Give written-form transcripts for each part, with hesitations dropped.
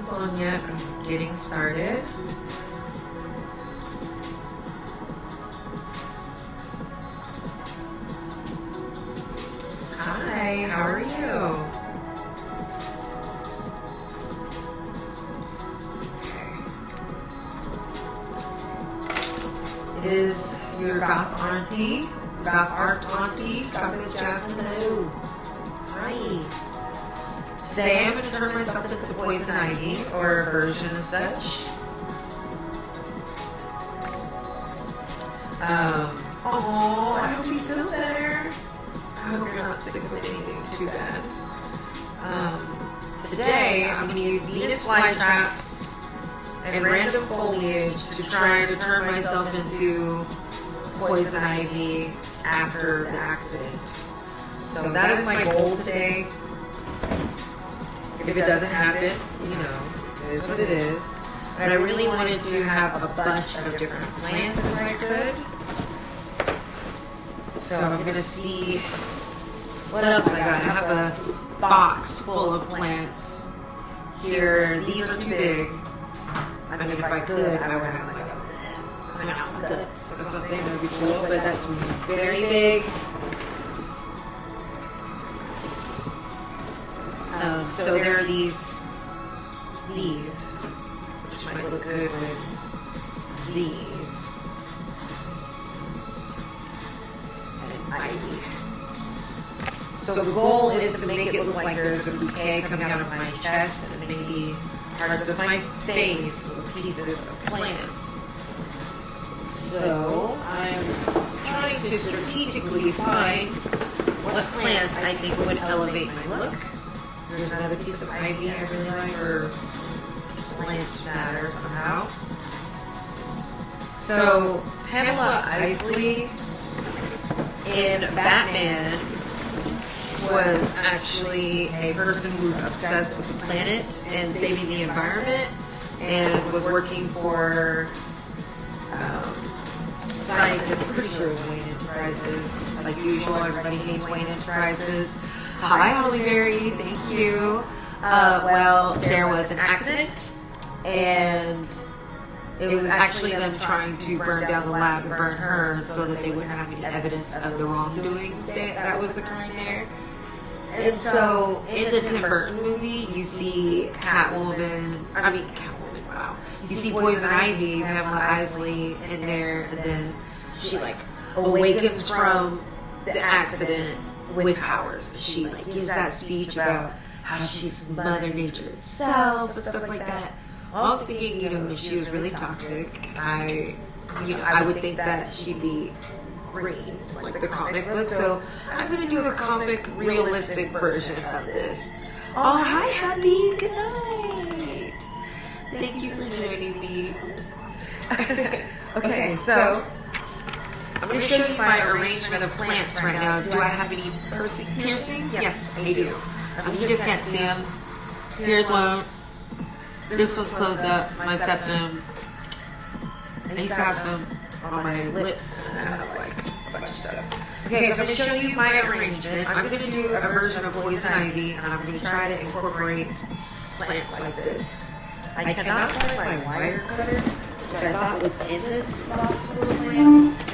headphones on yet. I'm getting started. Hi, how are you? It is your goth auntie, goth art auntie, Gothess Jasmine. Hello. Hi. Today I'm going to turn myself into Poison Ivy, or a version of such. Oh, I hope you feel better. I hope you're not sick with anything too bad. Today I'm going to use Venus flytraps and random foliage to try to turn myself into Poison Ivy after the accident. So that is my goal today. If it doesn't happen, you know, it is what it is. But I really wanted to have a bunch of different plants if I could. So I'm going to see what else I got. I have a box full of plants here. These are too big. I mean, if I could, I would have like coming out my guts or something. That would be cool, but that's very big. So there are these, which might look good with these, and ivy. So the goal is to make it look like there's a bouquet coming out of my chest and maybe parts of my face, pieces of plants. So I'm trying to strategically find what plants I think would elevate my look. There's another piece of ivy I really like, or plant matter somehow. So Pamela Isley in Batman was actually a person who's obsessed with the planet and saving the environment, and was working for scientists. I'm pretty sure it was Wayne Enterprises. Like usual, everybody hates Wayne Enterprises. Hi, Hollyberry, thank you. Well, there was an accident, and it was actually them trying to burn down the lab and burn her so that they wouldn't have any evidence of the wrongdoings that was occurring there. And so, in the Tim Burton movie, you see Catwoman, wow. You see Poison Ivy, Pamela Isley in there, and then she like awakens from the accident with powers. She like gives that speech about how she's Mother Nature itself and stuff like that. I was thinking, you know, if she was really toxic, I would think that she'd be green, like the comic book. So I'm going to do a comic, realistic version of this. Oh, hi, Happy. Good night. Thank you for joining me. Okay, so I'm going to show you my arrangement of plants right now. Do I have any piercings? Yes, I do. You just can't see them. Here's one. This one's closed up, my septum. I used to have some on my lips, and I have like a bunch of stuff. Okay, so I'm going to show you my arrangement. I'm going to do a version of Poison Ivy, and I'm going to try to incorporate plants like this. I cannot find my wire cutter, which I thought was in this box full of plants.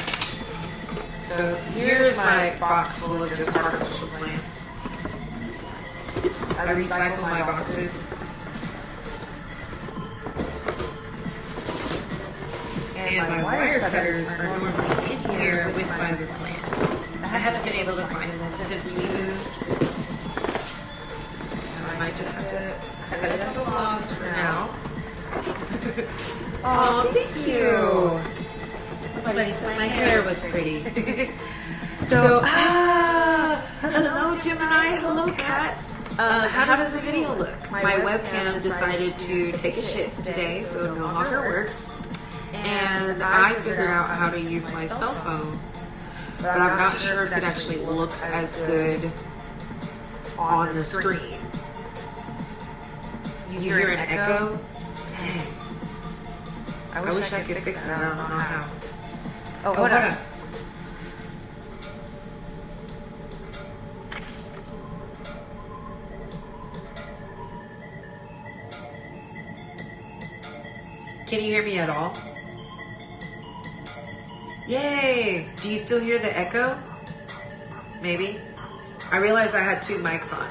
So here's my box full of just artificial plants. I recycle my boxes. And my wire cutters are normally in here with my other plants. I haven't been able to find them since we moved. So I might just have to cut it as a loss for now. Oh, thank you. Somebody said my hair was pretty. So, hello Gemini, hello cats. How does the video look? My webcam decided to take a shit today, so it no longer works. And I figured out how to use my cell phone, but I'm not sure if it actually looks as good on the screen. You hear an echo? Dang. I wish I could fix it. I don't know how. Oh, hold on. Can you hear me at all? Yay! Do you still hear the echo? Maybe. I realized I had 2 mics on.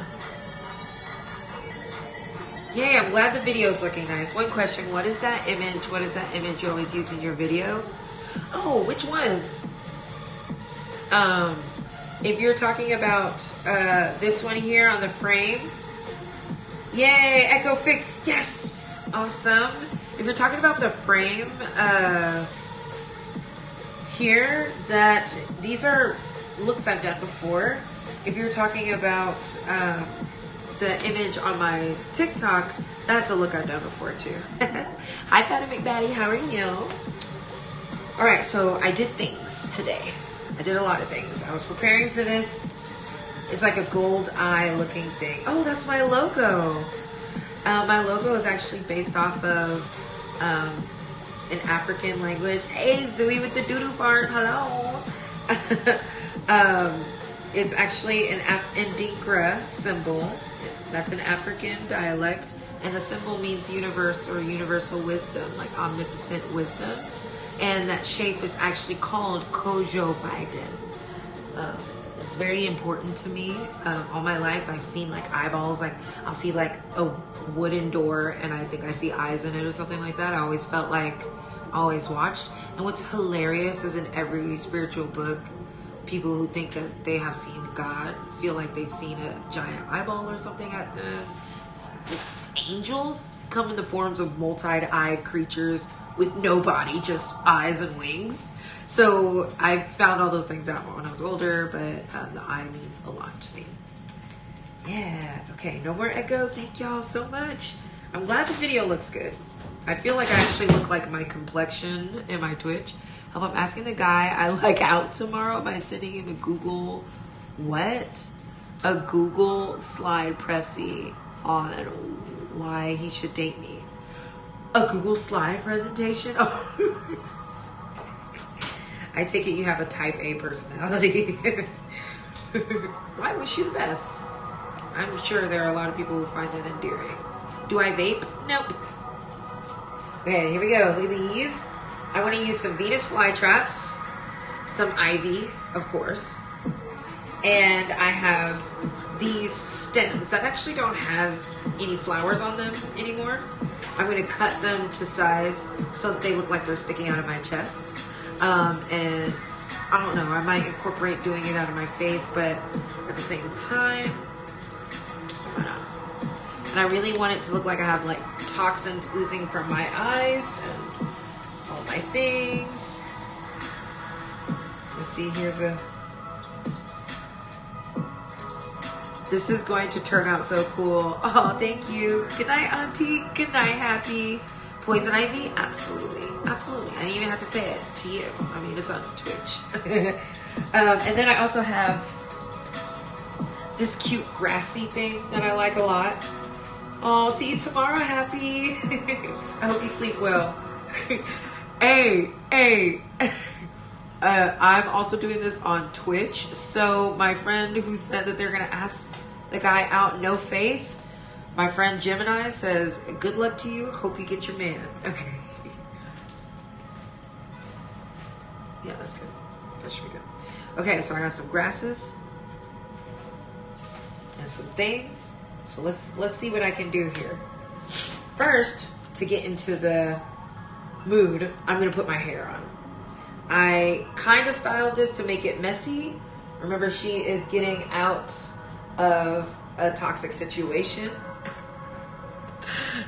Yay, I'm glad the video's looking nice. One question, what is that image? What is that image you always use in your video? Oh, which one? If you're talking about this one here on the frame. Yay, Echo Fix, yes! Awesome. If you're talking about the frame here, that these are looks I've done before. If you're talking about the image on my TikTok, that's a look I've done before too. Hi, Patty McBatty, how are you? All right, so I did things today. I did a lot of things. I was preparing for this. It's like a gold eye looking thing. Oh, that's my logo. My logo is actually based off of an African language. Hey, Zooey with the doo-doo part, hello. It's actually an Ndinkra symbol. That's an African dialect. And the symbol means universe or universal wisdom, like omnipotent wisdom. And that shape is actually called Kojo Biden. It's very important to me. All my life, I've seen like eyeballs. Like I'll see like a wooden door, and I think I see eyes in it or something like that. I always felt like, always watched. And what's hilarious is in every spiritual book, people who think that they have seen God feel like they've seen a giant eyeball or something at the angels come in the forms of multi-eyed creatures with no body, just eyes and wings. So I found all those things out when I was older, but the eye means a lot to me. Yeah, okay, no more echo. Thank y'all so much. I'm glad the video looks good. I feel like I actually look like my complexion in my Twitch. I'm asking the guy I like out tomorrow by sending him a Google, what? A Google slide pressy on why he should date me. A Google slide presentation? Oh. I take it you have a type A personality. Well, I wish you the best. I'm sure there are a lot of people who find that endearing. Do I vape? Nope. Okay, here we go. Look at these. I want to use some Venus flytraps, some ivy, of course, and I have these stems that actually don't have any flowers on them anymore. I'm going to cut them to size so that they look like they're sticking out of my chest. And I don't know, I might incorporate doing it out of my face, but at the same time, why not? And I really want it to look like I have like toxins oozing from my eyes and all my things. Let's see, this is going to turn out so cool. Oh, thank you. Good night, Auntie. Good night, Happy. Poison ivy? Absolutely. Absolutely. I didn't even have to say it to you. I mean, it's on Twitch. And then I also have this cute grassy thing that I like a lot. Oh, see you tomorrow, Happy. I hope you sleep well. Hey. I'm also doing this on Twitch. So my friend who said that they're going to ask the guy out, no faith, my friend Gemini says, good luck to you. Hope you get your man. Okay. Yeah, that's good. That should be good. Okay, so I got some grasses and some things. So let's see what I can do here. First, to get into the mood, I'm going to put my hair on. I kind of styled this to make it messy. Remember, she is getting out of a toxic situation.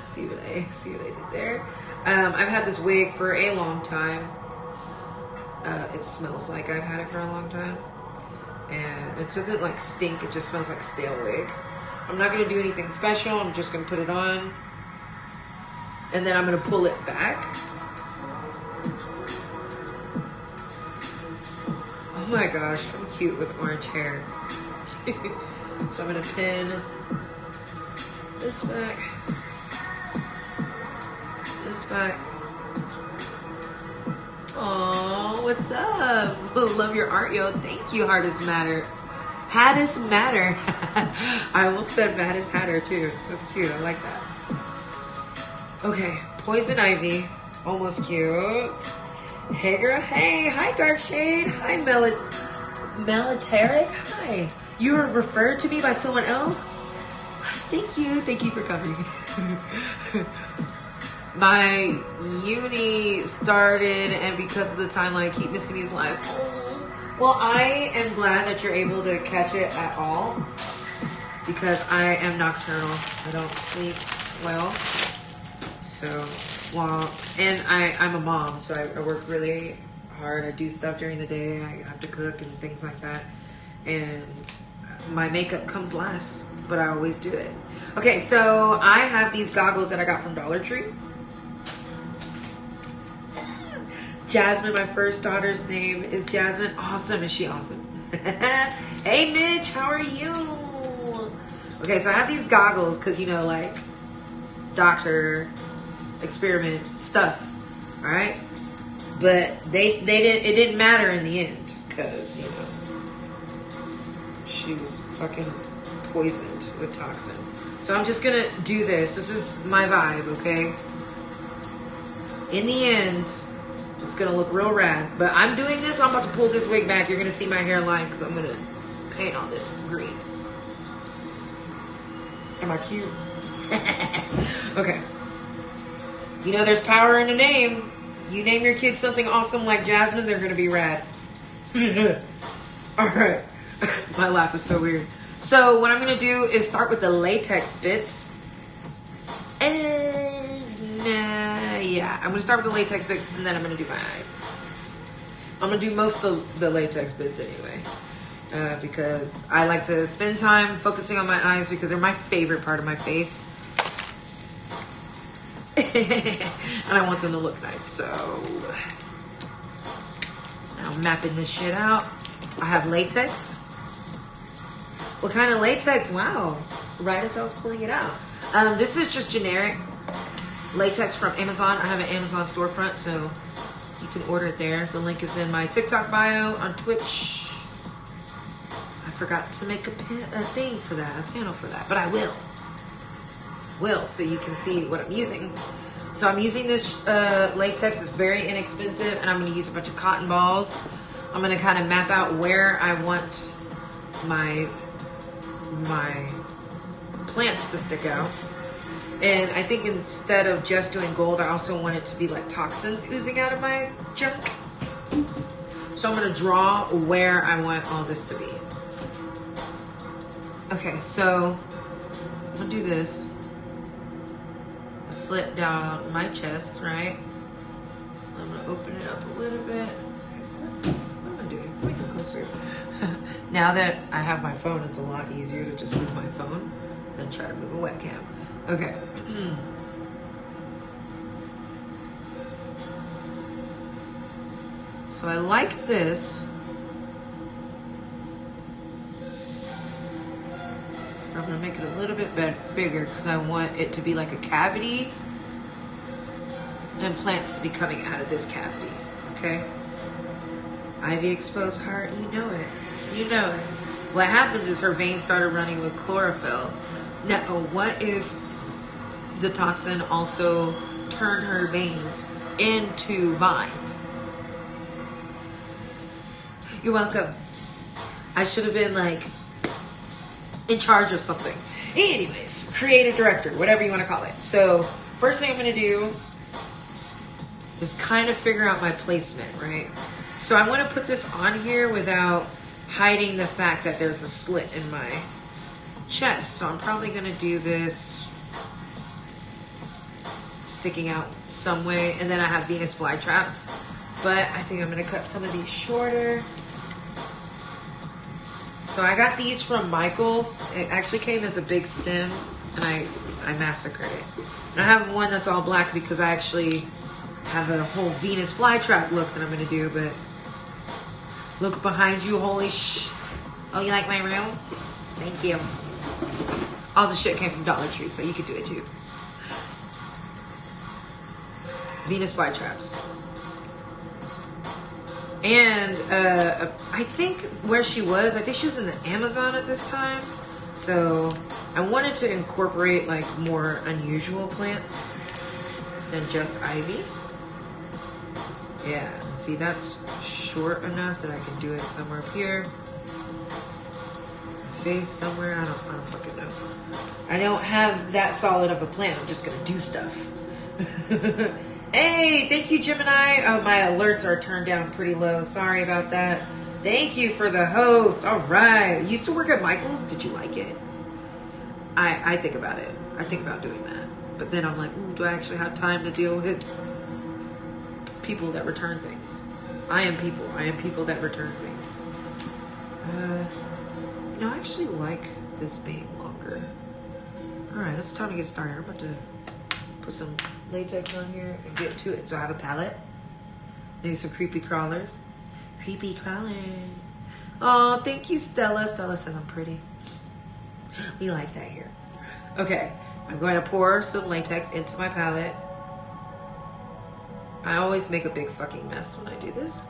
see what I did there. I've had this wig for a long time. It smells like I've had it for a long time. And it doesn't like stink, it just smells like stale wig. I'm not gonna do anything special, I'm just gonna put it on. And then I'm gonna pull it back. Oh my gosh, I'm cute with orange hair. So I'm gonna pin this back, this back. Oh, what's up? Love your art, yo. Thank you, Hardest Matter. Hattest Matter. I almost said Maddest Hatter too. That's cute, I like that. Okay, poison ivy. Almost cute. Hey girl, hey. Hi Dark Shade. Hi Military. Hi. You were referred to me by someone else? Thank you. Thank you for coming. My uni started, and because of the timeline, I keep missing these lives. Oh. Well, I am glad that you're able to catch it at all, because I am nocturnal. I don't sleep well. So, well, and I'm a mom, so I work really hard. I do stuff during the day. I have to cook and things like that. And my makeup comes last, but I always do it. Okay, so I have these goggles that I got from Dollar Tree. Jasmine, my first daughter's name is Jasmine. Awesome. Is she awesome? Hey, Mitch, how are you? Okay, so I have these goggles because, you know, like doctor experiment stuff, all right? But it didn't matter in the end because, you know, she was fucking poisoned with toxin. So I'm just gonna do this. This is my vibe, okay? In the end, it's gonna look real rad. But I'm doing this. I'm about to pull this wig back. You're gonna see my hairline because I'm gonna paint all this green. Am I cute? Okay. You know, there's power in the name. You name your kid something awesome like Jasmine, they're gonna be rad. All right. My laugh is so weird. So what I'm gonna do is start with the latex bits. Yeah, I'm gonna start with the latex bits and then I'm gonna do my eyes. I'm gonna do most of the latex bits anyway. Because I like to spend time focusing on my eyes because they're my favorite part of my face. And I want them to look nice, so now I'm mapping this shit out. I have latex. What kind of latex? Wow, right as I was pulling it out. This is just generic latex from Amazon. I have an Amazon storefront, so you can order it there. The link is in my TikTok bio, on Twitch. I forgot to make a thing for that, a panel for that, but I will, so you can see what I'm using. So I'm using this latex. It's very inexpensive, and I'm going to use a bunch of cotton balls. I'm going to kind of map out where I want my plants to stick out. And I think instead of just doing gold, I also want it to be like toxins oozing out of my junk. So I'm going to draw where I want all this to be. Okay, so I'm going to do this. Slit down my chest, right? I'm going to open it up a little bit. What am I doing? Let me come closer. Now that I have my phone, it's a lot easier to just move my phone than try to move a webcam. Okay. So I like this. I'm going to make it a little bit bigger because I want it to be like a cavity and plants to be coming out of this cavity. Okay? Ivy exposed heart, you know it. You know it. What happens is her veins started running with chlorophyll. Now, what if the toxin also turned her veins into vines? You're welcome. I should have been like in charge of something. Anyways, creative director, whatever you want to call it. So first thing I'm going to do is kind of figure out my placement, right? So I want to put this on here without hiding the fact that there's a slit in my chest. So I'm probably going to do this sticking out some way. And then I have Venus flytraps, but I think I'm going to cut some of these shorter. So I got these from Michael's. It actually came as a big stem, and I massacred it. And I have one that's all black because I actually have a whole Venus flytrap look that I'm going to do, but look behind you, holy sh... Oh, you like my room? Thank you. All the shit came from Dollar Tree, so you could do it too. Venus flytraps. And I think where she was, I think she was in the Amazon at this time. So I wanted to incorporate like more unusual plants than just ivy. Yeah, see, that's short enough that I can do it somewhere up here. Face somewhere, I don't fucking know. I don't have that solid of a plan. I'm just gonna do stuff. Hey, thank you, Gemini. Oh, my alerts are turned down pretty low. Sorry about that. Thank you for the host. All right. You used to work at Michael's. Did you like it? I think about it. I think about doing that. But then I'm like, ooh, do I actually have time to deal with people that return things? I am people. I am people that return things. I actually like this being longer. All right, it's time to get started. I'm about to put some latex on here and get to it. So I have a palette. Maybe some creepy crawlers. Creepy crawlers. Oh, thank you, Stella. Stella said I'm pretty. We like that here. Okay, I'm going to pour some latex into my palette. I always make a big fucking mess when I do this.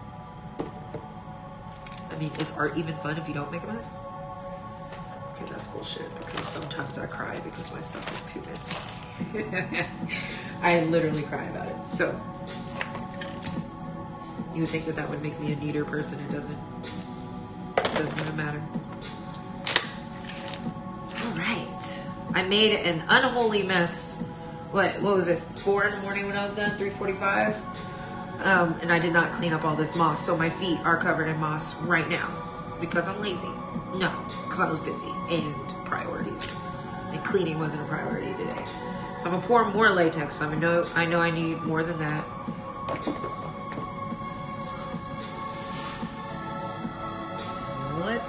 I mean, is art even fun if you don't make a mess? Okay, that's bullshit, because sometimes I cry because my stuff is too messy. I literally cry about it. So, you would think that that would make me a neater person. It doesn't. It doesn't even matter. All right. I made an unholy mess. What was it? 4 in the morning when I was done? 3:45? And I did not clean up all this moss. So my feet are covered in moss right now. Because I'm lazy. No, because I was busy. And priorities. And cleaning wasn't a priority today. So I'm going to pour more latex. I know I need more than that. What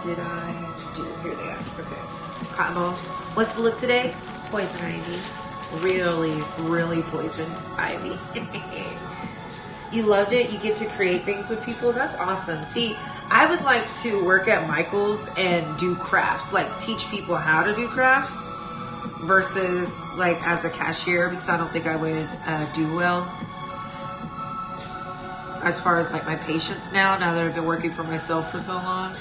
did I do? Here they are. Okay. Cotton balls. What's the look today? Poison ivy. Really, really poisoned ivy. You loved it? You get to create things with people? That's awesome. See, I would like to work at Michael's and do crafts, like teach people how to do crafts versus like as a cashier, because I don't think I would do well as far as like my patience now that I've been working for myself for so long.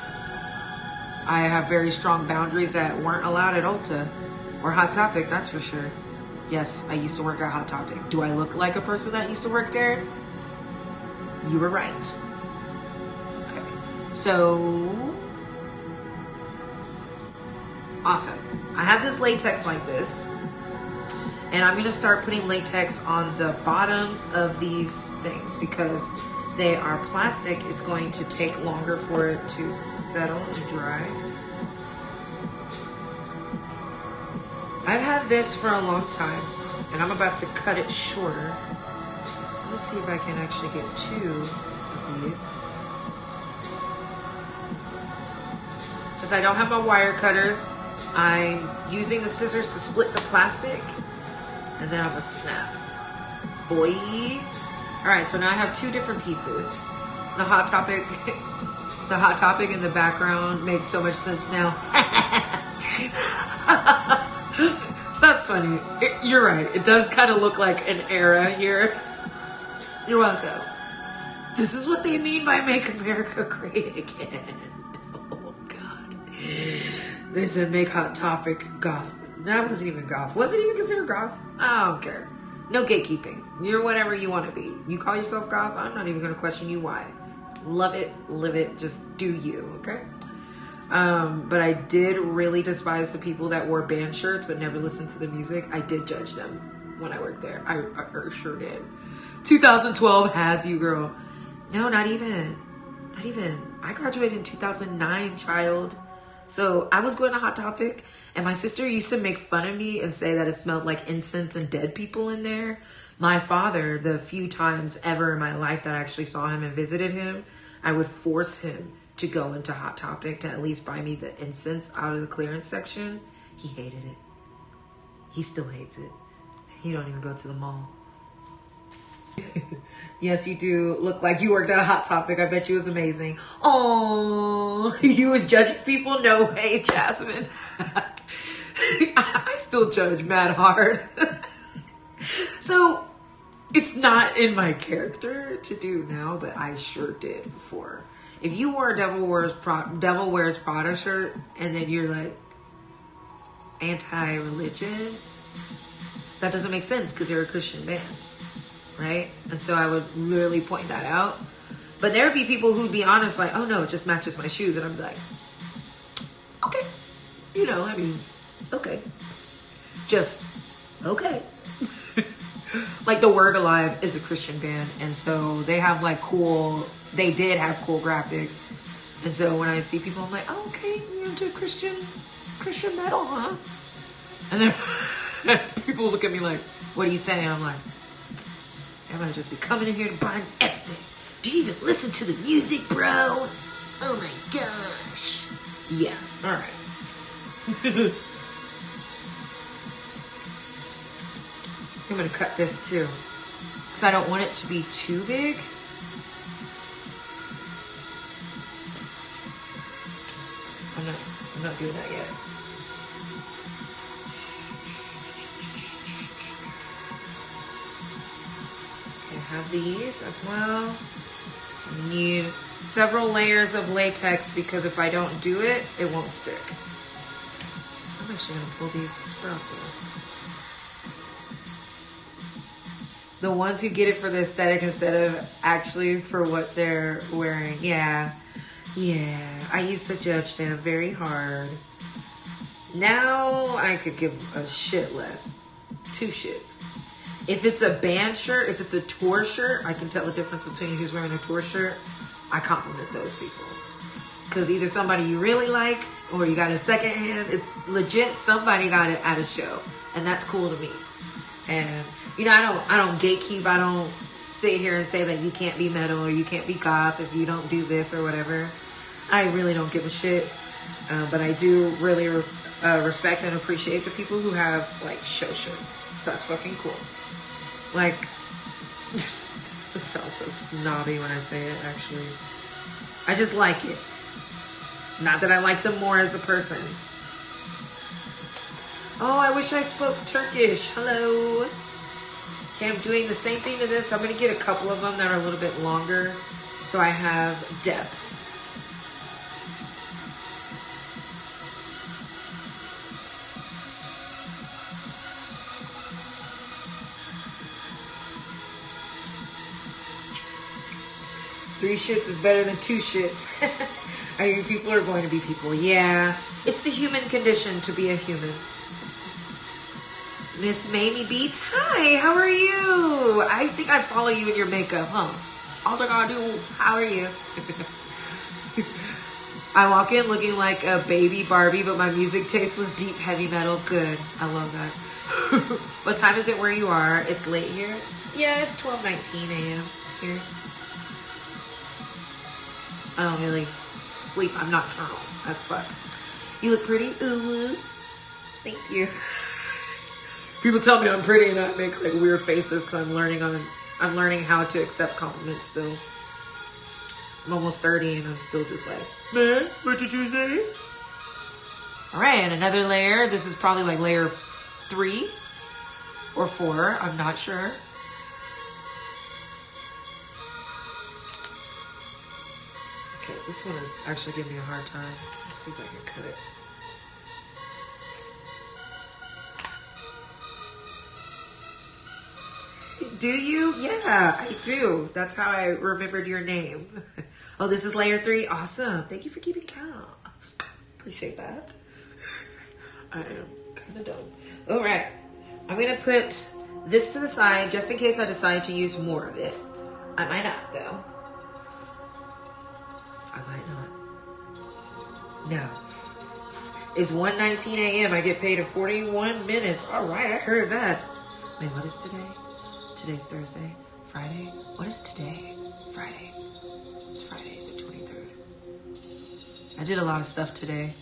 I have very strong boundaries that weren't allowed at Ulta or Hot Topic, that's for sure. Yes, I used to work at Hot Topic. Do I look like a person that used to work there? You were right. Okay. So, awesome. I have this latex like this. And I'm going to start putting latex on the bottoms of these things because they are plastic. It's going to take longer for it to settle and dry. I've had this for a long time, and I'm about to cut it shorter. Let's see if I can actually get 2 of these. Since I don't have my wire cutters, I'm using the scissors to split the plastic, and then I'm gonna snap. Boy. All right, so now I have 2 different pieces. The Hot Topic in the background makes so much sense now. That's funny. You're right. It does kind of look like an era here. You're welcome. This is what they mean by Make America Great Again. Oh, God. They said make Hot Topic goth. That wasn't even goth. Was it even considered goth? I don't care. No gatekeeping. You're whatever you want to be. You call yourself goth? I'm not even going to question you why. Love it. Live it. Just do you, okay? But I did really despise the people that wore band shirts but never listened to the music. I did judge them when I worked there. I sure did. 2012 has you, girl. No, not even. Not even. I graduated in 2009, child. So I was going to Hot Topic, and my sister used to make fun of me and say that it smelled like incense and dead people in there. My father, the few times ever in my life that I actually saw him and visited him, I would force him to go into Hot Topic to at least buy me the incense out of the clearance section. He hated it. He still hates it. He don't even go to the mall. Yes, you do look like you worked at a Hot Topic. I bet you was amazing. Oh, you was judging people? No way, Jasmine. I still judge mad hard. So, it's not in my character to do now, but I sure did before. If you wore a Devil Wears Prada shirt and then you're like anti-religion, that doesn't make sense because you're a Christian band. right? And so I would really point that out. But there would be people who'd be honest, like, oh no, it just matches my shoes. And I'm like, okay. You know, I mean, okay. Just, okay. Like the Word Alive is a Christian band. And so they have like they did have cool graphics. And so when I see people, I'm like, oh, okay, you're into Christian metal, huh? And then people look at me like, what are you saying? I'm like, everybody just be coming in here to buy everything. Do you even listen to the music, bro? Oh my gosh. Yeah, all right. I'm going to cut this too, because I don't want it to be too big. I'm not doing that yet. Okay, I have these as well. I need several layers of latex because if I don't do it, it won't stick. I'm actually going to pull these sprouts off. The ones who get it for the aesthetic instead of actually for what they're wearing. Yeah. I used to judge them very hard. Now I could give a shit less. 2 shits. If it's a band shirt, if it's a tour shirt, I can tell the difference between who's wearing a tour shirt. I compliment those people. Because either somebody you really like or you got a second hand. It's legit somebody got it at a show. And that's cool to me. And you know, I don't gatekeep. I don't sit here and say that you can't be metal or you can't be goth if you don't do this or whatever. I really don't give a shit. But I do really respect and appreciate the people who have like show shirts. That's fucking cool. Like, it sounds so snobby when I say it, actually. I just like it. Not that I like them more as a person. Oh, I wish I spoke Turkish. Hello. Okay, I'm doing the same thing to this. I'm going to get a couple of them that are a little bit longer so I have depth. Three shits is better than 2 shits. People are going to be people. Yeah, it's the human condition to be a human. Miss Mamie Beats, hi, how are you? I think I follow you in your makeup, huh? All I gotta do, how are you? I walk in looking like a baby Barbie, but my music taste was deep heavy metal. Good, I love that. What time is it where you are? It's late here? Yeah, it's 12:19 a.m. here. I don't really sleep. I'm nocturnal as fuck. You look pretty. Ooh, thank you. People tell me I'm pretty and I make like weird faces because I'm learning how to accept compliments still. I'm almost 30 and I'm still just like, man, what did you say? All right, and another layer. This is probably like layer 3 or 4. I'm not sure. Okay, this one is actually giving me a hard time. Let's see if I can cut it. Do you? Yeah, I do. That's how I remembered your name. Oh, this is layer 3? Awesome. Thank you for keeping count. Appreciate that. I am kind of dumb. All right. I'm going to put this to the side just in case I decide to use more of it. I might not, though. I might not. No. It's 1:19 a.m. I get paid in 41 minutes. All right, I heard that. Wait, what is today? Today's Thursday. Friday? What is today? Friday. It's Friday, the 23rd. I did a lot of stuff today.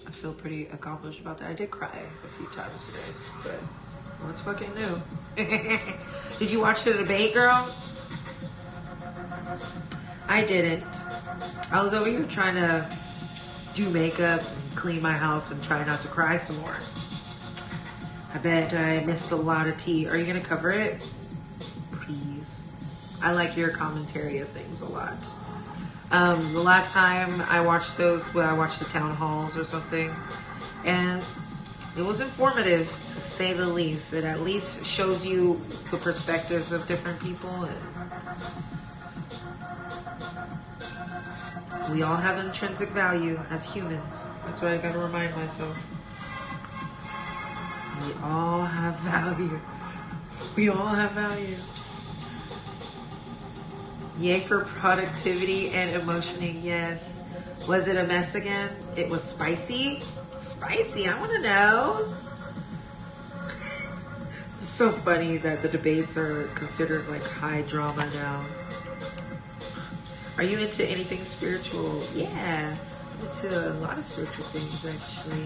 I feel pretty accomplished about that. I did cry a few times today, but what's fucking new? Did you watch the debate, girl? I didn't. I was over here trying to do makeup and clean my house and try not to cry some more. I bet I missed a lot of tea. Are you going to cover it? Please. I like your commentary of things a lot. The last time I watched those, I watched the town halls or something. And It was informative, to say the least. It at least shows you the perspectives of different people. And we all have intrinsic value as humans. That's what I gotta remind myself. We all have value. We all have value. Yay for productivity and emotioning, yes. Was it a mess again? It was spicy? Spicy, I want to know. It's so funny that the debates are considered like high drama now. Are you into anything spiritual? Yeah, I'm into a lot of spiritual things actually.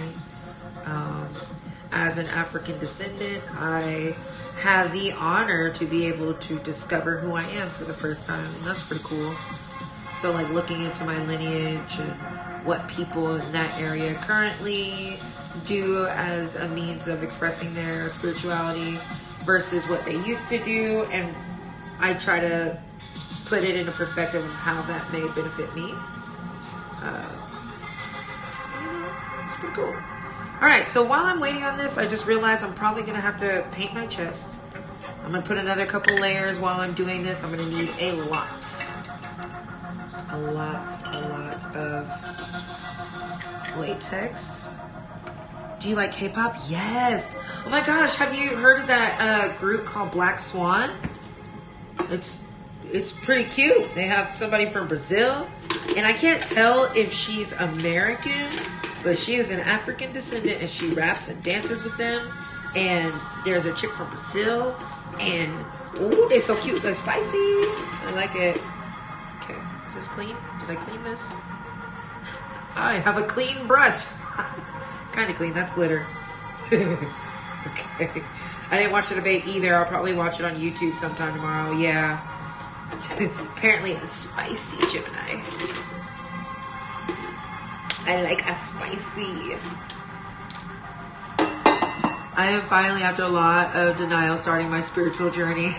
As an African descendant, I have the honor to be able to discover who I am for the first time. And that's pretty cool. So like looking into my lineage and what people in that area currently do as a means of expressing their spirituality versus what they used to do. And I try to put it in a perspective of how that may benefit me. It's pretty cool. All right, so while I'm waiting on this, I just realized I'm probably going to have to paint my chest. I'm going to put another couple layers while I'm doing this. I'm going to need a lot of latex. Do you like K-pop? Yes. Oh my gosh, have you heard of that group called Black Swan? It's pretty cute. They have somebody from Brazil, and I can't tell if she's American, but she is an African descendant, and she raps and dances with them. And there's a chick from Brazil, and ooh, they're so cute. They're spicy. I like it. Okay, is this clean? Did I clean this? I have a clean brush. Kind of clean. That's glitter. Okay. I didn't watch the debate either. I'll probably watch it on YouTube sometime tomorrow. Yeah. Apparently it's spicy, Gemini. I like a spicy. I am finally, after a lot of denial, starting my spiritual journey.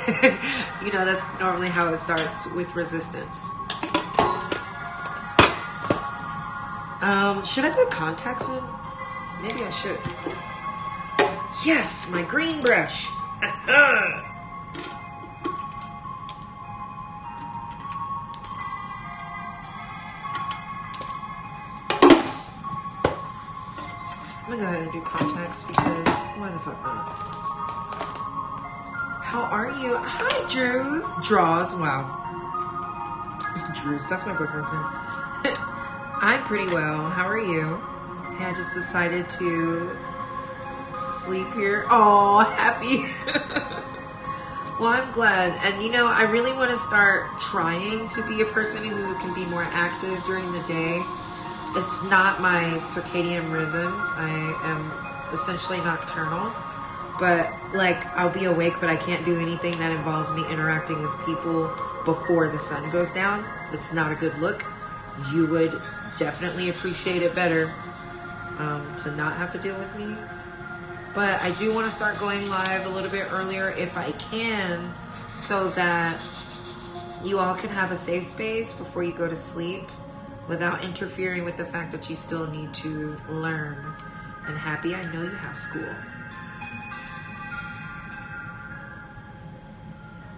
You know, that's normally how it starts, with resistance. Should I put contacts in? Maybe I should. Yes, my green brush. I'm gonna go ahead and do contacts because why the fuck not? How are you? Hi, Drews. Draws. Wow. Drews. That's my boyfriend's name. I'm pretty well. How are you? Hey, I just decided to sleep here. Oh, happy. Well, I'm glad. And you know, I really want to start trying to be a person who can be more active during the day. It's not my circadian rhythm. I am essentially nocturnal, but like I'll be awake, but I can't do anything that involves me interacting with people before the sun goes down. It's not a good look. You would definitely appreciate it better to not have to deal with me. But I do want to start going live a little bit earlier if I can, so that you all can have a safe space before you go to sleep without interfering with the fact that you still need to learn. And happy, I know you have school.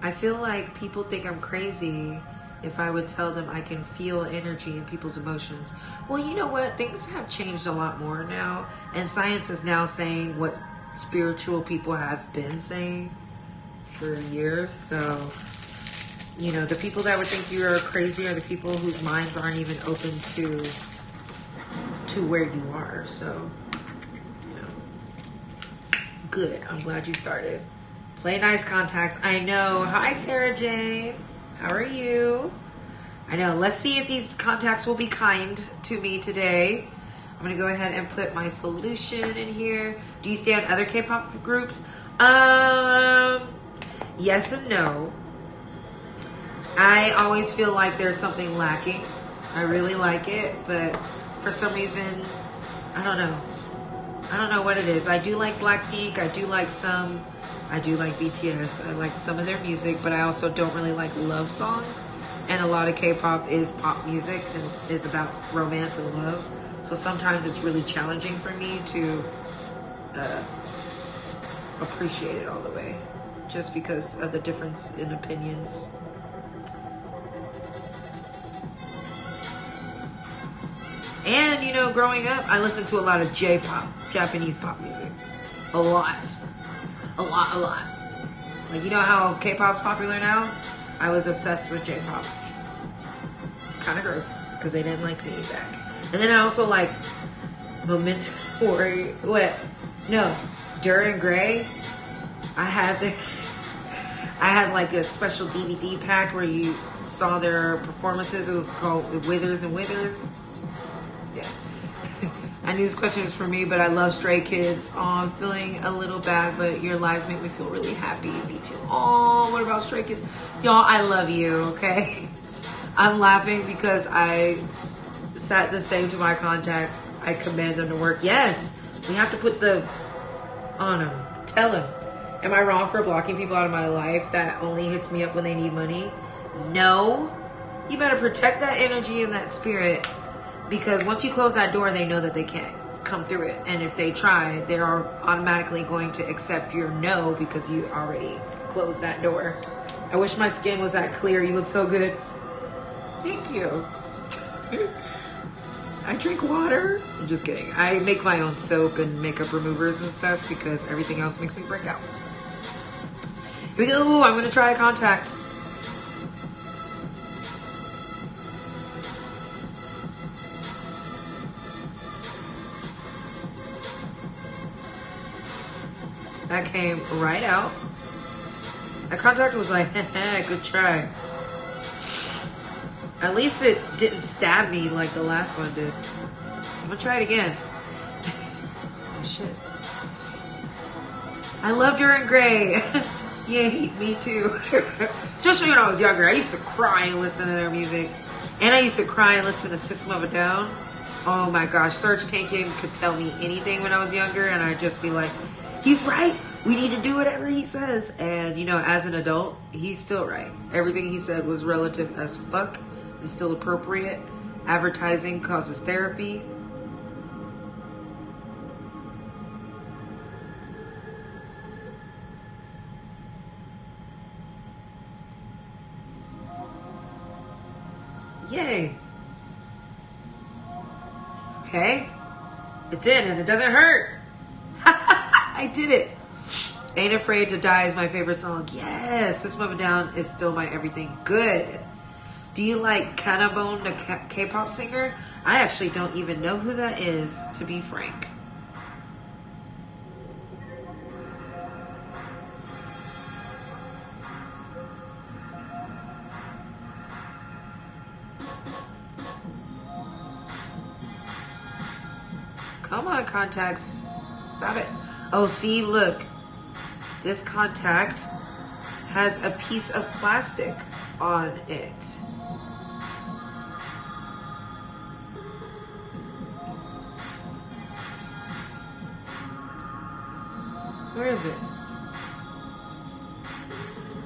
I feel like people think I'm crazy if I would tell them I can feel energy in people's emotions. Well, you know what? Things have changed a lot more now. And science is now saying what spiritual people have been saying for years. So, you know, the people that would think you are crazy are the people whose minds aren't even open to where you are. So, you know, good. I'm glad you started. Play nice contacts. I know. Hi, Sarah Jane. How are you? I know. Let's see if these contacts will be kind to me today. I'm going to go ahead and put my solution in here. Do you stay on other K-pop groups? Yes and no. I always feel like there's something lacking. I really like it, but for some reason, I don't know. I don't know what it is. I do like Blackpink. I do like BTS. I like some of their music, but I also don't really like love songs. And a lot of K-pop is pop music and is about romance and love. So sometimes it's really challenging for me to appreciate it all the way, just because of the difference in opinions. And, you know, growing up, I listened to a lot of J-pop, Japanese pop music. A lot. Like, you know how K-pop's popular now? I was obsessed with J-pop. It's kind of gross, because they didn't like me back. And then I also like Duran Gray. I had like a special DVD pack where you saw their performances. It was called Withers and Withers. Yeah. I knew this question was for me, but I love Stray Kids. Oh, I'm feeling a little bad, but your lives make me feel really happy. Me too. Oh, what about Stray Kids? Y'all, I love you, okay? I'm laughing because I sat the same to my contacts. I command them to work. Yes, we have to put the on them. Tell them. Am I wrong for blocking people out of my life that only hits me up when they need money? No. You better protect that energy and that spirit. Because once you close that door, they know that they can't come through it. And if they try, they're automatically going to accept your no because you already closed that door. I wish my skin was that clear. You look so good. Thank you. I drink water. I'm just kidding. I make my own soap and makeup removers and stuff because everything else makes me break out. Here we go. I'm going to try a contact. That came right out. That contact was like, good try. At least it didn't stab me like the last one did. I'm gonna try it again. Oh shit. I love Duran Gray. Yay, me too. Especially when I was younger. I used to cry and listen to their music. And I used to cry and listen to System of a Down. Oh my gosh, Serge Tankian could tell me anything when I was younger and I'd just be like, he's right. We need to do whatever he says. And, you know, as an adult, he's still right. Everything he said was relative as fuck. It's still appropriate. Advertising causes therapy. Yay. Okay. It's in and it doesn't hurt. I did it. Ain't Afraid to Die is my favorite song. Yes, System of a Down is still my everything. Good. Do you like Kanabone, the K-pop singer? I actually don't even know who that is, to be frank. Come on, contacts. Stop it. Oh, see, look. This contact has a piece of plastic on it. Where is it?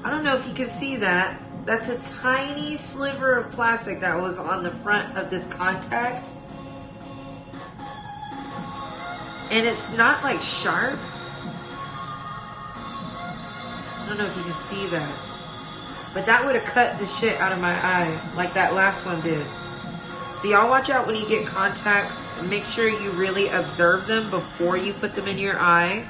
I don't know if you can see that. That's a tiny sliver of plastic that was on the front of this contact. And it's not like sharp. I don't know if you can see that. But that would have cut the shit out of my eye like that last one did. So y'all watch out when you get contacts. Make sure you really observe them before you put them in your eye.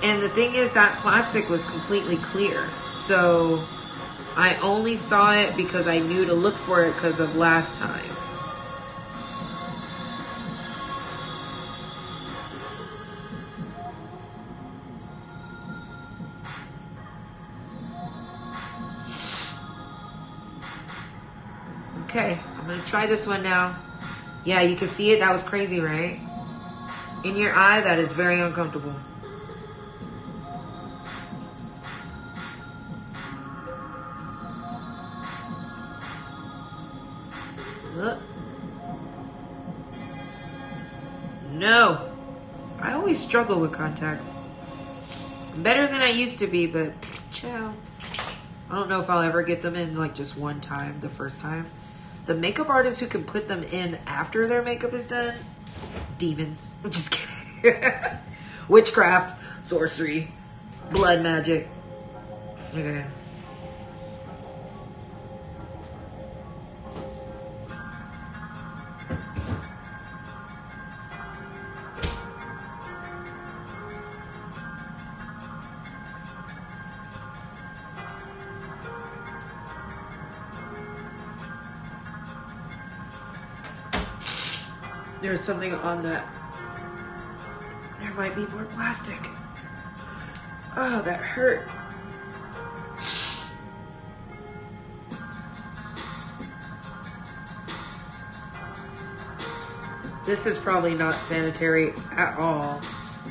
And the thing is that plastic was completely clear. So I only saw it because I knew to look for it because of last time. Okay, I'm gonna try this one now. Yeah, you can see it. That was crazy, right? In your eye, that is very uncomfortable. No. I always struggle with contacts. I'm better than I used to be, but ciao. I don't know if I'll ever get them in like just one time, the first time. The makeup artists who can put them in after their makeup is done, Demons. I'm just kidding. Witchcraft, sorcery, blood magic. Okay. There's something on that. There might be more plastic. Oh, that hurt. This is probably not sanitary at all.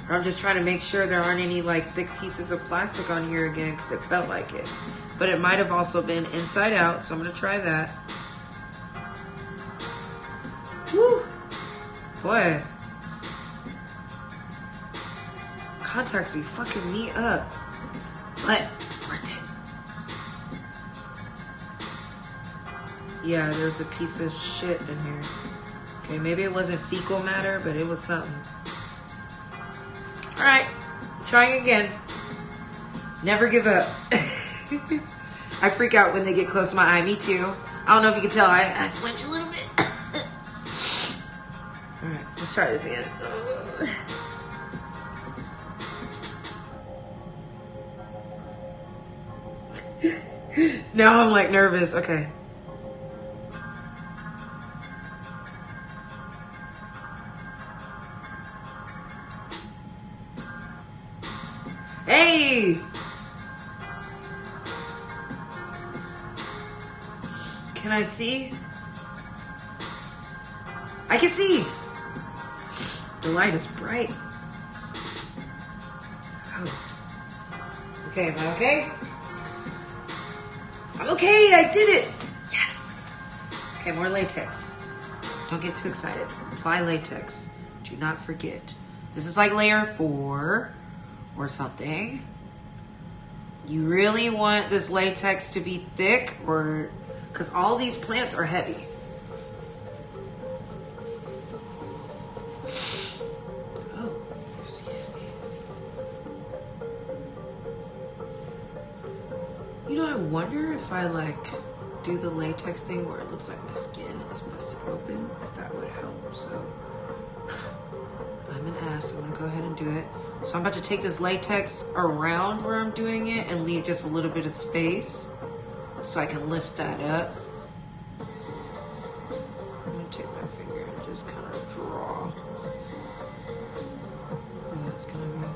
I'm just trying to make sure there aren't any like thick pieces of plastic on here again because it felt like it. But it might have also been inside out, so I'm gonna try that. Woo! Boy. Contacts be fucking me up. But worth it. Yeah, there's a piece of shit in here. Okay, maybe it wasn't fecal matter, but it was something. Alright, trying again. Never give up. I freak out when they get close to my eye. Me too. I don't know if you can tell. I flinch a little bit. Alright, let's try this again. Now I'm like nervous. Okay. Hey! Can I see? I can see! The light is bright. Oh. Okay, am I okay? I'm okay, I did it! Yes! Okay, more latex. Don't get too excited. Apply latex. Do not forget. This is like layer 4 or something. You really want this latex to be thick or... because all these plants are heavy. Oh, excuse me. You know, I wonder if I like do the latex thing where it looks like my skin is busted open, if that would help. So I'm an ass. I'm gonna go ahead and do it. So I'm about to take this latex around where I'm doing it and leave just a little bit of space so I can lift that up. I'm gonna take my finger and just kind of draw where that's gonna be.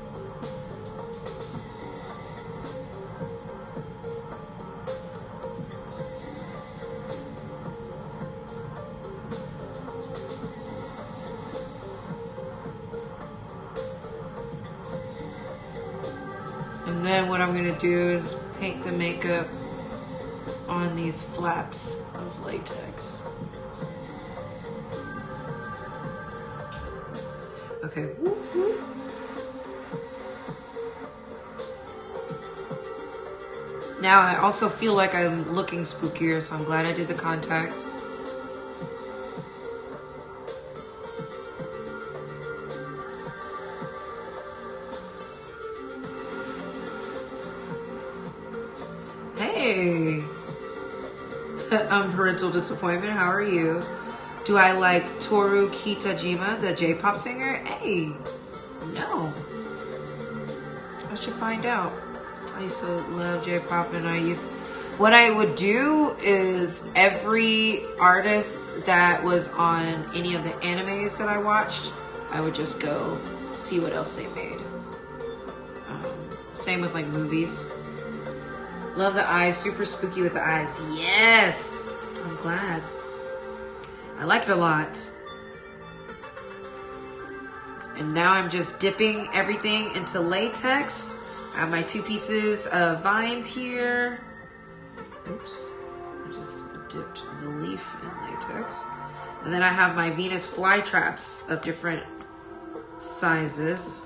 And then what I'm gonna do is paint the makeup on these flaps of latex. Okay. Whoop, whoop. Now I also feel like I'm looking spookier, so I'm glad I did the contacts. Hey. Parental disappointment. How are you? Do I like Toru Kitajima, the J-pop singer? Hey, no. I should find out. I used to love J-pop, and what I would do is every artist that was on any of the animes that I watched, I would just go see what else they made. Same with like movies. Love the eyes, super spooky with the eyes. Yes, I'm glad. I like it a lot. And now I'm just dipping everything into latex. I have my 2 pieces of vines here. Oops, I just dipped the leaf in latex. And then I have my Venus flytraps of different sizes.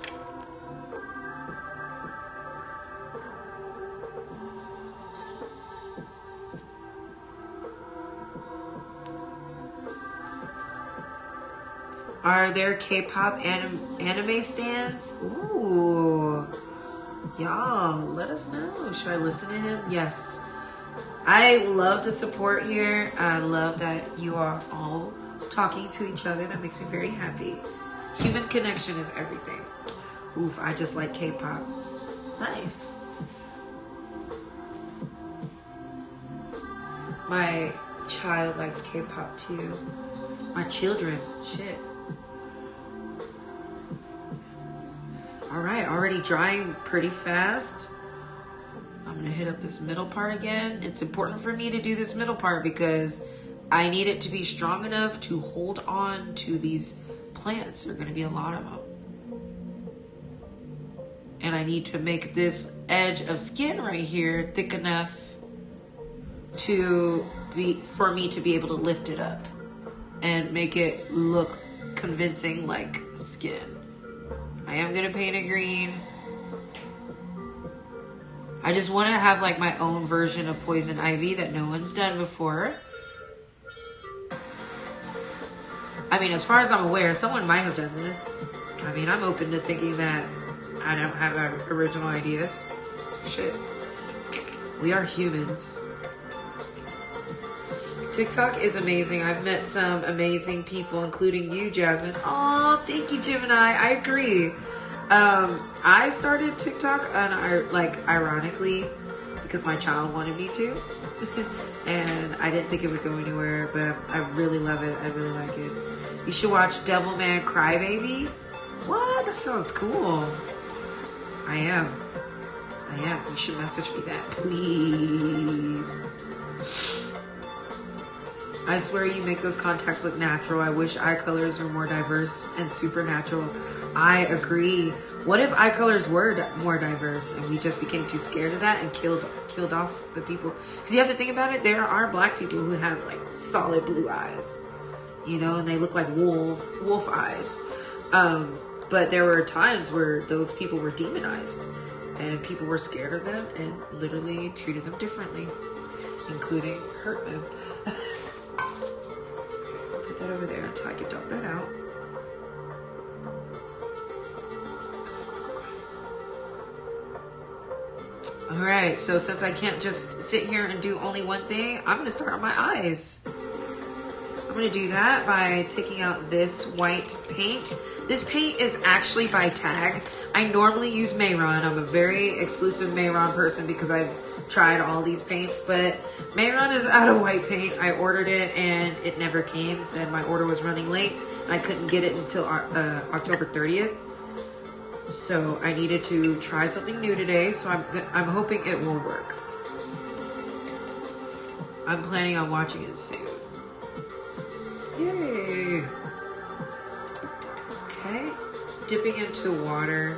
Are there K-pop anime stands? Ooh. Y'all, let us know. Should I listen to him? Yes. I love the support here. I love that you are all talking to each other. That makes me very happy. Human connection is everything. Oof, I just like K-pop. Nice. My child likes K-pop too. My children. Shit. Alright, already drying pretty fast. I'm gonna hit up this middle part again. It's important for me to do this middle part because I need it to be strong enough to hold on to these plants. There are gonna be a lot of them. And I need to make this edge of skin right here thick enough for me to be able to lift it up and make it look convincing like skin. I am gonna paint it green. I just want to have like my own version of poison ivy that no one's done before. I mean, as far as I'm aware, someone might have done this. I mean, I'm open to thinking that I don't have original ideas. Shit. We are humans. TikTok is amazing. I've met some amazing people, including you, Jasmine. Oh, thank you, Gemini. I agree. I started TikTok ironically because my child wanted me to. And I didn't think it would go anywhere, but I really love it. I really like it. You should watch Devilman Crybaby. What? That sounds cool. I am. You should message me that, please. I swear you make those contacts look natural. I wish eye colors were more diverse and supernatural. I agree. What if eye colors were more diverse and we just became too scared of that and killed off the people? Because you have to think about it. There are black people who have like solid blue eyes, you know, and they look like wolf eyes. But there were times where those people were demonized and people were scared of them and literally treated them differently, including hurt them. Put that over there until I can dump that out. All right, so since I can't just sit here and do only one thing, I'm gonna start on my eyes. I'm gonna do that by taking out this white paint. This paint is actually by Tag. I normally use Mayron. I'm a very exclusive Mayron person because I've tried all these paints, but Mayron is out of white paint. I ordered it and it never came. Said my order was running late and I couldn't get it until October 30th. So I needed to try something new today, so I'm hoping it will work. I'm planning on watching it soon. Yay! Okay, dipping into water.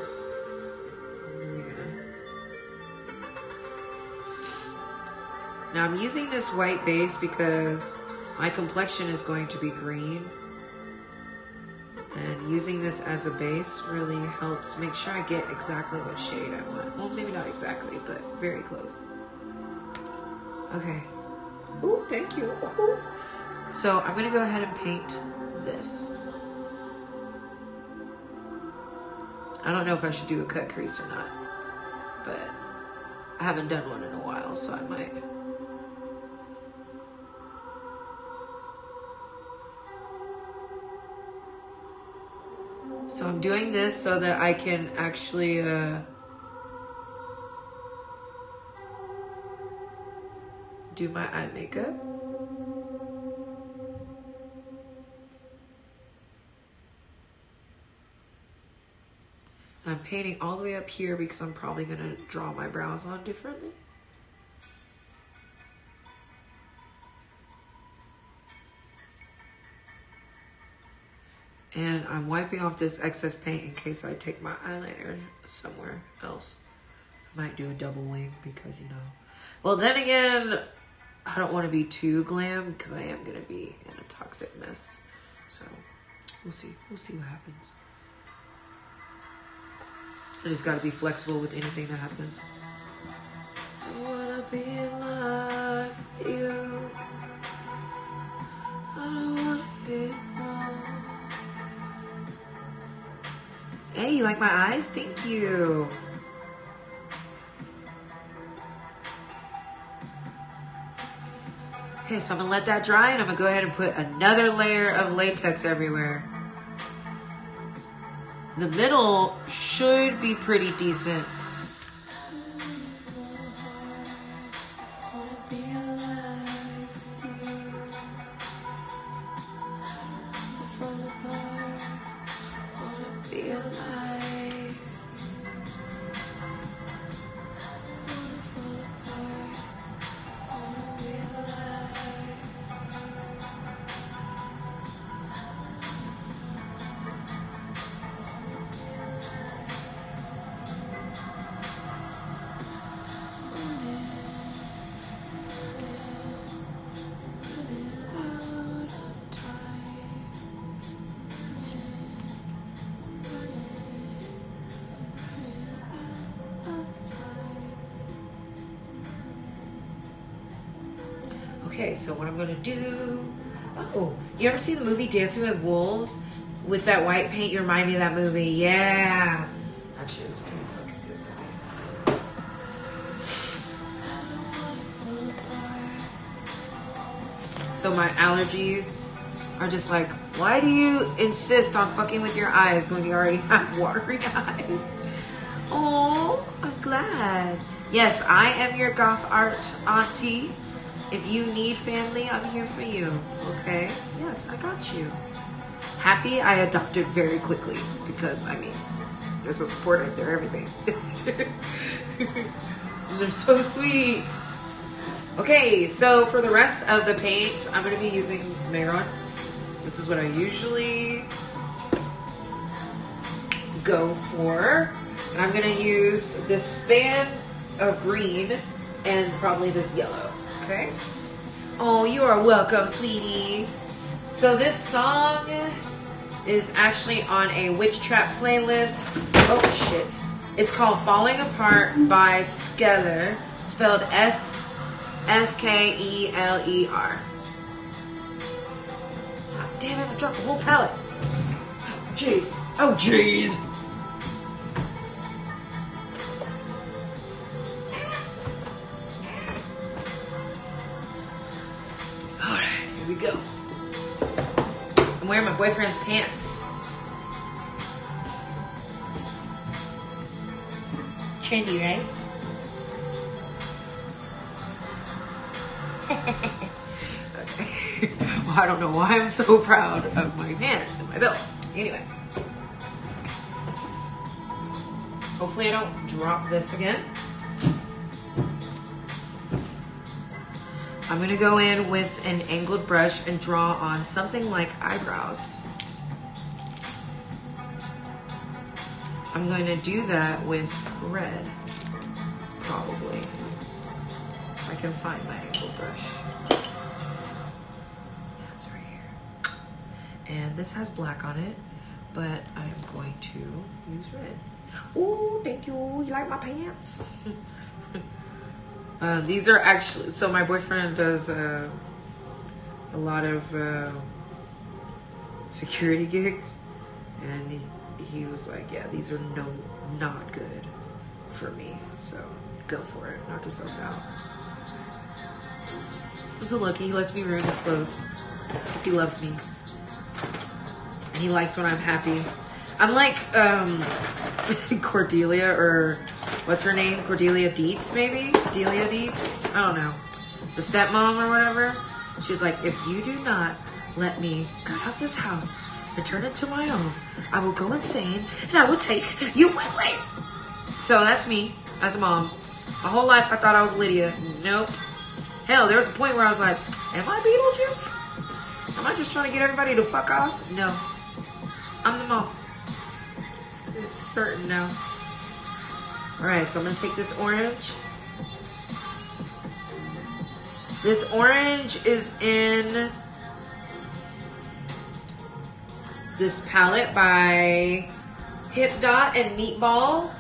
Now I'm using this white base because my complexion is going to be green. And using this as a base really helps make sure I get exactly what shade I want. Well, maybe not exactly, but very close. Okay. Ooh, thank you. Ooh. So I'm gonna go ahead and paint this. I don't know if I should do a cut crease or not, but I haven't done one in a while, so I might. So I'm doing this so that I can actually do my eye makeup. And I'm painting all the way up here because I'm probably going to draw my brows on differently. And I'm wiping off this excess paint in case I take my eyeliner somewhere else. I might do a double wing because, you know. Well, then again, I don't want to be too glam because I am going to be in a toxic mess. So, we'll see. We'll see what happens. I just got to be flexible with anything that happens. I want to be like you. I don't want to be alone. like my eyes? Thank you. Okay, so I'm gonna let that dry and I'm gonna go ahead and put another layer of latex everywhere. The middle should be pretty decent. Okay, so what I'm gonna do, oh, you ever see the movie Dancing with Wolves? With that white paint, you remind me of that movie. Yeah. Actually, it was a pretty fucking good movie. So my allergies are just like, why do you insist on fucking with your eyes when you already have watery eyes? Oh, I'm glad. Yes, I am your goth art auntie. If you need family, I'm here for you, okay? Yes, I got you. Happy I adopted very quickly because, I mean, they're so supportive, they're everything. They're so sweet. Okay, so for the rest of the paint, I'm going to be using Mayron. This is what I usually go for. And I'm going to use this span of green and probably this yellow. Okay. Oh, you are welcome, sweetie. So this song is actually on a Witch Trap playlist. Oh shit. It's called Falling Apart by Skeller, spelled S-K-E-L-E-R. Oh, damn it, I dropped the whole palette. Oh jeez. Oh jeez. Here we go. I'm wearing my boyfriend's pants. Trendy, right? Okay. Well, I don't know why I'm so proud of my pants and my belt. Anyway. Hopefully I don't drop this again. I'm going to go in with an angled brush and draw on something like eyebrows. I'm going to do that with red, probably. If I can find my angled brush. Yeah, it's right here. And this has black on it, but I'm going to use red. Ooh, thank you. You like my pants? These are actually, so my boyfriend does a lot of security gigs, and he was like, yeah, these are not good for me, so go for it, knock yourself out. So look, he lets me ruin his clothes because he loves me, and he likes when I'm happy. I'm like Cordelia, or what's her name? Cordelia Dietz, maybe? Delia Dietz? I don't know. The stepmom or whatever. She's like, if you do not let me cut out this house and turn it to my own, I will go insane and I will take you with me. So that's me as a mom. My whole life I thought I was Lydia. Nope. Hell, there was a point where I was like, am I Beetlejuice? Am I just trying to get everybody to fuck off? No. I'm the mom. It's certain now. Alright, so I'm going to take this orange. This orange is in this palette by Hip Dot and Meatball.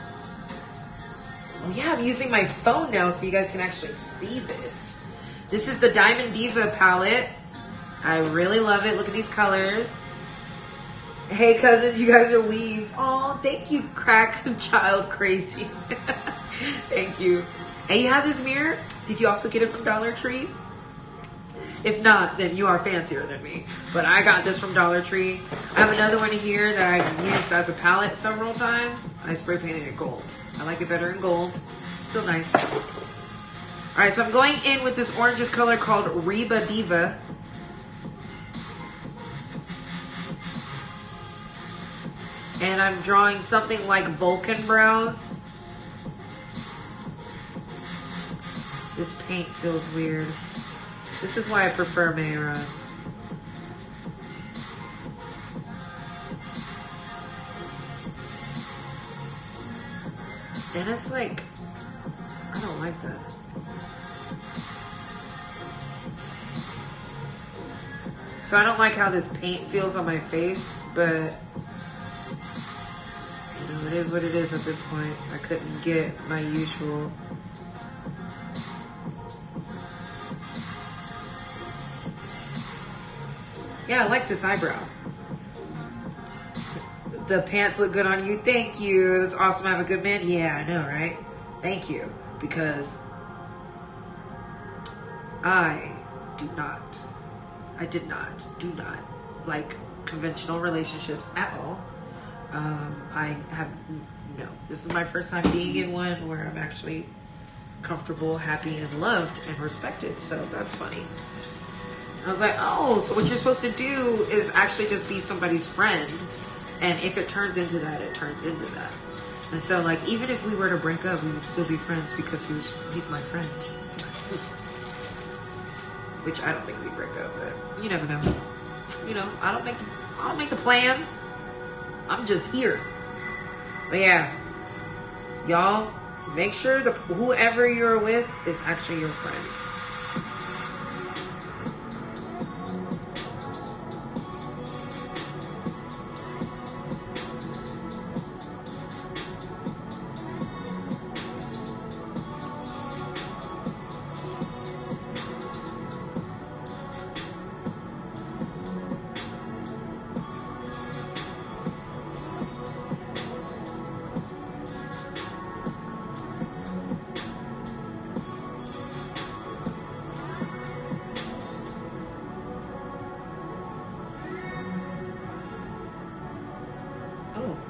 Oh yeah, I'm using my phone now so you guys can actually see this. This is the Diamond Diva palette. I really love it. Look at these colors. Hey cousins, you guys are weaves. Aw, thank you, crack child crazy. Thank you. And you have this mirror? Did you also get it from Dollar Tree? If not, then you are fancier than me. But I got this from Dollar Tree. I have another one here that I've used as a palette several times. I spray painted it gold. I like it better in gold. Still nice. Alright, so I'm going in with this orangish color called Reba Diva. And I'm drawing something like Vulcan brows. This paint feels weird. This is why I prefer Mayra. And it's like, I don't like that. So I don't like how this paint feels on my face, but you know, it is what it is at this point. I couldn't get my usual. Yeah, I like this eyebrow. The pants look good on you. Thank you. That's awesome. I have a good man. Yeah, I know, right? Thank you. Because I do not like conventional relationships at all. I have, no. This is my first time being in one where I'm actually comfortable, happy, and loved and respected. So that's funny. I was like, oh, so what you're supposed to do is actually just be somebody's friend. And if it turns into that, it turns into that. And so, like, even if we were to break up, we would still be friends because he's my friend. Which I don't think we'd break up, but you never know. You know, I don't make the plan. I'm just here. But yeah, y'all, make sure whoever you're with is actually your friend.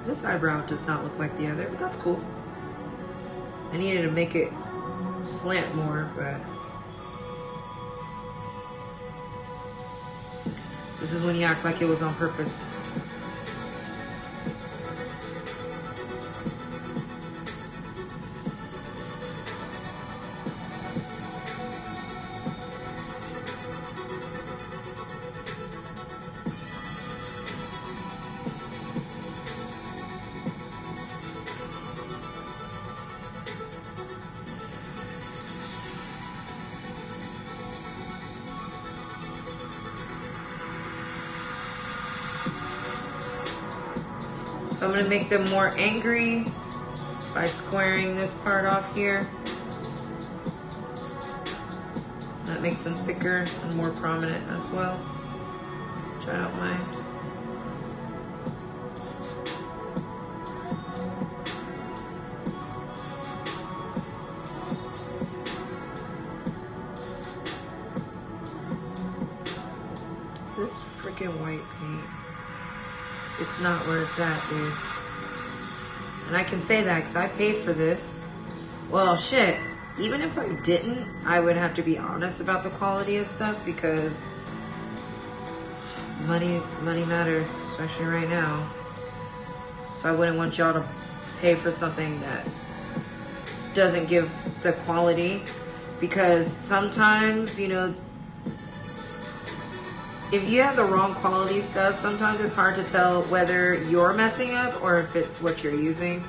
This eyebrow does not look like the other, but that's cool. I needed to make it slant more, but this is when you act like it was on purpose. So I'm going to make them more angry by squaring this part off here. That makes them thicker and more prominent as well, which I don't mind. This freaking white paint. It's not where it's at, dude. And I can say that because I paid for this. Well, shit. Even if I didn't, I would have to be honest about the quality of stuff because money matters, especially right now. So I wouldn't want y'all to pay for something that doesn't give the quality, because sometimes, you know, if you have the wrong quality stuff, sometimes it's hard to tell whether you're messing up or if it's what you're using.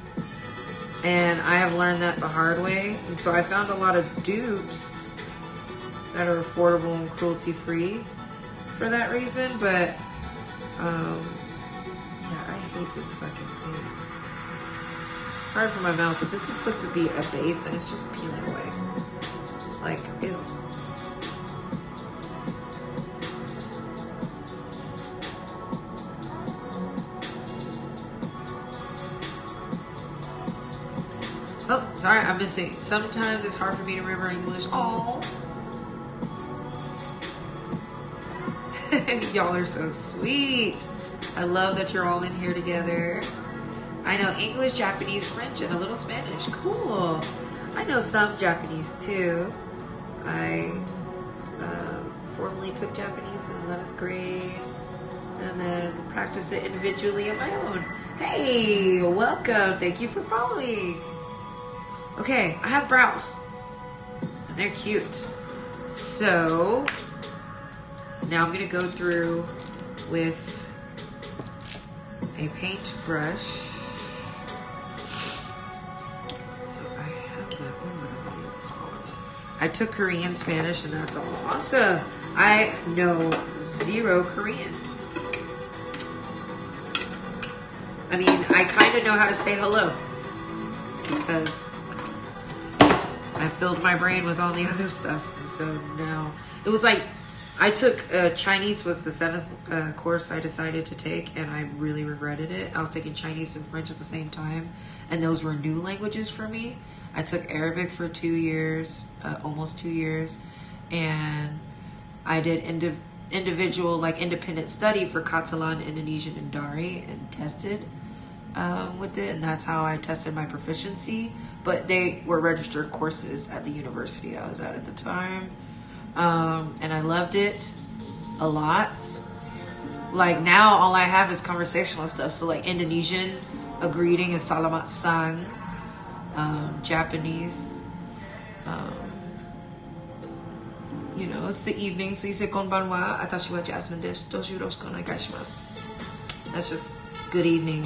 And I have learned that the hard way. And so I found a lot of dupes that are affordable and cruelty-free for that reason. But, yeah, I hate this fucking paint. Sorry for my mouth, but this is supposed to be a base and it's just peeling away. Like, ew. Sorry, I'm missing. Sometimes it's hard for me to remember English. Oh. Y'all are so sweet. I love that you're all in here together. I know English, Japanese, French, and a little Spanish. Cool. I know some Japanese too. I formally took Japanese in 11th grade and then practiced it individually on my own. Hey, welcome. Thank you for following. Okay, I have brows and they're cute. So now I'm going to go through with a paintbrush. I took Korean, Spanish, and that's awesome. I know 0 Korean. I mean, I kind of know how to say hello because I filled my brain with all the other stuff. And so now, it was like, I took Chinese was the 7th course I decided to take, and I really regretted it. I was taking Chinese and French at the same time, and those were new languages for me. I took Arabic for 2 years, almost 2 years, and I did individual, like independent study for Catalan, Indonesian, and Dari, and tested with it, and that's how I tested my proficiency. But they were registered courses at the university I was at the time. And I loved it a lot. Like now all I have is conversational stuff. So like Indonesian, a greeting is salamat sang. Japanese, you know, it's the evening, so you say konbanwa, atashi wa Jasmine desu, doshi yoroshiku onegaishimasu. That's just good evening.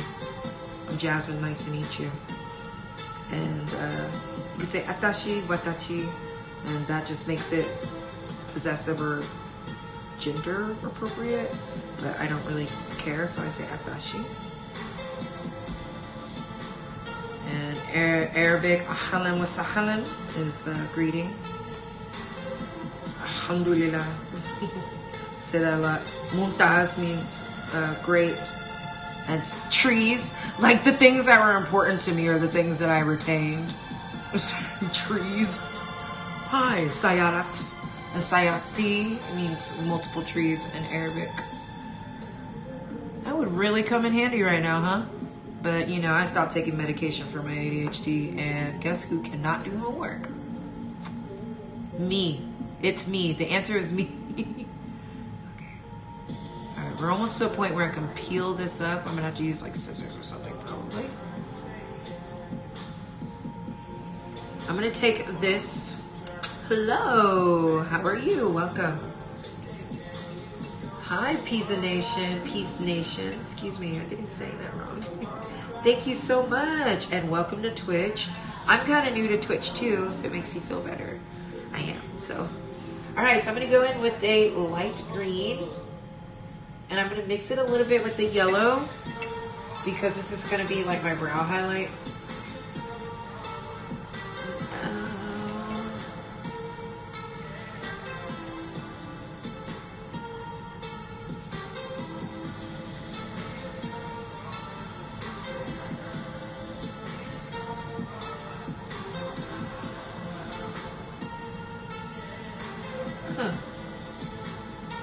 I'm Jasmine, nice to meet you. And you say atashi, watachi, and that just makes it possessive or gender appropriate, but I don't really care, so I say atashi. And Arabic, ahlan wa sahlan is greeting. Alhamdulillah. Say that a lot. Mumtaz means great. And trees, like the things that were important to me are the things that I retained. Trees. Hi, sayarat. And sayati means multiple trees in Arabic. That would really come in handy right now, huh? But, you know, I stopped taking medication for my ADHD, and guess who cannot do homework? Me. It's me. The answer is me. Okay. All right, we're almost to a point where I can peel this up. I'm going to have to use, like, scissors or something, probably. I'm going to take this. Hello. How are you? Welcome. Hi, Pizza Nation. Peace Nation. Excuse me, I didn't say that wrong. Thank you so much, and welcome to Twitch. I'm kind of new to Twitch too, if it makes you feel better. I am, so. All right, so I'm gonna go in with a light green, and I'm gonna mix it a little bit with the yellow, because this is gonna be like my brow highlight.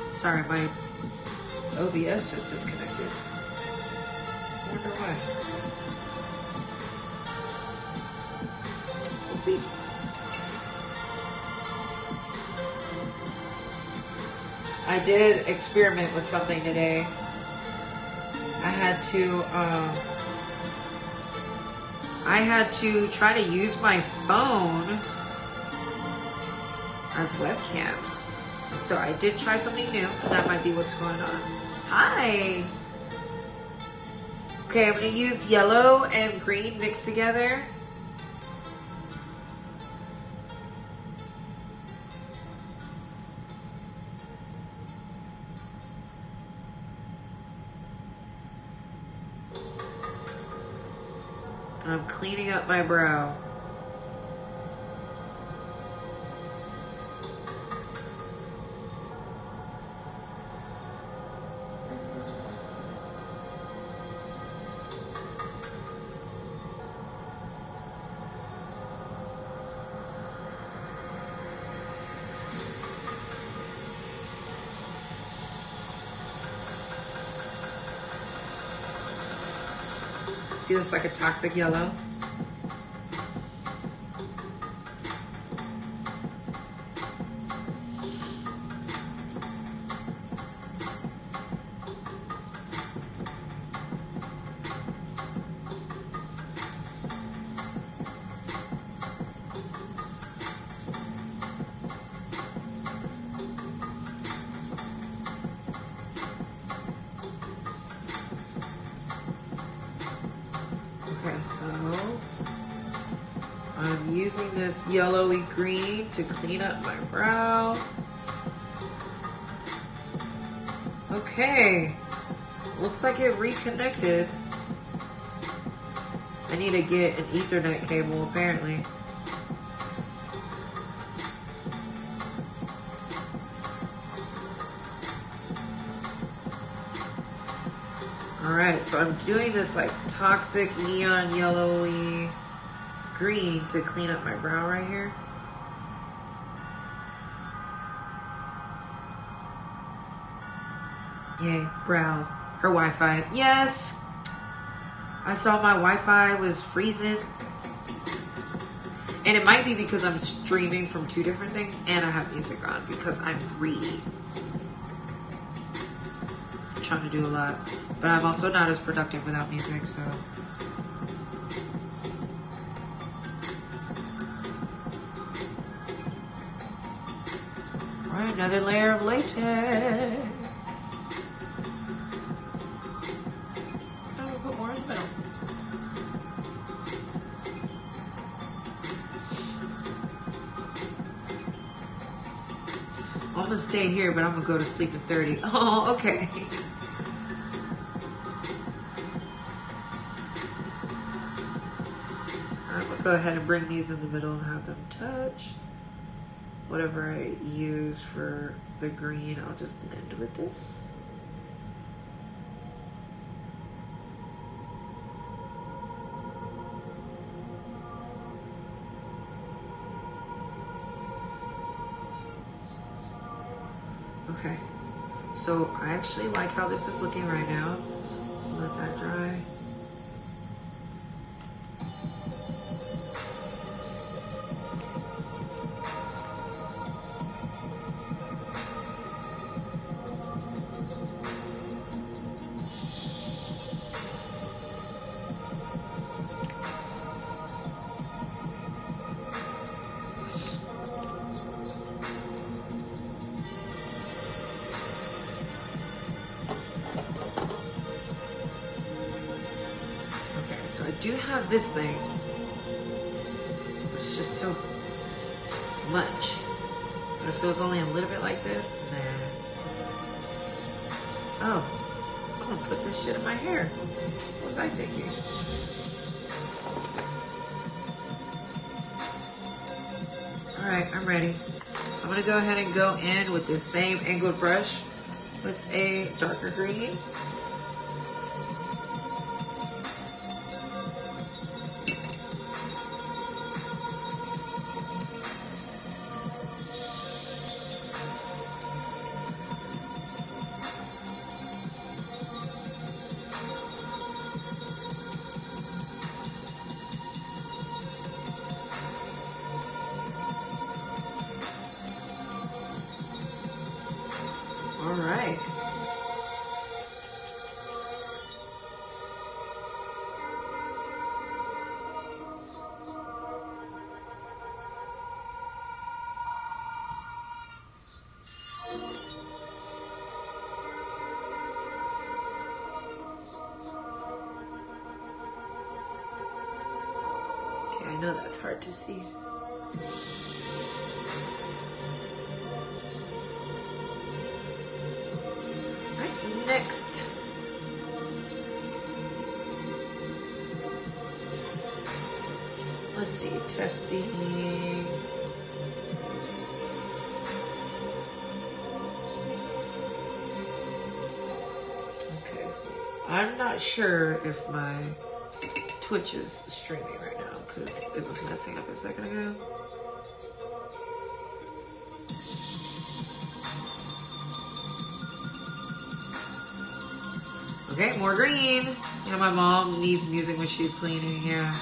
Sorry, my OBS just disconnected. I wonder why. We'll see. I did experiment with something today. I had to try to use my phone as webcam. So I did try something new, and that might be what's going on. Hi! Okay, I'm going to use yellow and green mixed together. And I'm cleaning up my brow. See, it's like a toxic yellow. I'm using this yellowy green to clean up my brow. Okay, looks like it reconnected. I need to get an Ethernet cable apparently. Alright, so I'm doing this like toxic neon yellowy green to clean up my brow right here. Yay, brows. Her Wi-Fi. Yes! I saw my Wi-Fi was freezing. And it might be because I'm streaming from 2 different things and I have music on because I'm greedy. I'm trying to do a lot. But I'm also not as productive without music, so. All right, another layer of latex. I'm gonna put more in the middle. I'm gonna stay here, but I'm gonna go to sleep at 30. Oh, okay. I'm gonna go ahead and bring these in the middle and have them touch. Whatever I use for the green, I'll just blend with this. Okay, so I actually like how this is looking right now. Let that dry. So I do have this thing, it's just so much, but if it was only a little bit like this, oh, I'm gonna put this shit in my hair. What was I thinking? All right, I'm ready. I'm gonna go ahead and go in with this same angled brush with a darker green. All right. Okay, I know that's hard to see. Next, let's see, testing. Okay, so I'm not sure if my Twitch is streaming right now because it was messing up a second ago. Okay, more green. Yeah, my mom needs music when she's cleaning, yeah.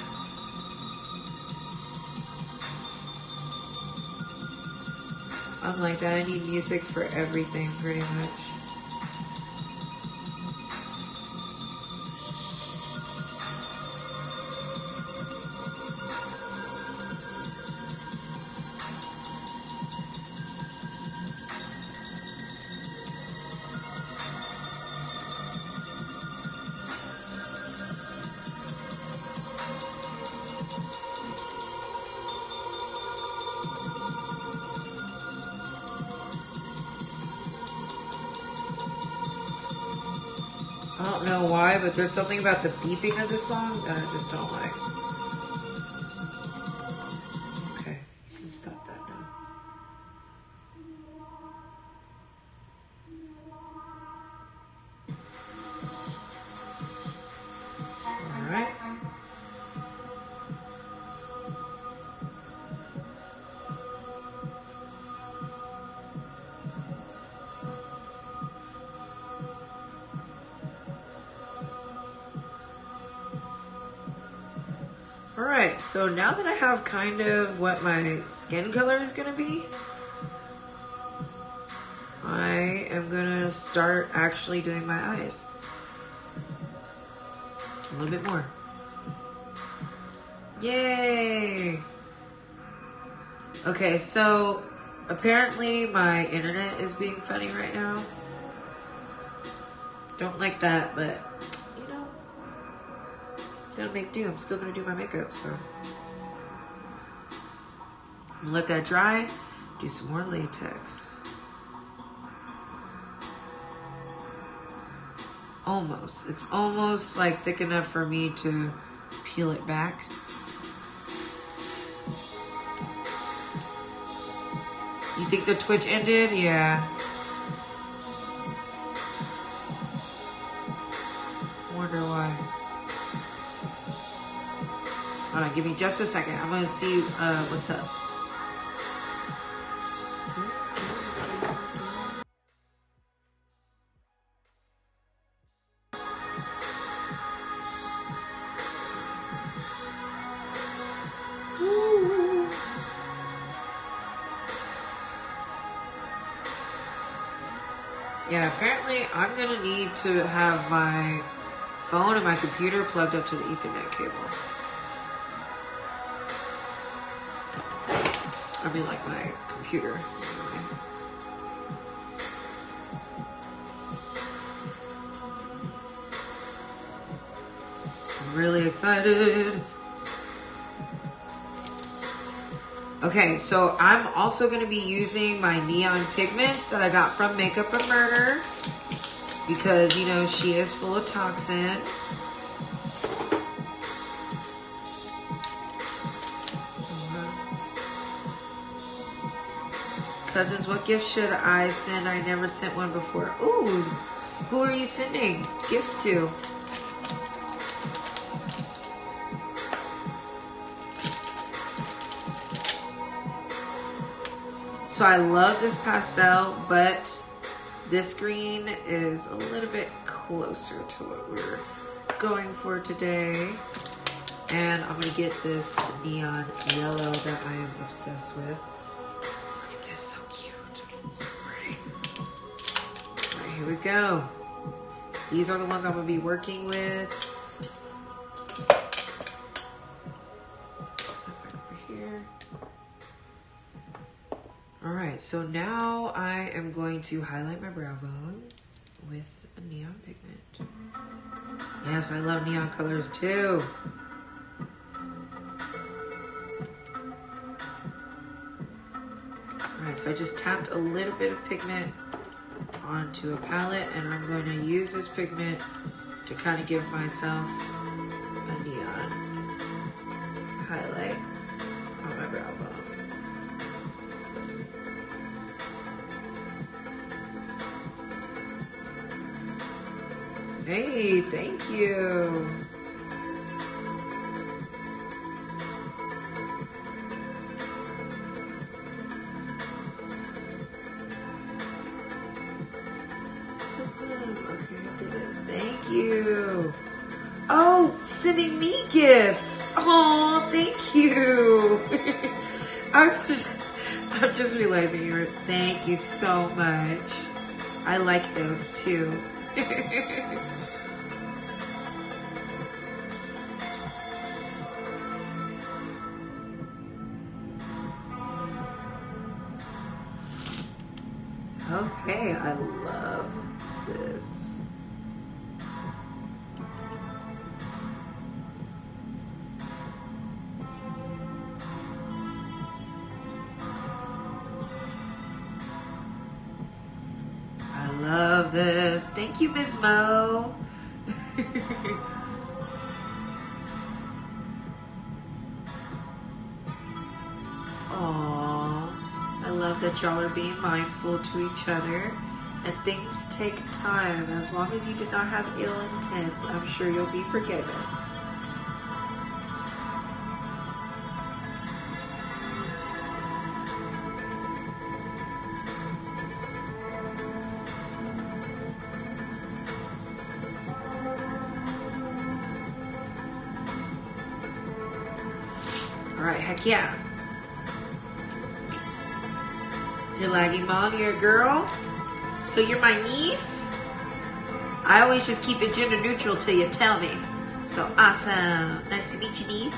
I'm like that. I need music for everything, pretty much. I don't know why, but there's something about the beeping of this song that I just don't like. Okay, you can stop that now. Alright. Alright, so now that I have kind of what my skin color is going to be, I am going to start actually doing my eyes. A little bit more. Yay! Okay, so apparently my internet is being funny right now. Don't like that, but you know, that'll make do. I'm still gonna do my makeup, so let that dry. Do some more latex. Almost. It's almost like thick enough for me to peel it back. You think the twitch ended? Yeah. Wonder why. Hold on, give me just a second. I'm gonna see what's up. Yeah, apparently I'm gonna need to have my phone and my computer plugged up to the Ethernet cable. I mean, like my computer. I'm really excited. Okay, so I'm also going to be using my neon pigments that I got from Makeup and Murder because, you know, she is full of toxin. Cousins, what gift should I send? I never sent one before. Ooh, who are you sending gifts to? So I love this pastel, but this green is a little bit closer to what we're going for today. And I'm gonna get this neon yellow that I am obsessed with. Look at this, so cute, so pretty. All right, here we go. These are the ones I'm gonna be working with. Alright, so now I am going to highlight my brow bone with a neon pigment. Yes, I love neon colors too. Alright, so I just tapped a little bit of pigment onto a palette, and I'm going to use this pigment to kind of give myself a neon highlight on my brow bone. Hey, thank you. Okay, thank you. sending me gifts. Oh, thank you. I'm just realizing thank you so much. I like those too. Okay, I love this. I love this. Thank you, Ms. Mo. Aww. I love that y'all are being mindful to each other. And things take time. As long as you did not have ill intent, I'm sure you'll be forgiven. Alright, heck yeah. You're lagging, Mom. You're a girl. So you're my niece? I always just keep it gender neutral till you tell me. So awesome. Nice to meet you, niece.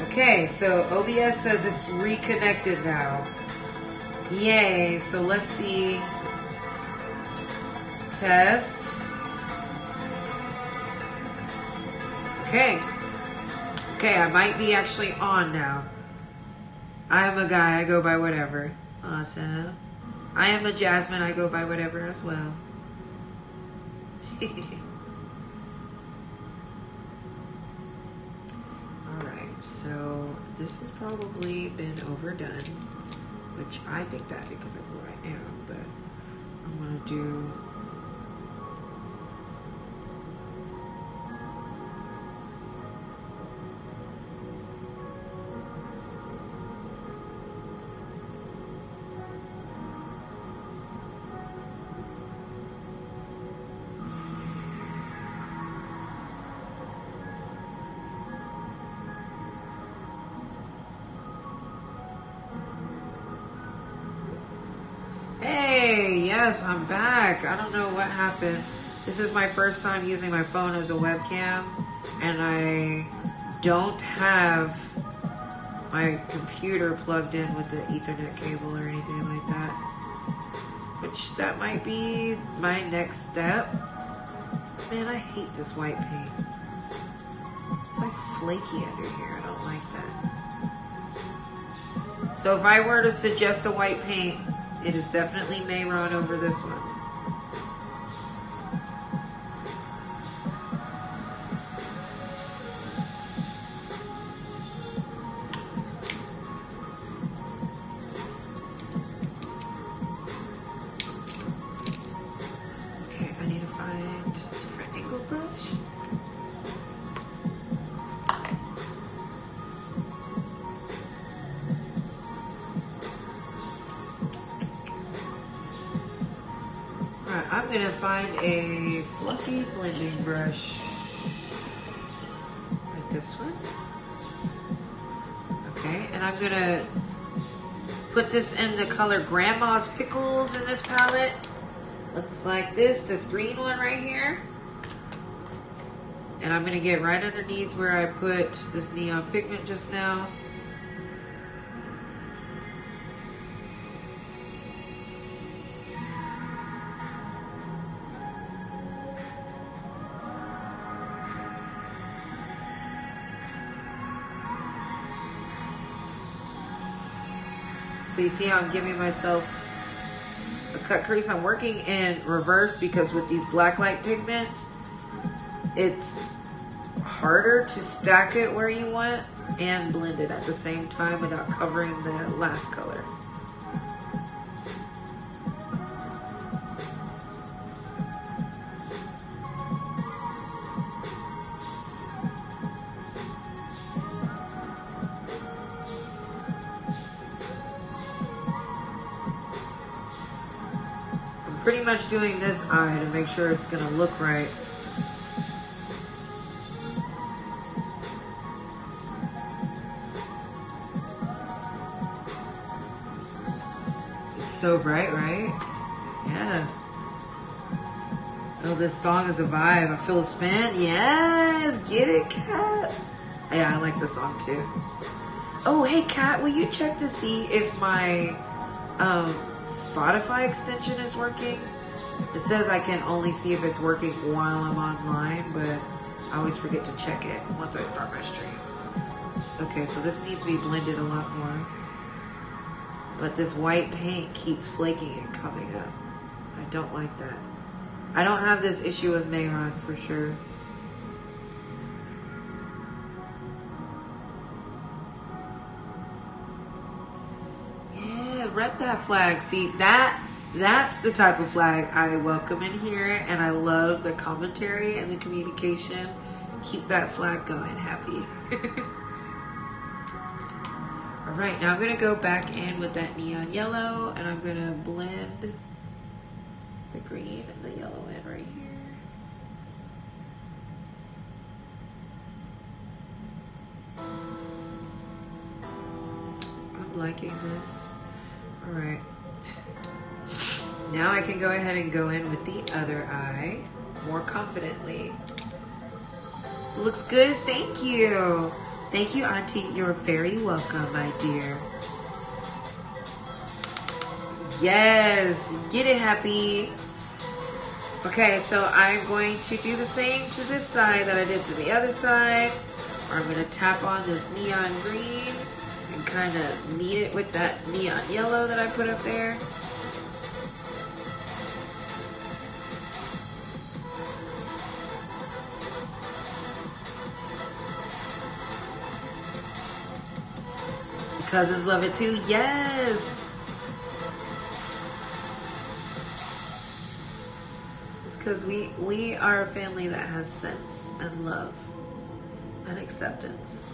Okay, so OBS says it's reconnected now. Yay. So let's see. Test. Okay. Okay, I might be actually on now. I am a guy, I go by whatever. Awesome. I am a Jasmine, I go by whatever as well. Alright, so this has probably been overdone, which I think that because of who I am, but I'm going to do... Yes, I'm back. I don't know what happened. This is my first time using my phone as a webcam, and I don't have my computer plugged in with the Ethernet cable or anything like that. Which that might be my next step. Man, I hate this white paint. It's like flaky under here. I don't like that. So if I were to suggest a white paint, it is definitely Mayron over this one. Okay, I need to find a different angle brush. I'm going to find a fluffy blending brush like this one. Okay, and I'm going to put this in the color Grandma's Pickles in this palette. Looks like this green one right here. And I'm going to get right underneath where I put this neon pigment just now. So you see how I'm giving myself a cut crease? I'm working in reverse because with these black light pigments, it's harder to stack it where you want and blend it at the same time without covering the last color. pretty much doing this eye to make sure it's gonna look right. It's so bright, right? Yes. Oh, this song is a vibe. I feel a spin. Yes, get it, Kat. Yeah, I like this song too. Oh, hey, Kat, will you check to see if my Spotify extension is working? It says I can only see if it's working while I'm online, but I always forget to check it once I start my stream. Okay, so this needs to be blended a lot more. But this white paint keeps flaking and coming up. I don't like that. I don't have this issue with Mayron for sure. Yeah, rep that flag. See, that's the type of flag I welcome in here, and I love the commentary and the communication. Keep that flag going, happy. All right, now I'm gonna go back in with that neon yellow, and I'm gonna blend the green and the yellow in right here. I'm liking this. All right. Now I can go ahead and go in with the other eye more confidently. Looks good, thank you. Thank you, Auntie. You're very welcome, my dear. Yes, get it, happy. Okay, so I'm going to do the same to this side that I did to the other side. I'm going to tap on this neon green and kind of meet it with that neon yellow that I put up there. Cousins love it too. Yes. It's because we are a family that has sense and love and acceptance.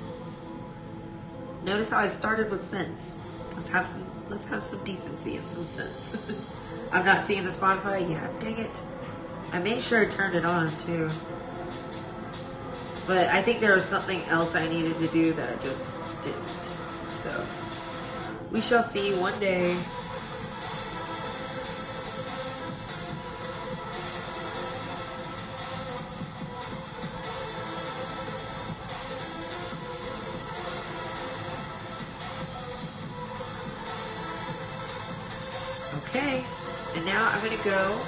Notice how I started with sense. Let's have some decency and some sense. I'm not seeing the Spotify. Yeah, dang it. I made sure I turned it on too. But I think there was something else I needed to do that I just didn't. So we shall see one day. Okay, and now I'm gonna go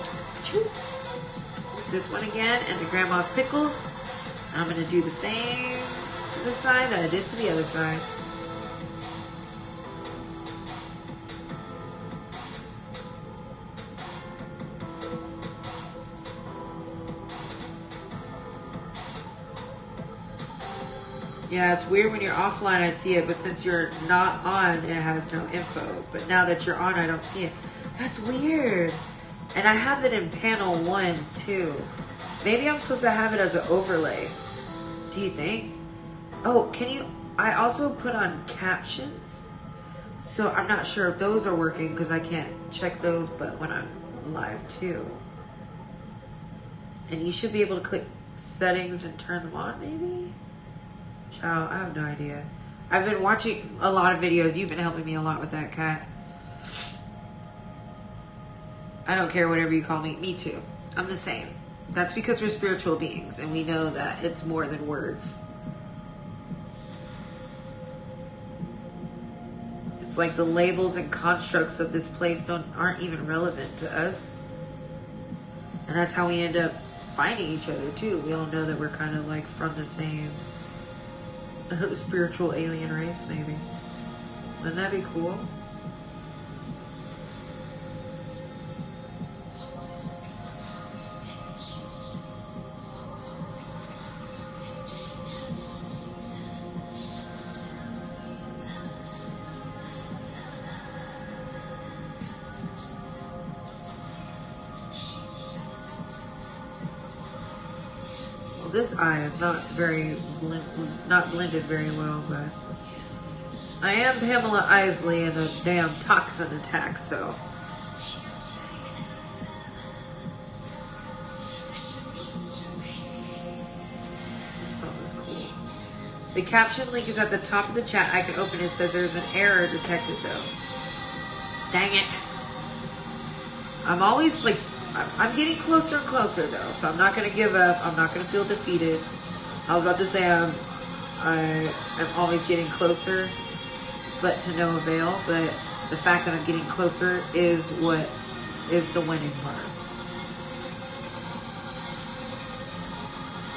this one again and the grandma's pickles. I'm gonna do the same to this side that I did to the other side. Yeah, it's weird when you're offline, I see it, but since you're not on, it has no info. But now that you're on, I don't see it. That's weird. And I have it in panel 1 too. Maybe I'm supposed to have it as an overlay. Do you think? Oh, can you? I also put on captions. So I'm not sure if those are working because I can't check those, but when I'm live too. And you should be able to click settings and turn them on, maybe? Ciao, I have no idea. I've been watching a lot of videos. You've been helping me a lot with that, Kat. I don't care whatever you call me. Me too. I'm the same. That's because we're spiritual beings and we know that it's more than words. It's like the labels and constructs of this place aren't even relevant to us. And that's how we end up finding each other too. We all know that we're kind of like from the same spiritual alien race, maybe. Wouldn't that be cool? This eye is not blended very well, but I am Pamela Isley in a damn toxin attack, so The caption link is at the top of the chat. I can open it. It says there's an error detected though. Dang it. I'm always like, I'm getting closer and closer though. So I'm not going to give up. I'm not going to feel defeated. I was about to say I'm always getting closer, but to no avail. But the fact that I'm getting closer is what is the winning part.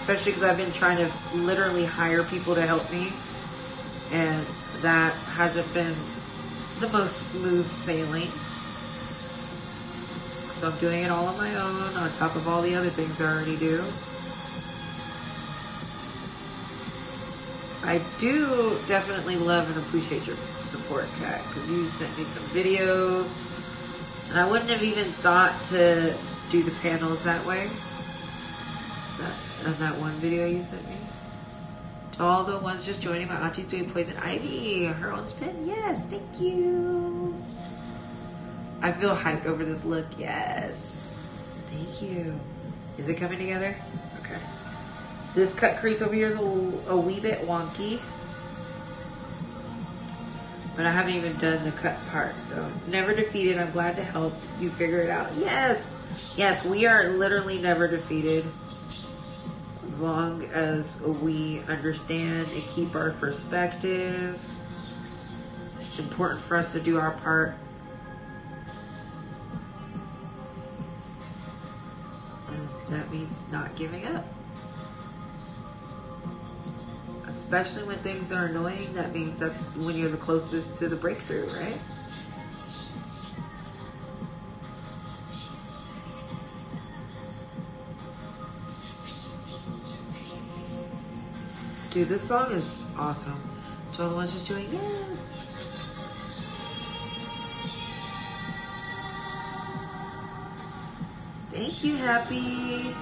Especially because I've been trying to literally hire people to help me, and that hasn't been the most smooth sailing. So I'm doing it all on my own, on top of all the other things I already do. I do definitely love and appreciate your support, Kat, because you sent me some videos, and I wouldn't have even thought to do the panels that way. That one video you sent me. To all the ones just joining, my auntie's doing Poison Ivy, her own spin. Yes, thank you. I feel hyped over this look. Yes, thank you. Is it coming together? Okay. This cut crease over here is a wee bit wonky, but I haven't even done the cut part. So never defeated. I'm glad to help you figure it out. Yes, yes, we are literally never defeated. As long as we understand and keep our perspective, it's important for us to do our part. And that means not giving up. Especially when things are annoying, that means that's when you're the closest to the breakthrough, right? Dude, this song is awesome. To all the ones just doing, yes. Thank you, Happy.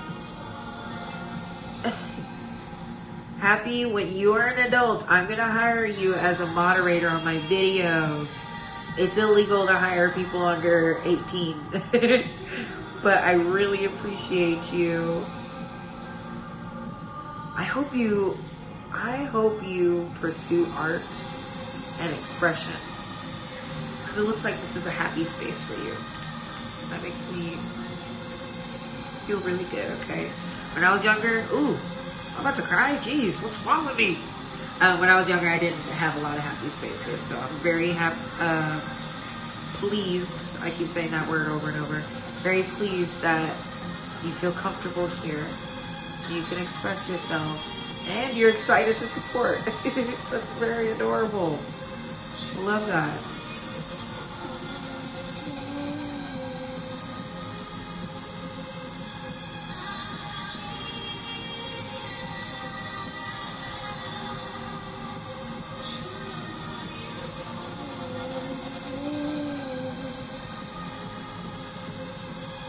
Happy, when you are an adult, I'm going to hire you as a moderator on my videos. It's illegal to hire people under 18. But I really appreciate you. I hope you pursue art and expression, because it looks like this is a happy space for you. That makes me feel really good, okay? When I was younger, ooh, I'm about to cry. Jeez, what's wrong with me? When I was younger, I didn't have a lot of happy spaces, so I'm very pleased. I keep saying that word over and over. Very pleased that you feel comfortable here. You can express yourself. And you're excited to support. That's very adorable. I love that.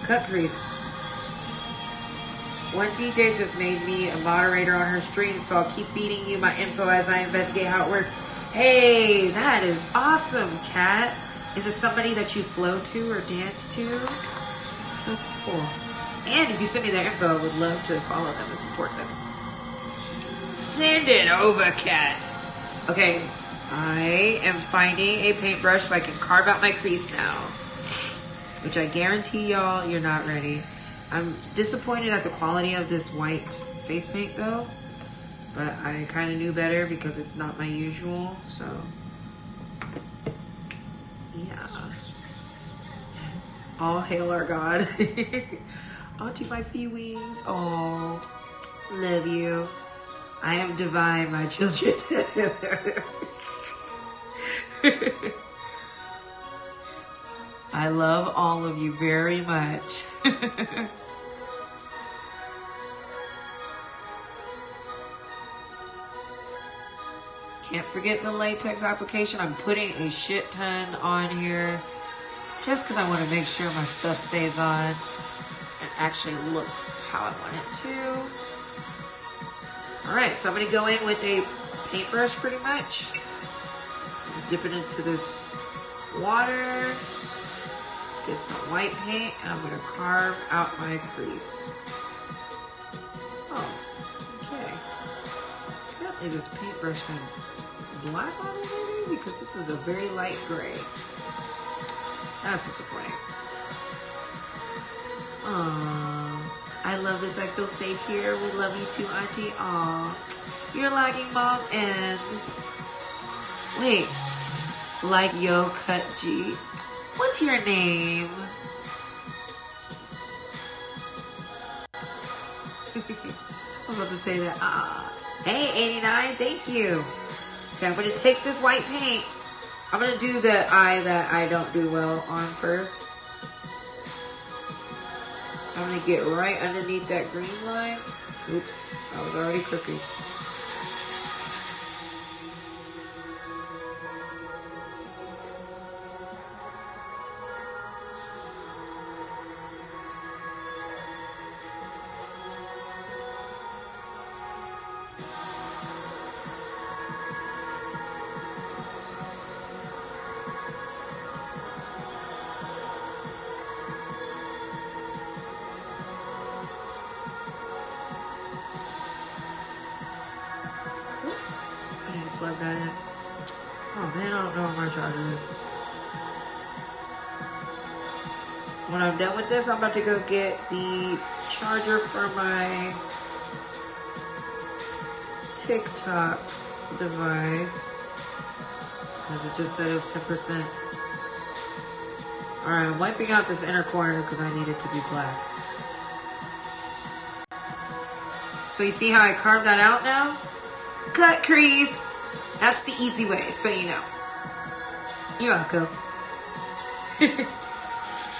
Cut crease. One DJ just made me a moderator on her stream, so I'll keep feeding you my info as I investigate how it works. Hey, that is awesome, Kat. Is it somebody that you flow to or dance to? That's so cool. And if you send me their info, I would love to follow them and support them. Send it over, Kat. Okay, I am finding a paintbrush so I can carve out my crease now. Which I guarantee y'all, you're not ready. I'm disappointed at the quality of this white face paint though, but I kind of knew better because it's not my usual, so yeah. All hail our God. Auntie my fee wings, oh, love you. I am divine, my children. I love all of you very much. Can't forget the latex application. I'm putting a shit ton on here just because I want to make sure my stuff stays on and actually looks how I want it to. Alright, so I'm going to go in with a paintbrush pretty much. Dip it into this water. Get some white paint, and I'm going to carve out my crease. Oh, okay. Yep. Is this paintbrush kind of black on it maybe? Because this is a very light gray. That's disappointing. Aww. I love this. I feel safe here. We love you too, Auntie. Aww. You're lagging, Mom. And wait. Like Yo Cut G. What's your name? I was about to say that. Hey, 89. Thank you. Okay, I'm going to take this white paint. I'm going to do the eye that I don't do well on first. I'm going to get right underneath that green line. Oops, I was already crooked. Plug that in. Oh man, I don't know where my charger is. When I'm done with this, I'm about to go get the charger for my TikTok device. Because it just said it was 10%. Alright, I'm wiping out this inner corner because I need it to be black. So you see how I carved that out now? Cut crease! That's the easy way, so you know. You're welcome.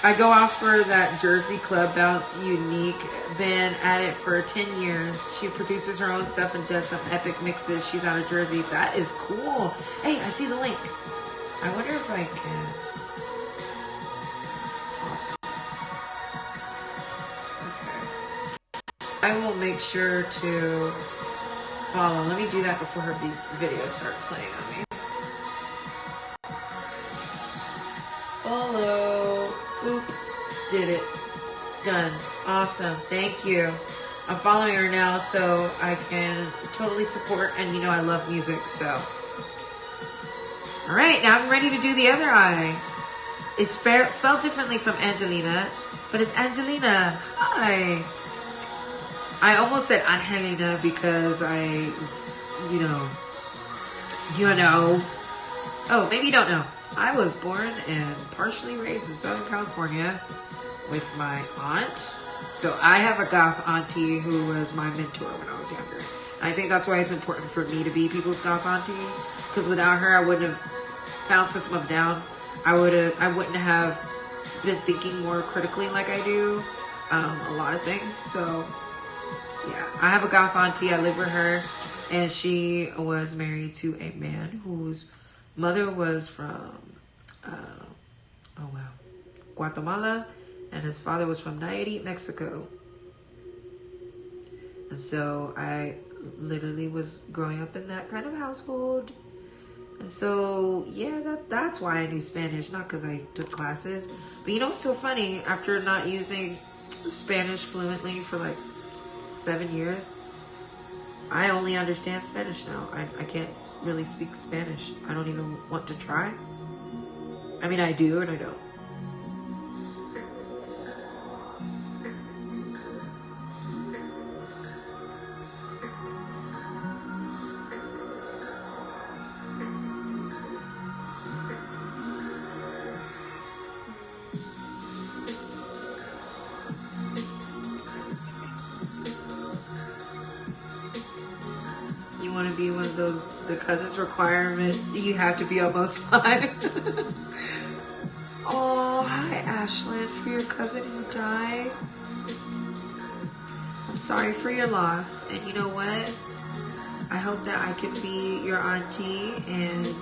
I go off for that Jersey Club Bounce Unique. Been at it for 10 years. She produces her own stuff and does some epic mixes. She's out of Jersey. That is cool. Hey, I see the link. I wonder if I can. Awesome. Okay. I will make sure to follow. Let me do that before her videos start playing on me. Follow. Boop. Did it. Done. Awesome. Thank you. I'm following her now so I can totally support, and you know I love music, so. Alright, now I'm ready to do the other eye. It's spelled differently from Angelina, but it's Angelina. Hi. I almost said Angelina because you know. Oh, maybe you don't know. I was born and partially raised in Southern California with my aunt. So I have a goth auntie who was my mentor when I was younger. And I think that's why it's important for me to be people's goth auntie. Because without her, I wouldn't have found System of a Down. I wouldn't have been thinking more critically like I do. A lot of things. So yeah, I have a goth auntie. I live with her, and she was married to a man whose mother was from, Guatemala, and his father was from Nayarit, Mexico. And so I literally was growing up in that kind of household. And so, yeah, that's why I knew Spanish, not because I took classes. But you know what's so funny? After not using Spanish fluently for like 7 years, I only understand Spanish now. I can't really speak Spanish. I don't even want to try. I mean, I do and I don't. Want to be one of those, the cousin's requirement, you have to be almost 5. Oh, hi Ashlyn, for your cousin who died. I'm sorry for your loss, and you know what? I hope that I can be your auntie, and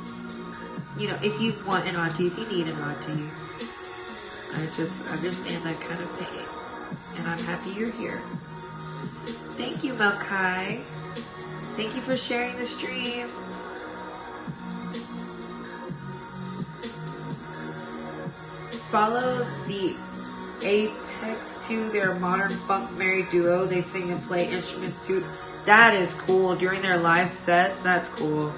you know, if you want an auntie, if you need an auntie, I just understand that kind of pain, and I'm happy you're here. Thank you, Melkai. Thank you for sharing the stream. Follow the Apex SFX too. They're a modern funk married duo. They sing and play instruments too. That is cool. During their live sets, that's cool.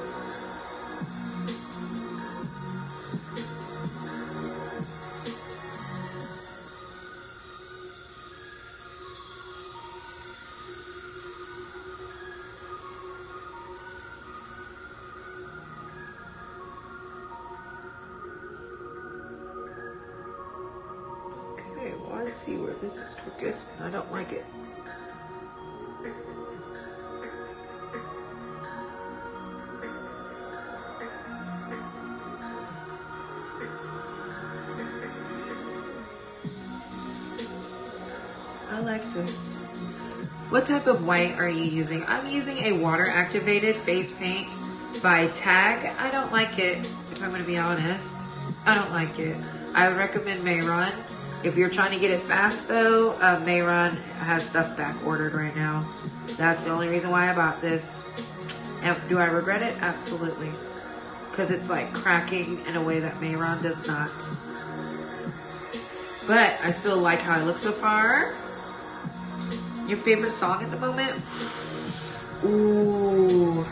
Let's see where this is crooked. I don't like it. I like this. What type of white are you using? I'm using a water activated face paint by Tag. I don't like it, if I'm going to be honest. I don't like it. I would recommend Mayron. If you're trying to get it fast though, Mayron has stuff back ordered right now. That's the only reason why I bought this. And do I regret it? Absolutely. Because it's like cracking in a way that Mayron does not. But I still like how I look so far. Your favorite song at the moment? Ooh.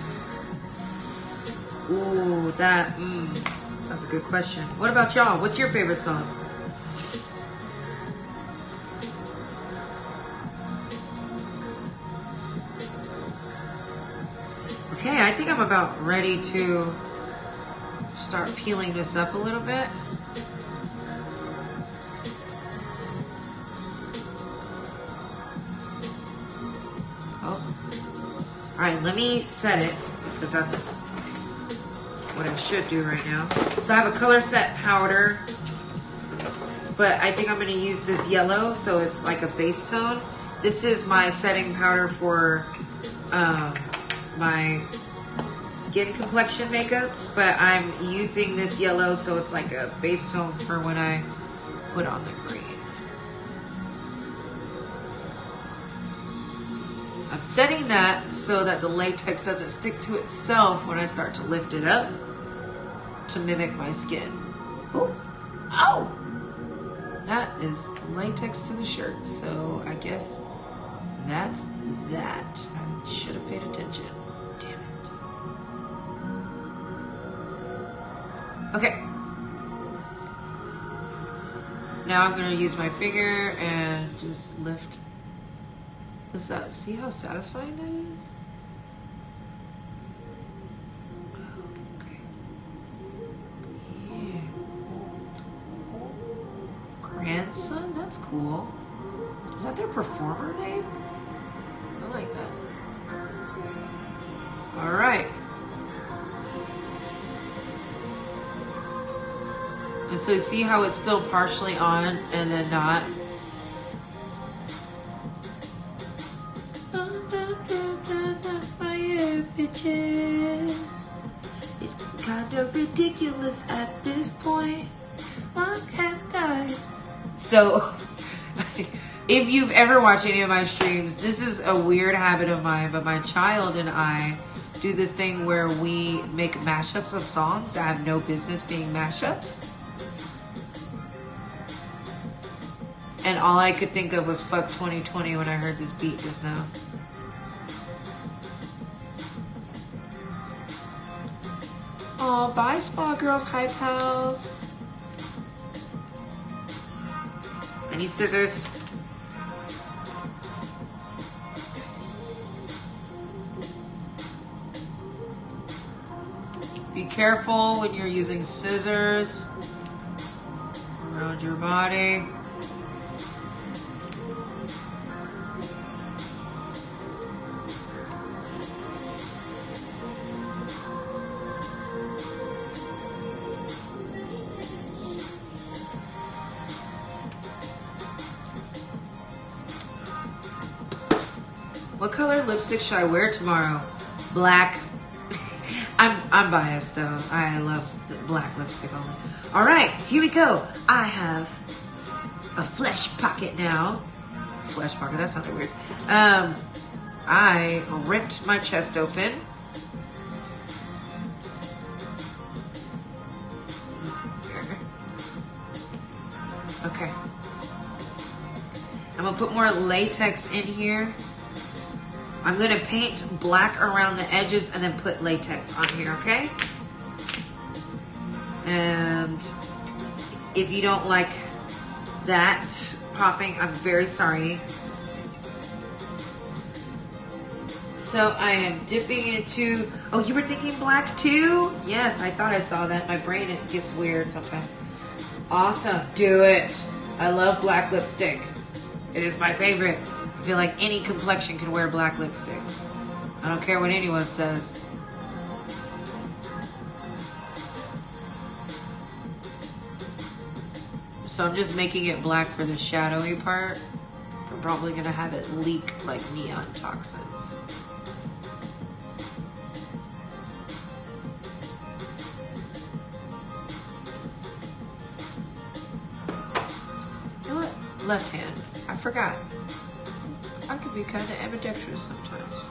Ooh, that's a good question. What about y'all? What's your favorite song? Okay, I think I'm about ready to start peeling this up a little bit. Oh. Alright, let me set it, because that's what I should do right now. So I have a color set powder, but I think I'm going to use this yellow, so it's like a base tone. This is my setting powder for my skin complexion makeups, but I'm using this yellow so it's like a base tone for when I put on the green. I'm setting that so that the latex doesn't stick to itself when I start to lift it up to mimic my skin. Ooh. Oh! That is latex to the shirt, so I guess that's that. I should have paid attention. Damn it. Okay. Now I'm going to use my finger and just lift this up. See how satisfying that is? Okay. Yeah. Grandson? That's cool. Is that their performer name? I like that. All right. And so see how it's still partially on and then not? Bitches. It's kind of ridiculous at this point. So, if you've ever watched any of my streams, this is a weird habit of mine, but my child and I do this thing where we make mashups of songs that have no business being mashups. And all I could think of was fuck 2020 when I heard this beat just now. Oh, bye, Spa Girls Hype House. I need scissors. Be careful when you're using scissors around your body. What color lipstick should I wear tomorrow? Black. I'm biased though. I love black lipstick only. All right, here we go. I have a flesh pocket now. Flesh pocket, that sounded weird. I ripped my chest open. Okay. I'm gonna put more latex in here. I'm gonna paint black around the edges and then put latex on here, okay? And if you don't like that popping, I'm very sorry. So I am dipping into, oh, you were thinking black too? Yes, I thought I saw that. My brain, it gets weird sometimes. Awesome, do it. I love black lipstick. It is my favorite. I feel like any complexion can wear black lipstick. I don't care what anyone says. So I'm just making it black for the shadowy part. I'm probably gonna have it leak like neon toxins. You know what? Left hand. I forgot. I can be kind of ambidextrous sometimes.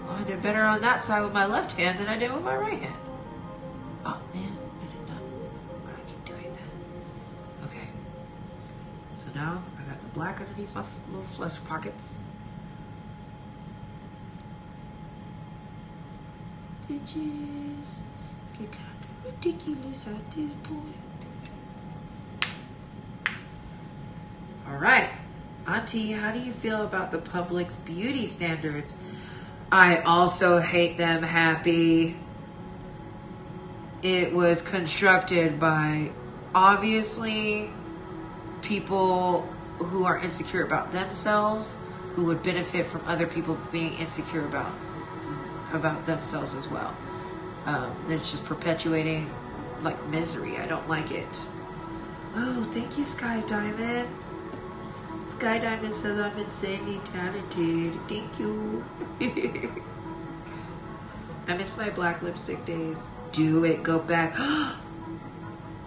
I did better on that side with my left hand than I did with my right hand. Oh man, I did not. Why do I keep doing that? Okay. So now I got the black underneath my little flesh pockets. Bitches get kind of ridiculous at this point. All right, Auntie, how do you feel about the public's beauty standards? I also hate them, Happy. It was constructed by, obviously, people who are insecure about themselves, who would benefit from other people being insecure about themselves as well. It's just perpetuating, like, misery. I don't like it. Oh, thank you, Sky Diamond. Sky Diamond says I'm insanely talented. Thank you. I miss my black lipstick days. Do it. Go back.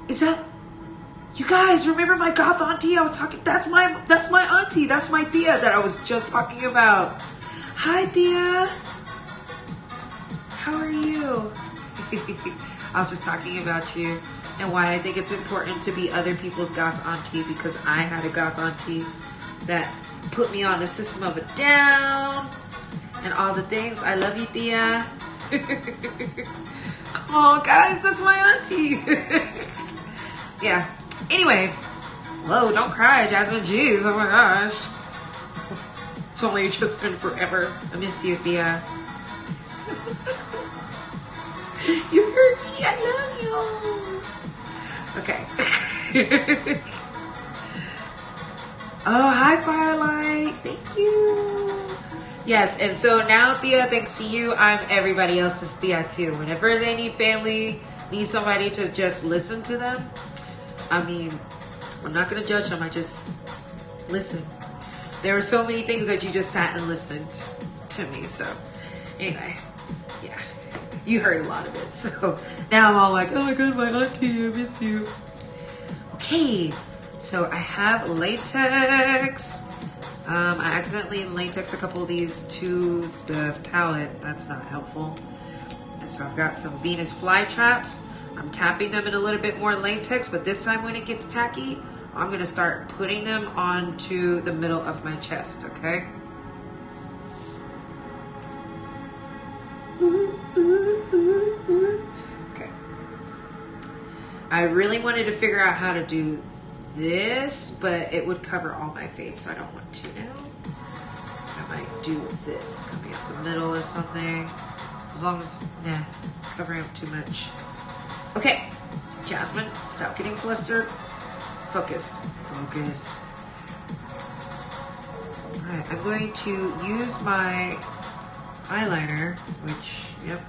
Is that... You guys, remember my goth auntie I was talking... That's my auntie. That's my Thea that I was just talking about. Hi, Thea. How are you? I was just talking about you and why I think it's important to be other people's goth auntie, because I had a goth auntie that put me on the system of a down and all the things. I love you, Thea. Come on, guys, that's my auntie. Yeah. Anyway, whoa, don't cry, Jasmine. Jeez, oh my gosh. It's only just been forever. I miss you, Thea. You hurt me. I love you. Okay. Oh, hi, Firelight. Thank you. Yes, and so now, Thea, thanks to you, I'm everybody else's Thea too. Whenever they need family, need somebody to just listen to them, I mean, I'm not going to judge them. I just listen. There are so many things that you just sat and listened to me. So anyway, yeah, you heard a lot of it. So now I'm all like, oh my God, my auntie, I miss you. Okay, so I have latex. I accidentally latex a couple of these to the palette. That's not helpful. And so I've got some Venus flytraps. I'm tapping them in a little bit more latex, but this time when it gets tacky, I'm gonna start putting them onto the middle of my chest, okay? Okay. I really wanted to figure out how to do this, but it would cover all my face, so I don't want to now. I might do this, coming up the middle or something. As long as, nah, it's covering up too much. Okay, Jasmine, stop getting flustered. Focus, focus. All right, I'm going to use my eyeliner, which, yep.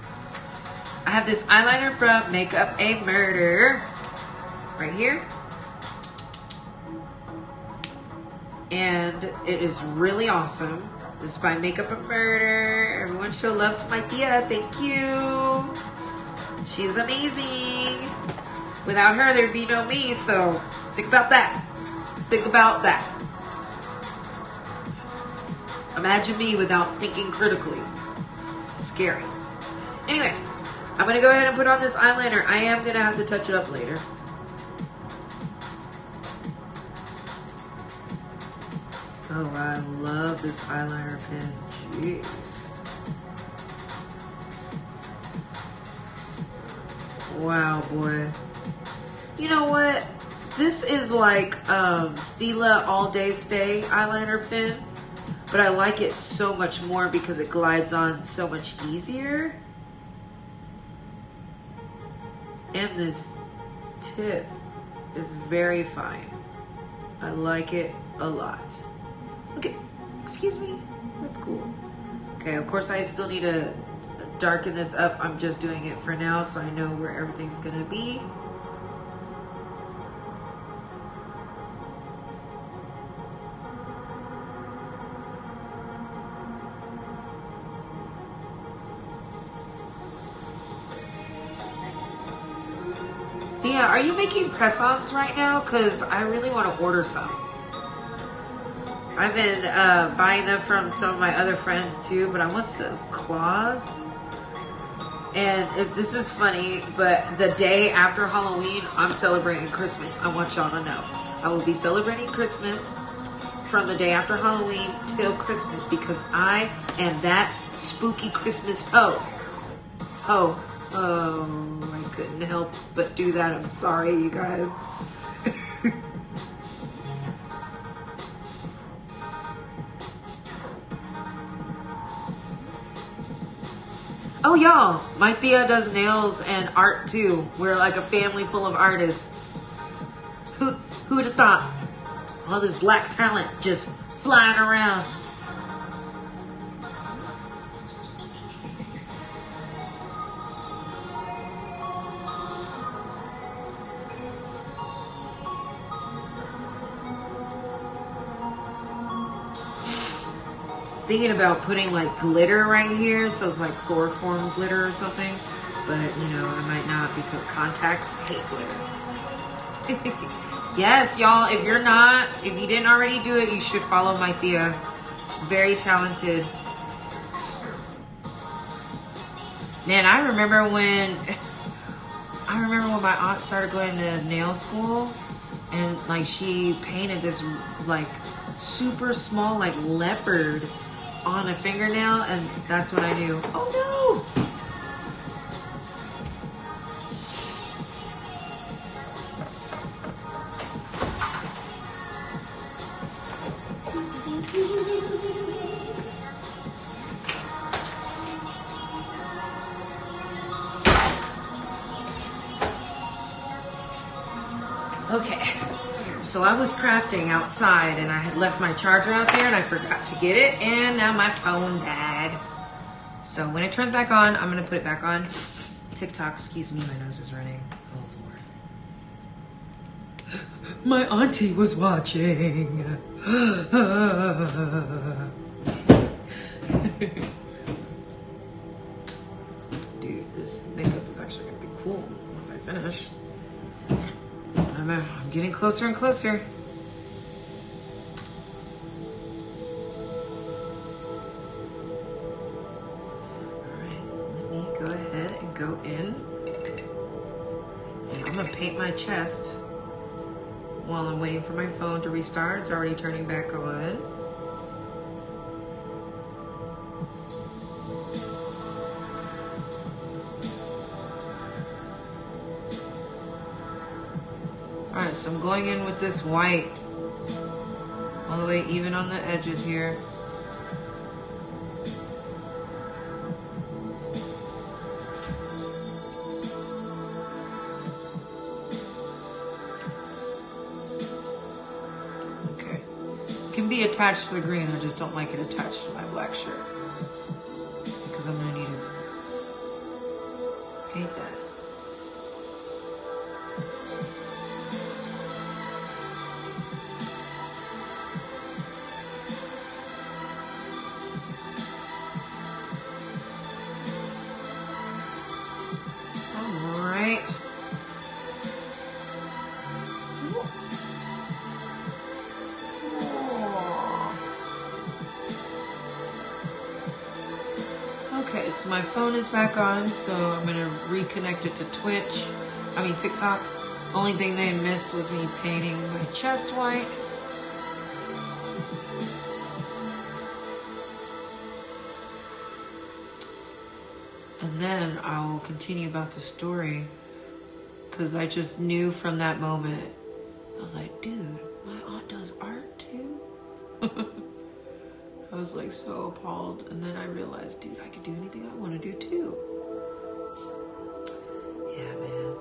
I have this eyeliner from Makeup a Murder, right here. And it is really awesome. This is by Makeup a Murder. Everyone show love to my Thea, thank you. She's amazing. Without her, there'd be no me, so think about that. Think about that. Imagine me without thinking critically. scary. Anyway, I'm going to go ahead and put on this eyeliner. I am going to have to touch it up later. Oh, I love this eyeliner pen. Jeez. Wow, boy. You know what? This is like Stila All Day Stay eyeliner pen, but I like it so much more because it glides on so much easier. And this tip is very fine. I like it a lot. Okay, excuse me. That's cool. Okay, of course I still need to darken this up. I'm just doing it for now so I know where everything's gonna be. Thea, are you making press-ons right now? Because I really want to order some. I've been buying them from some of my other friends too, but I want some claws. And this is funny, but the day after Halloween, I'm celebrating Christmas. I want y'all to know. I will be celebrating Christmas from the day after Halloween till Christmas because I am that spooky Christmas hoe. Oh, I couldn't help but do that. I'm sorry, you guys. Oh, y'all, my Thea does nails and art too. We're like a family full of artists. Who would have thought? All this black talent just flying around. Thinking about putting like glitter right here, so it's like chloroform glitter or something, but you know, I might not because contacts hate glitter. Yes, y'all, if you didn't already do it, you should follow my Thea. She's very talented. Man, I remember when my aunt started going to nail school and like she painted this like super small like leopard on a fingernail, and that's when I knew, oh no! Okay, so I was crafting outside and I had left my charger out there and I forgot to get it, and now my phone died. So when it turns back on, I'm gonna put it back on. TikTok, excuse me, my nose is running. Oh Lord. My auntie was watching. Dude, this makeup is actually gonna be cool once I finish. I'm getting closer and closer. Alright, let me go ahead and go in. And I'm gonna paint my chest while I'm waiting for my phone to restart. It's already turning back on. Alright, so I'm going in with this white all the way even on the edges here. Okay. It can be attached to the green, I just don't like it attached to my black shirt. Because I'm going to need to paint that. guys, my phone is back on, so I'm gonna reconnect it to TikTok. Only thing they missed was me painting my chest white. And then I will continue about the story, because I just knew from that moment, I was like, dude, my aunt does art too? I was like so appalled, and then I realized, dude, I could do anything I want to do too. Yeah, man.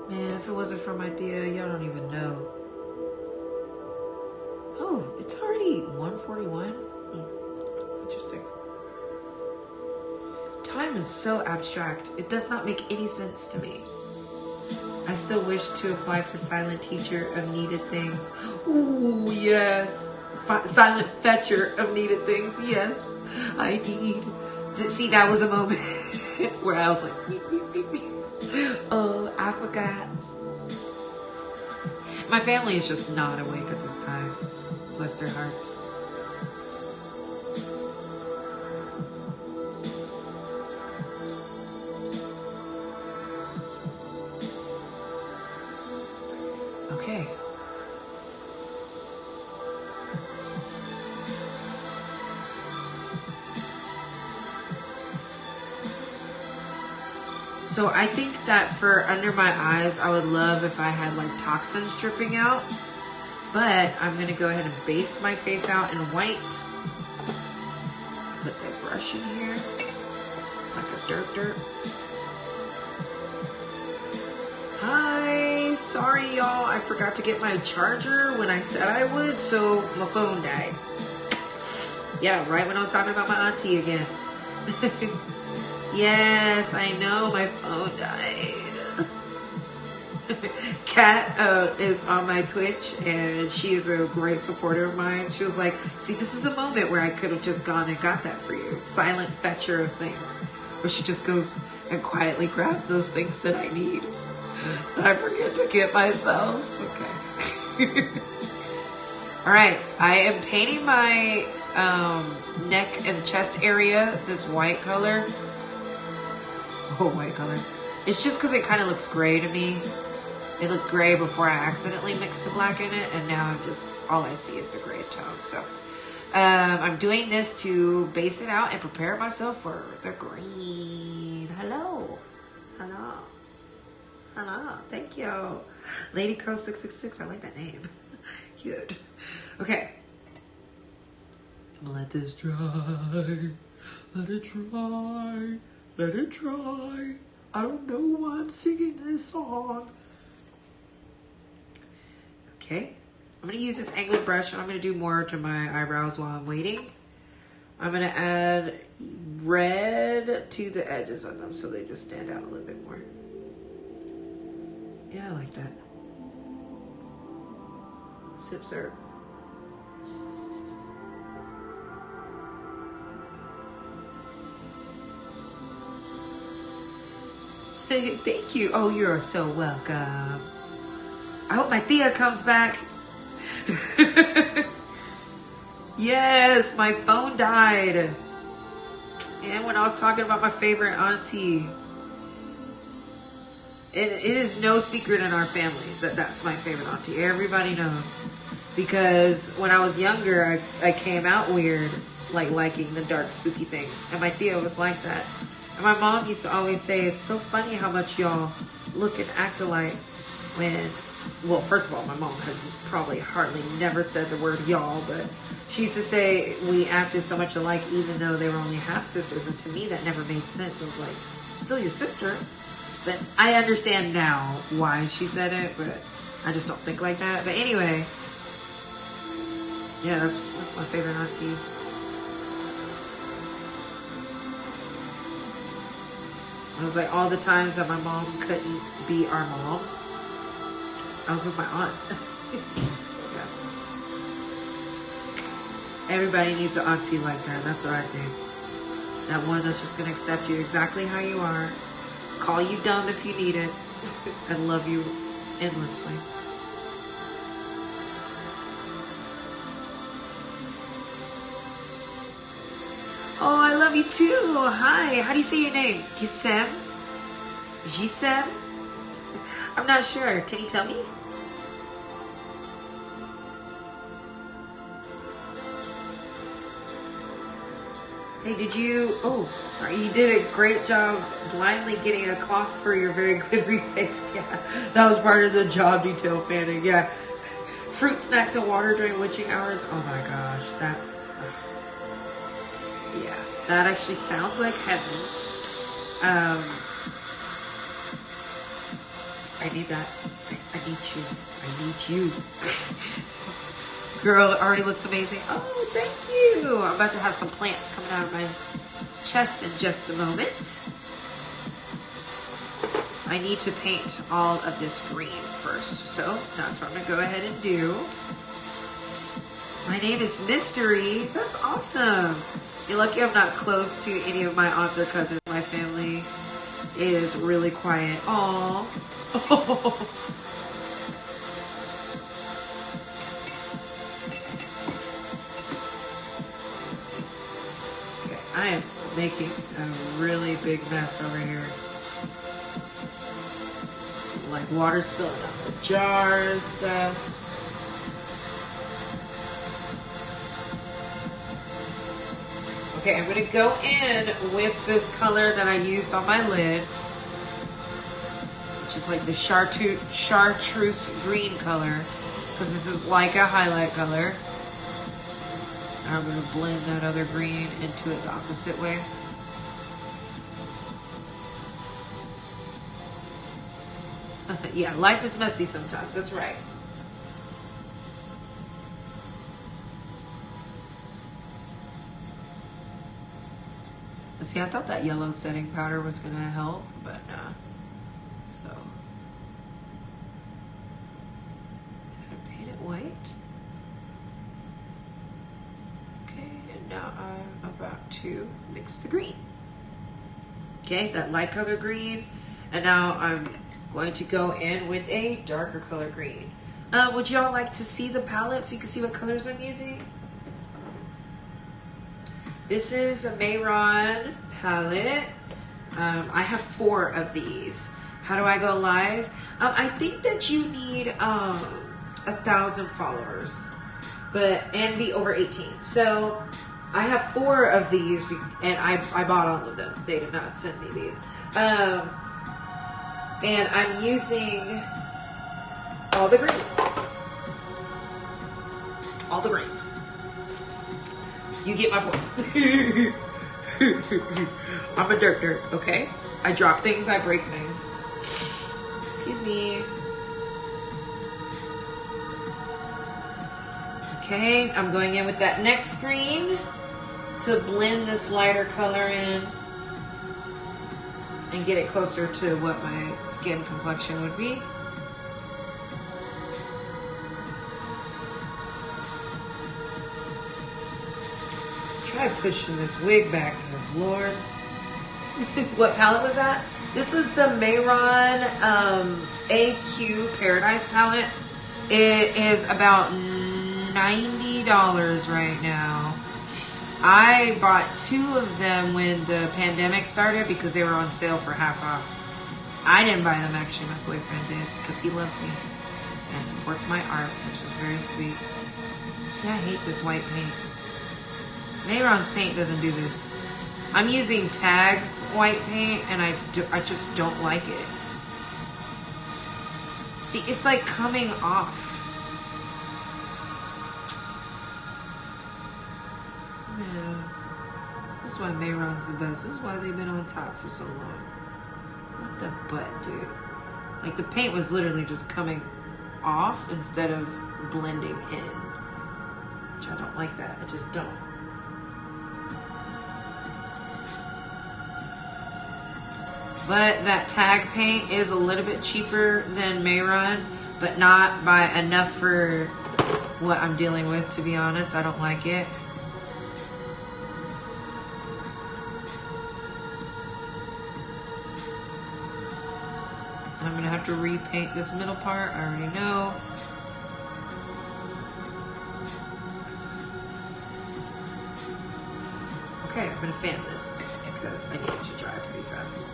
Man, if it wasn't for my Thea, y'all don't even know. Oh, it's already 1:41. Interesting. Time is so abstract. It does not make any sense to me. I still wish to apply for silent teacher of needed things. Ooh, yes. Silent fetcher of needed things. Yes, I need. See, that was a moment where I was like, oh, I forgot. My family is just not awake at this time. Bless their hearts. Okay. So I think that for under my eyes, I would love if I had like toxins dripping out. But I'm going to go ahead and base my face out in white. Put that brush in here. Like a dirt. Hi. Sorry, y'all. I forgot to get my charger when I said I would. So my phone died. Yeah, right when I was talking about my auntie again. Yes, I know, my phone died. Kat is on my Twitch, and she is a great supporter of mine. She was like, see, this is a moment where I could have just gone and got that for you. Silent fetcher of things. Where she just goes and quietly grabs those things that I need. I forget to get myself. Okay. All right, I am painting my neck and chest area this white color. Oh, white color. It's just because it kind of looks gray to me. It looked gray before I accidentally mixed the black in it, and now all I see is the gray tone. So I'm doing this to base it out and prepare myself for the green. Hello. Thank you. Lady Crow 666. I like that name. Cute. Okay. I'm gonna let this dry. Let it dry. Let it dry. I don't know why I'm singing this song. Okay. I'm going to use this angled brush, and I'm going to do more to my eyebrows while I'm waiting. I'm going to add red to the edges of them so they just stand out a little bit more. Yeah, I like that. Sip, sir. Thank you. Oh, you're so welcome. I hope my Thea comes back. Yes, my phone died. And when I was talking about my favorite auntie, it is no secret in our family that that's my favorite auntie. Everybody knows. Because when I was younger, I came out weird, like liking the dark, spooky things. And my Thea was like that. And my mom used to always say, it's so funny how much y'all look and act alike when, well, first of all, my mom has probably hardly never said the word y'all, but she used to say we acted so much alike even though they were only half sisters. And to me, that never made sense. I was like, still your sister. But I understand now why she said it, but I just don't think like that. But anyway, yeah, that's my favorite auntie. I was like, all the times that my mom couldn't be our mom, I was with my aunt. Yeah. Everybody needs an auntie like that. That's what I think. That one that's just going to accept you exactly how you are, call you dumb if you need it, and love you endlessly. Oh, I love me too. Hi. How do you say your name? Gisem? Gisem? I'm not sure. Can you tell me? Hey, did you... Oh, you did a great job blindly getting a cloth for your very glittery face. Yeah, that was part of the job detail fanning. Yeah. Fruit, snacks, and water during witching hours. Oh my gosh. That... yeah, that actually sounds like heaven. I need that. I need you. I need you. Girl, it already looks amazing. Oh, thank you. I'm about to have some plants coming out of my chest in just a moment. I need to paint all of this green first. So that's what I'm going to go ahead and do. My name is Mystery. That's awesome. You're lucky I'm not close to any of my aunts or cousins. My family is really quiet. Aww. Okay, I am making a really big mess over here. Like water spilling out the jars, stuff. Okay, I'm going to go in with this color that I used on my lid, which is like the chartreuse green color, because this is like a highlight color. And I'm going to blend that other green into it the opposite way. Yeah, life is messy sometimes, that's right. See, I thought that yellow setting powder was going to help, but nah. So, I'm going to paint it white. Okay, and now I'm about to mix the green. Okay, that light color green. And now I'm going to go in with a darker color green. Would y'all like to see the palette so you can see what colors I'm using? This is a Mayron palette. I have 4 of these. How do I go live? I think that you need 1,000 followers, and be over 18. So I have 4 of these, and I bought all of them. They did not send me these. And I'm using all the greens. All the greens. You get my point. I'm a dirt, okay? I drop things, I break things. Excuse me. Okay, I'm going in with that next green to blend this lighter color in and get it closer to what my skin complexion would be. Try pushing this wig back, because Lord. What palette was that? This is the Mayron AQ Paradise palette. It is about $90 right now. I bought 2 of them when the pandemic started because they were on sale for half off. I didn't buy them, actually. My boyfriend did, because he loves me and supports my art, which is very sweet. See, I hate this white paint. Mayron's paint doesn't do this. I'm using Tag's white paint, and I just don't like it. See, it's like coming off. Yeah. This is why Mayron's the best. This is why they've been on top for so long. What the butt, dude? Like, the paint was literally just coming off instead of blending in. Which I don't like that. I just don't. But that Tag paint is a little bit cheaper than Mayron, but not by enough for what I'm dealing with, to be honest. I don't like it. I'm going to have to repaint this middle part. I already know. Okay, I'm gonna fan this because I need it to dry pretty fast.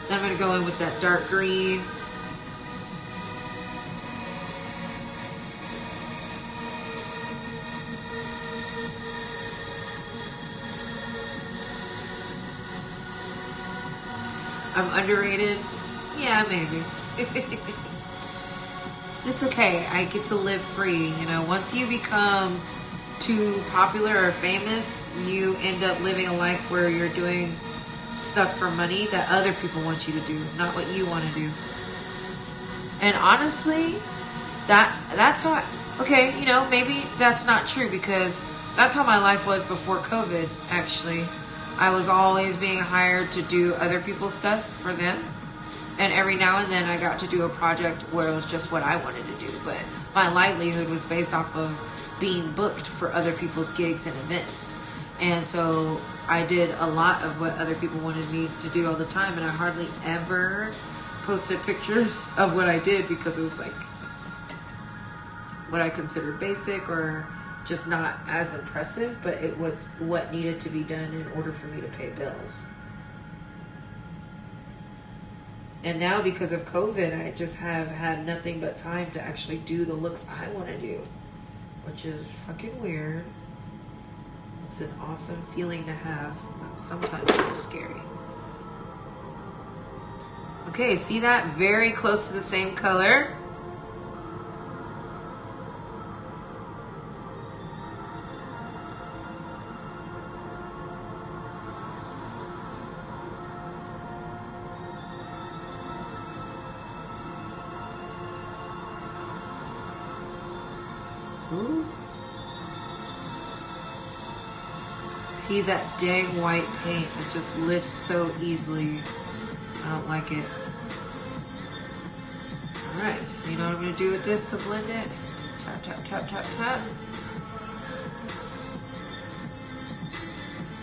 Then I'm gonna go in with that dark green. I'm underrated? Yeah, maybe. It's okay. I get to live free. You know, once you become too popular or famous, you end up living a life where you're doing stuff for money that other people want you to do, not what you want to do. And honestly, that's how okay, you know, maybe that's not true because that's how my life was before COVID, actually. I was always being hired to do other people's stuff for them. And every now and then I got to do a project where it was just what I wanted to do. But my livelihood was based off of being booked for other people's gigs and events. And so I did a lot of what other people wanted me to do all the time. And I hardly ever posted pictures of what I did because it was like what I considered basic or just not as impressive, but it was what needed to be done in order for me to pay bills. And now because of COVID, I just have had nothing but time to actually do the looks I want to do, which is fucking weird. It's an awesome feeling to have, but sometimes it's scary. Okay, see that? Very close to the same color. Ooh. See that dang white paint? It just lifts so easily. I don't like it. Alright, so you know what I'm going to do with this to blend it? Tap, tap, tap, tap, tap.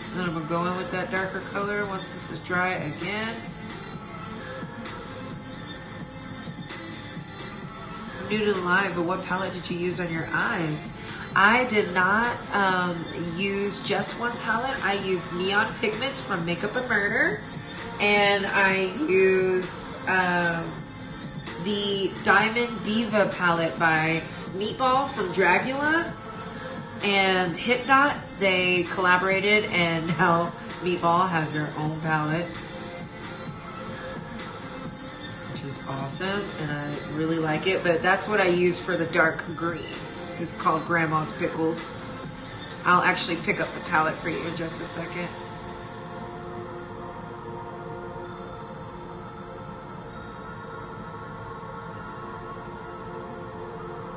And then I'm going to go in with that darker color once this is dry again. I'm new to the live, but what palette did you use on your eyes? I did not use just one palette. I used Neon Pigments from Makeup and Murder. And I use the Diamond Diva palette by Meatball from Dragula and Hipdot. They collaborated and now Meatball has their own palette, which is awesome and I really like it. But that's what I use for the dark green. It's called Grandma's Pickles. I'll actually pick up the palette for you in just a second.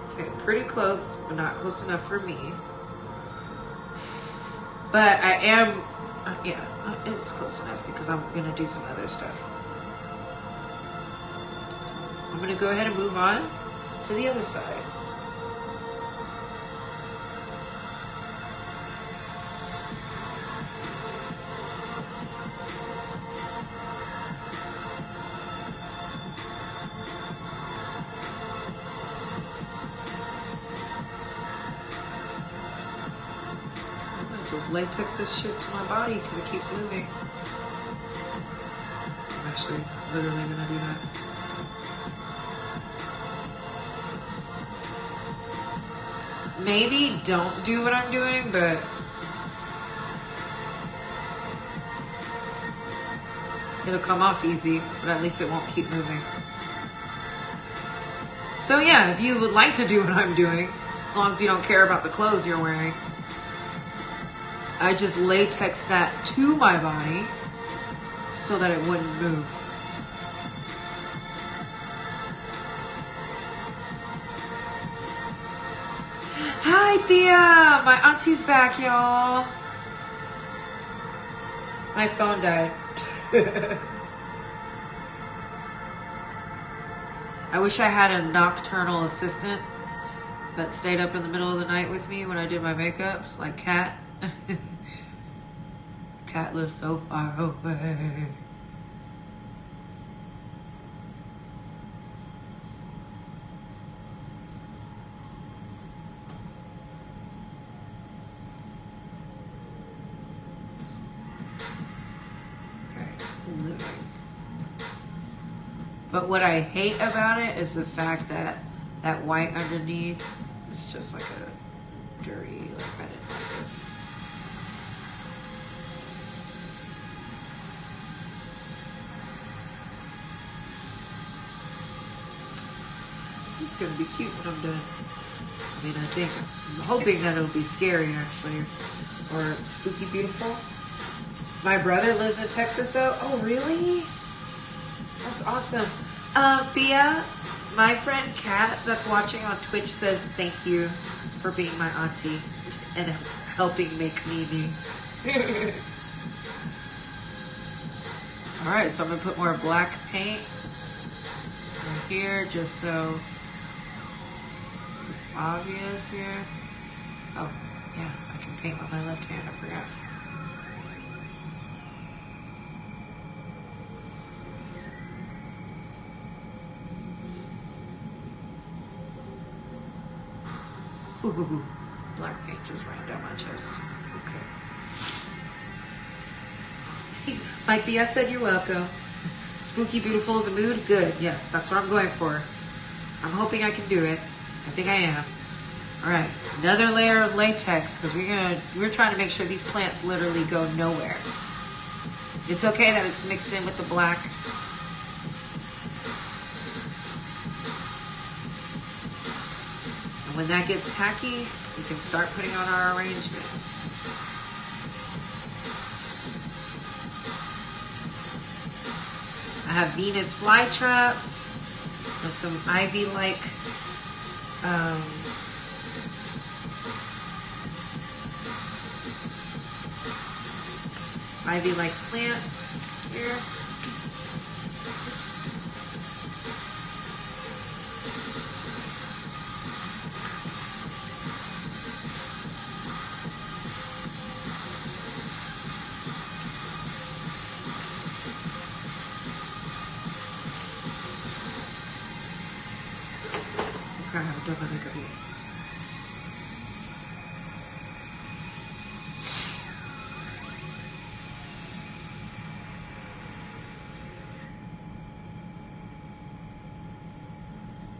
Okay, pretty close, but not close enough for me. But I am, yeah, it's close enough because I'm gonna do some other stuff. So I'm gonna go ahead and move on to the other side. Just latex this shit to my body because it keeps moving. I'm actually literally gonna do that. Maybe don't do what I'm doing, but it'll come off easy, but at least it won't keep moving. So yeah, if you would like to do what I'm doing, as long as you don't care about the clothes you're wearing, I just latex that to my body so that it wouldn't move. Hi, Thea! My auntie's back, y'all. My phone died. I wish I had a nocturnal assistant that stayed up in the middle of the night with me when I did my makeups, like Kat. Cat lives so far away. But what I hate about it is the fact that that white underneath is just like a dirty, like I didn't like it. This is gonna be cute when I'm done. I mean, I'm hoping that it'll be scary actually, or spooky beautiful. My brother lives in Texas though. Oh really? That's awesome. Thea, my friend Kat that's watching on Twitch says thank you for being my auntie and helping make me me. Alright, so I'm gonna put more black paint right here just so it's obvious here. Oh, yeah, I can paint with my left hand, I forgot. Ooh, black paint just ran down my chest. Okay. Like Thea said, you're welcome. Spooky beautiful is a mood? Good. Yes, that's what I'm going for. I'm hoping I can do it. I think I am. Alright, another layer of latex because we're trying to make sure these plants literally go nowhere. It's okay that it's mixed in with the black. And when that gets tacky, we can start putting on our arrangement. I have Venus flytraps with some ivy-like ivy-like plants here. I haven't done my makeup yet.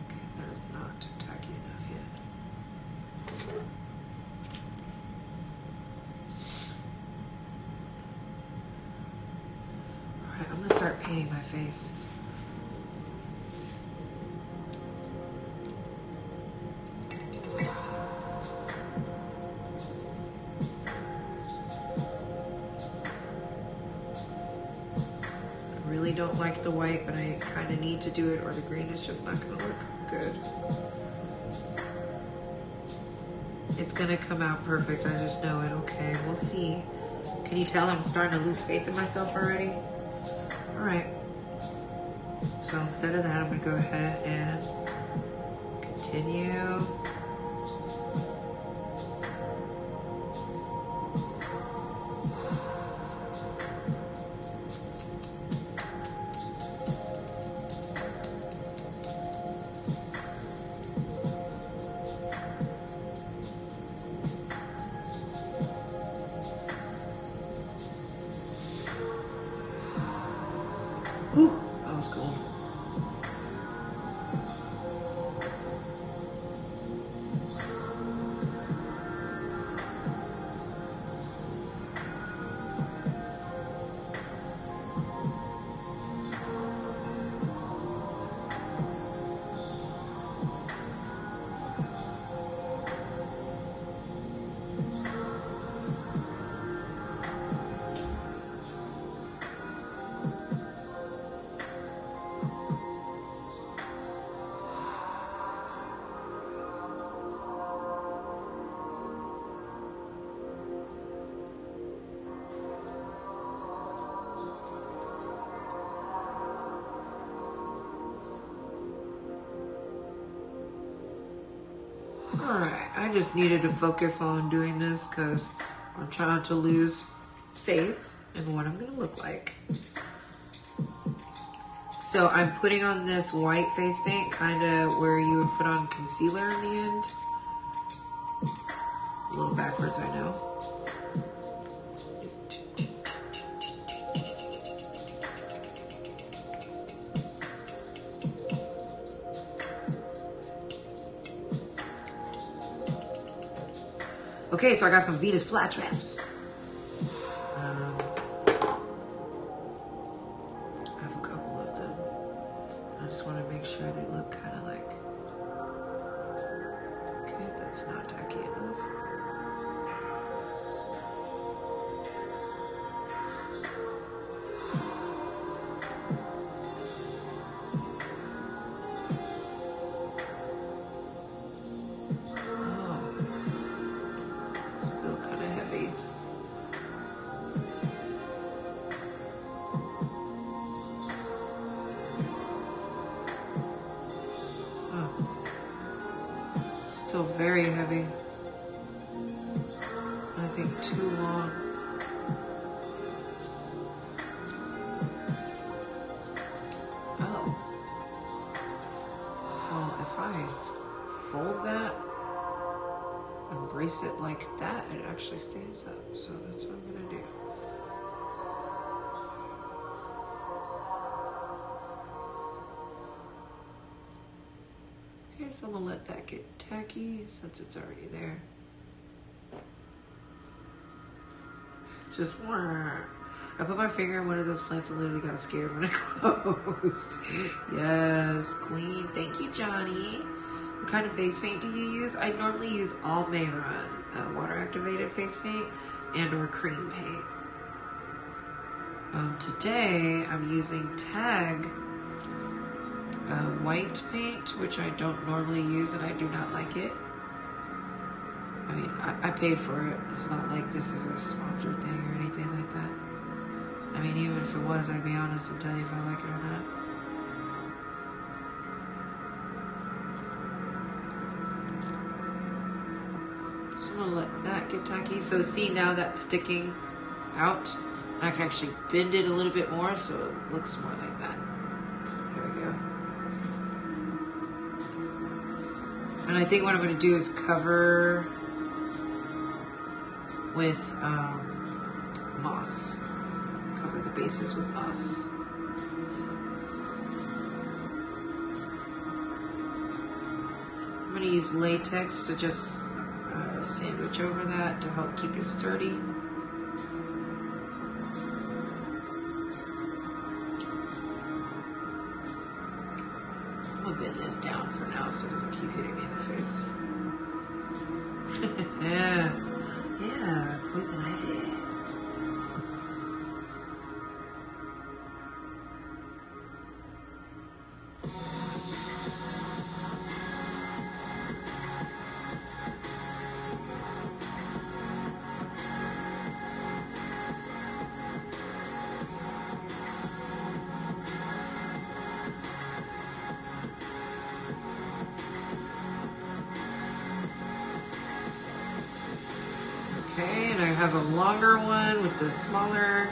Okay, that is not tacky enough yet. Alright, I'm gonna start painting my face. Don't like the white, but I kind of need to do it or the green is just not going to look good. It's going to come out perfect. I just know it. Okay, we'll see. Can you tell I'm starting to lose faith in myself already? All right. So instead of that, I'm going to go ahead and continue. Ooh, that was cool. Alright, I just needed to focus on doing this because I'm trying to lose faith in what I'm going to look like. So I'm putting on this white face paint, kind of where you would put on concealer in the end. A little backwards, I know. Okay, so I got some Venus flytraps. I have a couple of them. I just want to make sure they look kind of like. Okay, that's not tacky enough. Still very heavy. I think too long. Oh. Well, if I fold that and brace it like that, it actually stays up. So that's what I'm gonna do. Okay, so I'm gonna let that get tacky since it's already there. Just I put my finger in one of those plants and literally got scared when it closed. Yes, queen. Thank you, Johnny. What kind of face paint do you use? I normally use all Mayron, water activated face paint and or cream paint. Today I'm using Tag white paint, which I don't normally use and I do not like it. I mean, I paid for it. It's not like this is a sponsored thing or anything like that. I mean, even if it was, I'd be honest and tell you if I like it or not. So I'm gonna let that get tacky. So see, now that's sticking out. I can actually bend it a little bit more so it looks more like that. There we go. And I think what I'm going to do is cover with moss. Cover the bases with moss. I'm going to use latex to just sandwich over that to help keep it sturdy. I'm going to bend this down for now so it doesn't keep hitting me in the face. Yeah, poison ivy. Okay, and I have a longer one with the smaller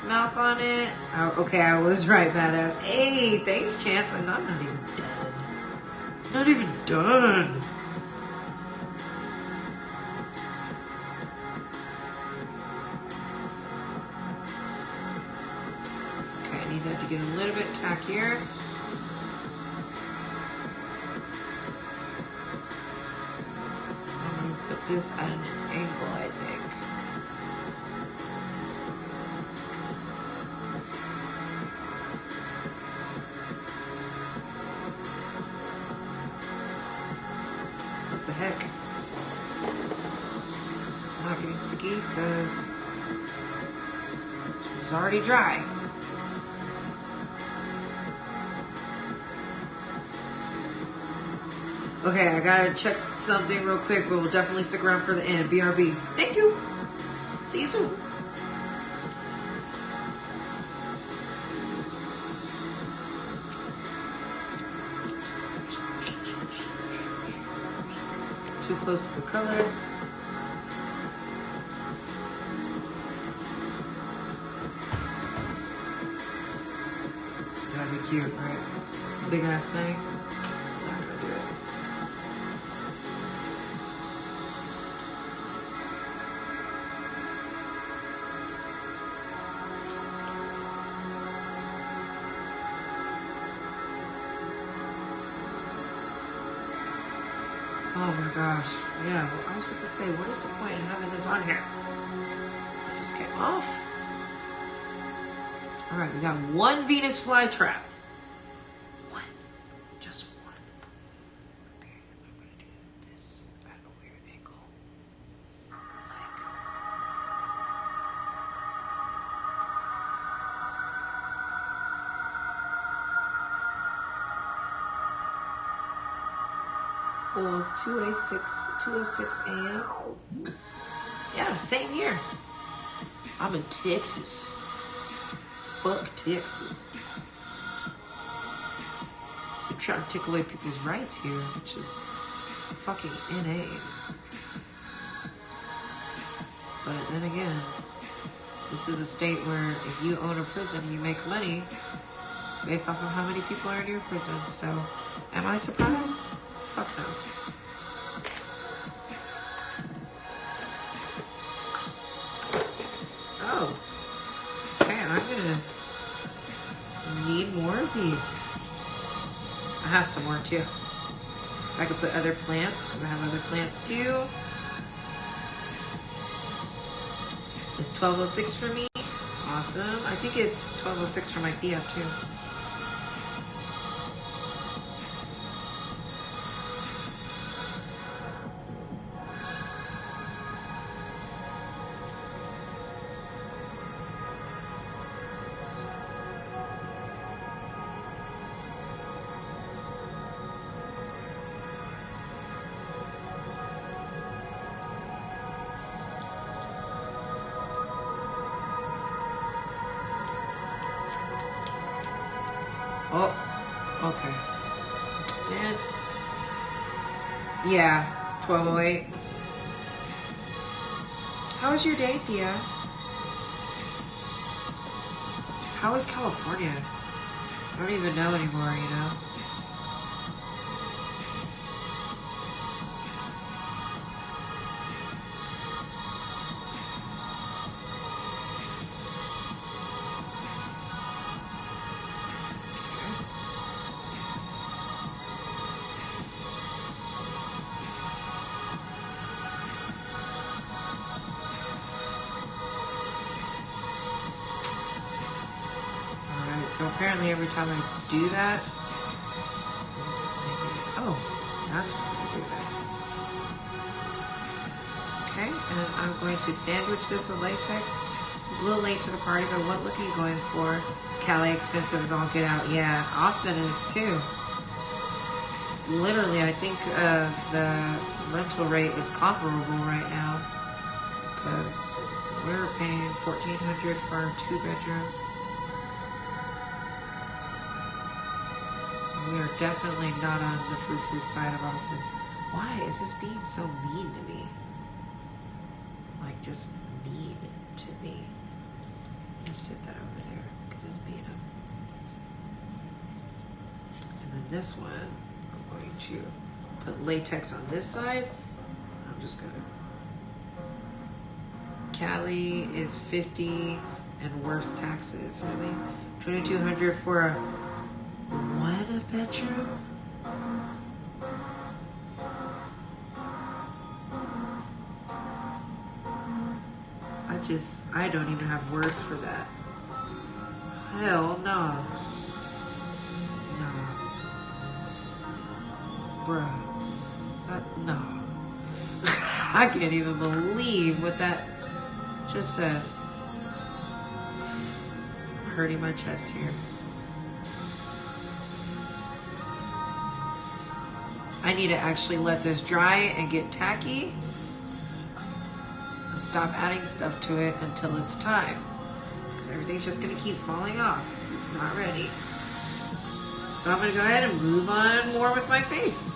mouth on it. Oh, okay, I was right, badass. Hey, thanks, Chance. And I'm not even done. Not even done. Okay, I need that to get a little bit tackier. This at an angle, I think. What the heck? It's not getting sticky because it's already dry. Okay, I gotta check something real quick, but we'll definitely stick around for the end. BRB. Thank you. See you soon. Too close to the color. That'd be cute, right? Big ass thing. Not gonna do it. Oh my gosh. Yeah, well, I was about to say, what is the point in having this on here? It just came off. Alright, we got one Venus flytrap. One. Just one. Okay, I'm going to do this at a weird angle. Cool, it's 2:06 a.m. Yeah, same here. I'm in Texas. Fuck Texas. They're trying to take away people's rights here, which is fucking inane. But then again, this is a state where if you own a prison, you make money based off of how many people are in your prison. So, am I surprised? Fuck no. Oh. Okay, I'm gonna need more of these. I have some more too. I could put other plants because I have other plants too. It's 12:06 for me. Awesome. I think it's 12:06 for my Thea too. Oh, okay. Man. Yeah, 12:08. How was your day, Thea? How is California? I don't even know anymore, you know? So apparently every time I do that, oh, that's why I do that. Okay, and I'm going to sandwich this with latex. It's a little late to the party, but what look are you going for? Is Cali expensive as all get out? Yeah, Austin is too. Literally, I think the rental rate is comparable right now because we're paying $1,400 for our 2-bedroom. We are definitely not on the frou-frou side of Austin. Why is this being so mean to me? Like, just mean to me. Just sit that over there, because it's being up. And then this one, I'm going to put latex on this side. I'm just gonna... Cali is 50 and worse taxes, really. $2,200 for a bedroom? I don't even have words for that. Hell no. No. Bruh. No. I can't even believe what that just said. Hurting my chest here. I need to actually let this dry and get tacky and stop adding stuff to it until it's time. Because everything's just going to keep falling off if it's not ready. So I'm going to go ahead and move on more with my face.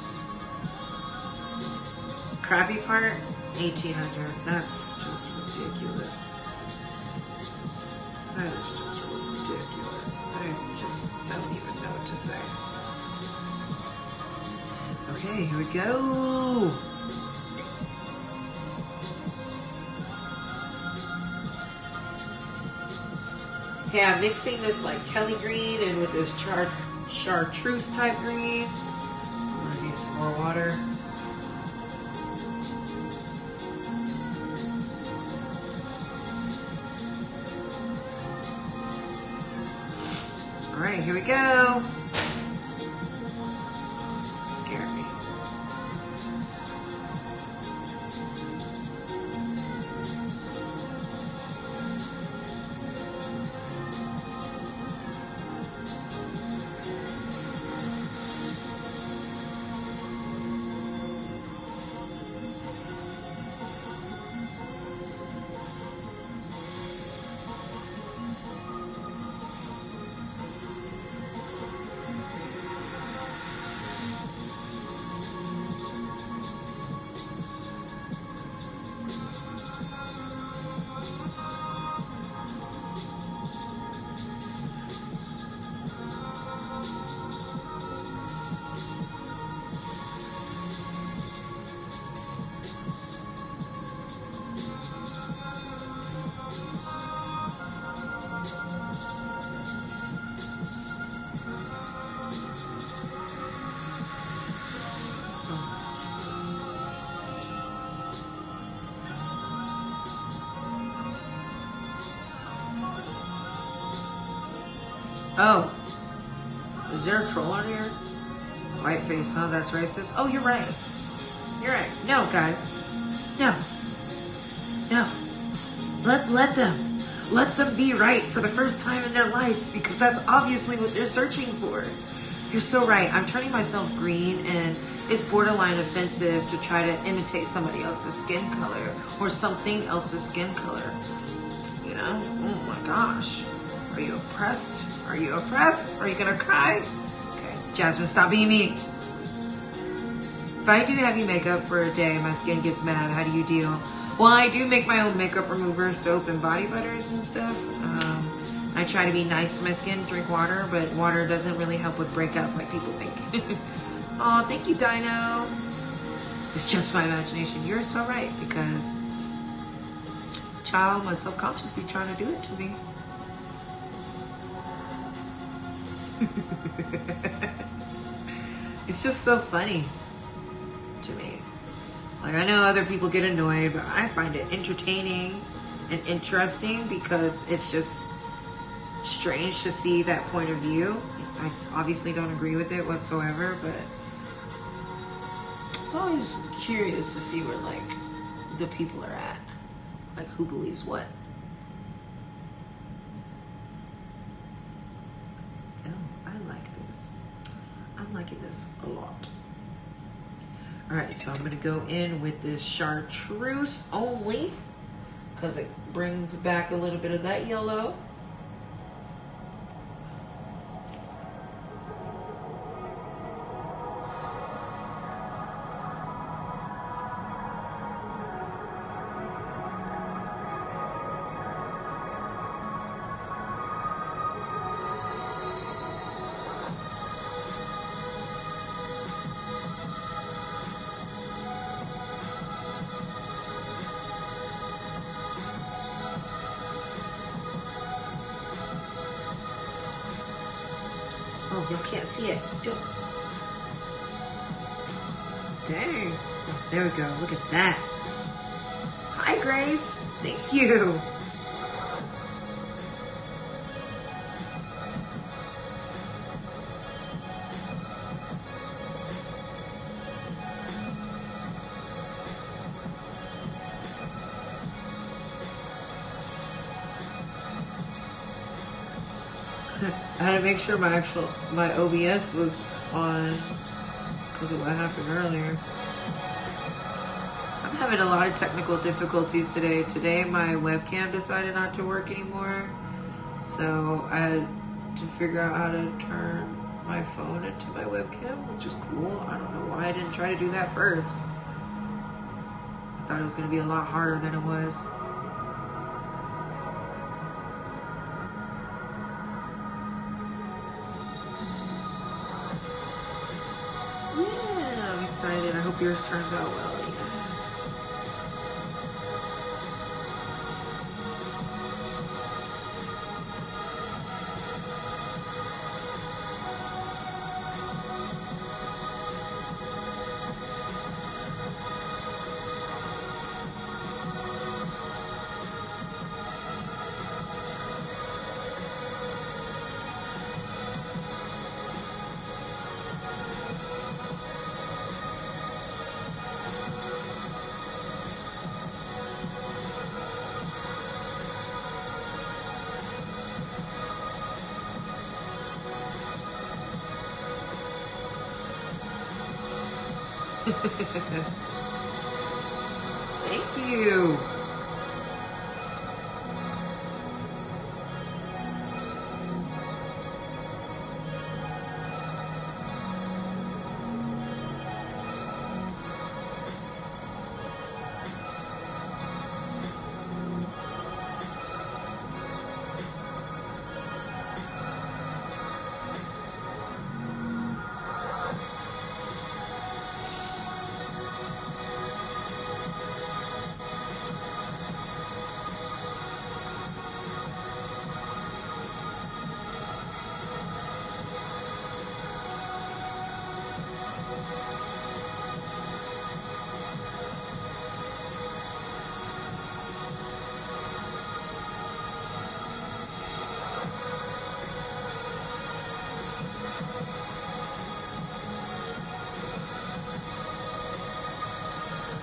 Crappy part, $1,800. That's just ridiculous. That is just ridiculous. I just don't even know what to say. Okay, here we go. Okay, I'm mixing this like Kelly green and with this chartreuse type green. I'm gonna need some more water. right, here we go. Scared me. Oh, is there a troll on here? White face, huh? That's racist. Oh, you're right. You're right. No, guys. No. No. Let them be right for the first time in their life, because that's obviously what they're searching for. You're so right. I'm turning myself green, and it's borderline offensive to try to imitate somebody else's skin color or something else's skin color. You know? Oh my gosh. Are you oppressed? Are you oppressed? Are you gonna cry? Okay, Jasmine, stop being mean. If I do heavy makeup for a day and my skin gets mad, how do you deal? Well, I do make my own makeup remover, soap, and body butters and stuff. I try to be nice to my skin, drink water, but water doesn't really help with breakouts like people think. Oh, thank you, Dino. It's just my imagination. You're so right, because child, my subconscious be trying to do it to me. It's just so funny to me. Like, I know other people get annoyed, but I find it entertaining and interesting because it's just strange to see that point of view. I obviously don't agree with it whatsoever, but it's always curious to see where, like, the people are at. Like, who believes what. I'm liking this a lot. All right, so I'm gonna go in with this chartreuse only because it brings back a little bit of that yellow. Oh, you can't see it. Dang. There we go. Look at that. Hi, Grace. Thank you. I had to make sure my OBS was on because of what happened earlier. I'm having a lot of technical difficulties today. Today my webcam decided not to work anymore, so I had to figure out how to turn my phone into my webcam, which is cool. I don't know why I didn't try to do that first. I thought it was going to be a lot harder than it was. Excited. I hope yours turns out well. Yes. Thank you.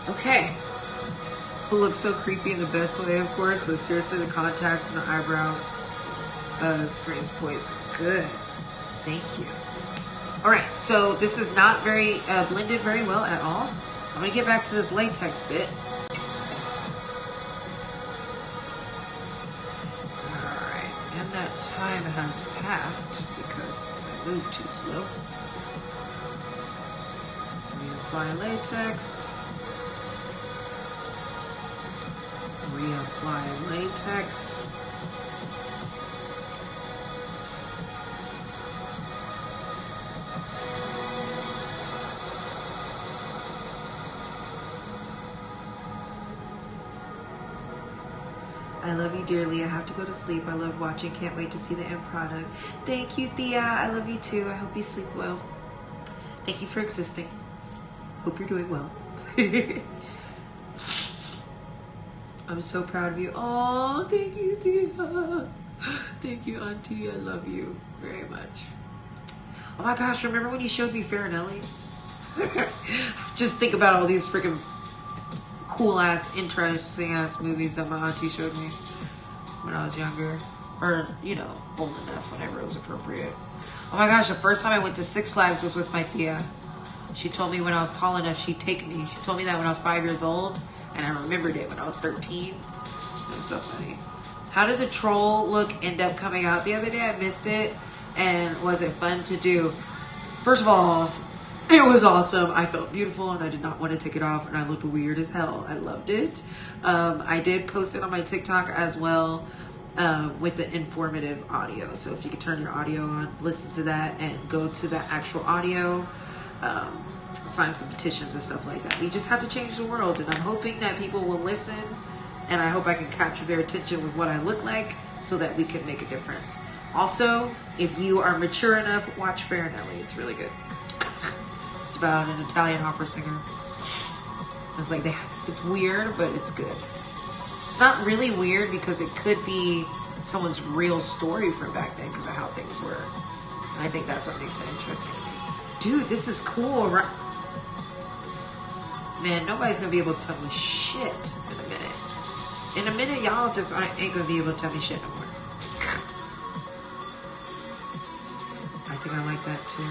Okay. It looks so creepy in the best way, of course, but seriously, the contacts and the eyebrows screams poison. Good. Thank you. All right, so this is not very blended very well at all. I'm going to get back to this latex bit. All right, and that time has passed because I moved too slow. Reapply latex. Reapply latex. I love you dearly. I have to go to sleep. I love watching. Can't wait to see the end product. Thank you, Thea. I love you too. I hope you sleep well. Thank you for existing. Hope you're doing well. I'm so proud of you. Oh, thank you, Thea. Thank you, Auntie. I love you very much. Oh my gosh, remember when you showed me Farinelli? Just think about all these freaking cool ass, interesting ass movies that my auntie showed me when I was younger. Or, you know, old enough whenever it was appropriate. Oh my gosh, the first time I went to Six Flags was with my Thea. She told me when I was tall enough, she'd take me. She told me that when I was 5 years old. And I remembered it when I was 13. It was so funny. How did the troll look end up coming out the other day? I missed it. And was it fun to do? First of all, it was awesome. I felt beautiful and I did not want to take it off. And I looked weird as hell. I loved it. I did post it on my TikTok as well with the informative audio. So if you could turn your audio on, listen to that and go to the actual audio. Sign some petitions and stuff like that. We just have to change the world, and I'm hoping that people will listen, and I hope I can capture their attention with what I look like so that we can make a difference. Also, if you are mature enough, watch Farinelli. It's really good. It's about an Italian opera singer. It's like it's weird, but it's good. It's not really weird because it could be someone's real story from back then because of how things were. And I think that's what makes it interesting to me. Dude, this is cool, right? Man, nobody's gonna be able to tell me shit in a minute. In a minute, y'all just ain't gonna be able to tell me shit no more. I think I like that too.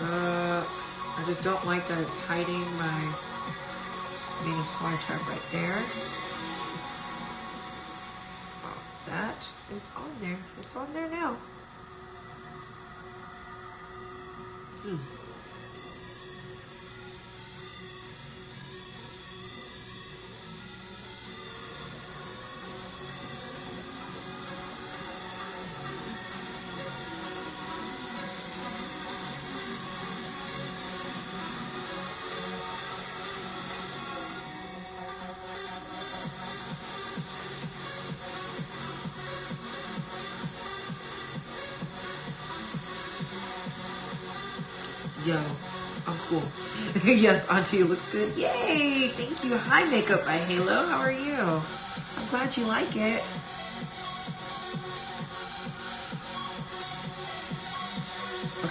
I just don't like that it's hiding my Venus flytrap right there. Oh, that is on there. It's on there now. Yo, I'm cool. Yes, Auntie, it looks good. Yay! Thank you. Hi, Makeup by Halo. How are you? I'm glad you like it.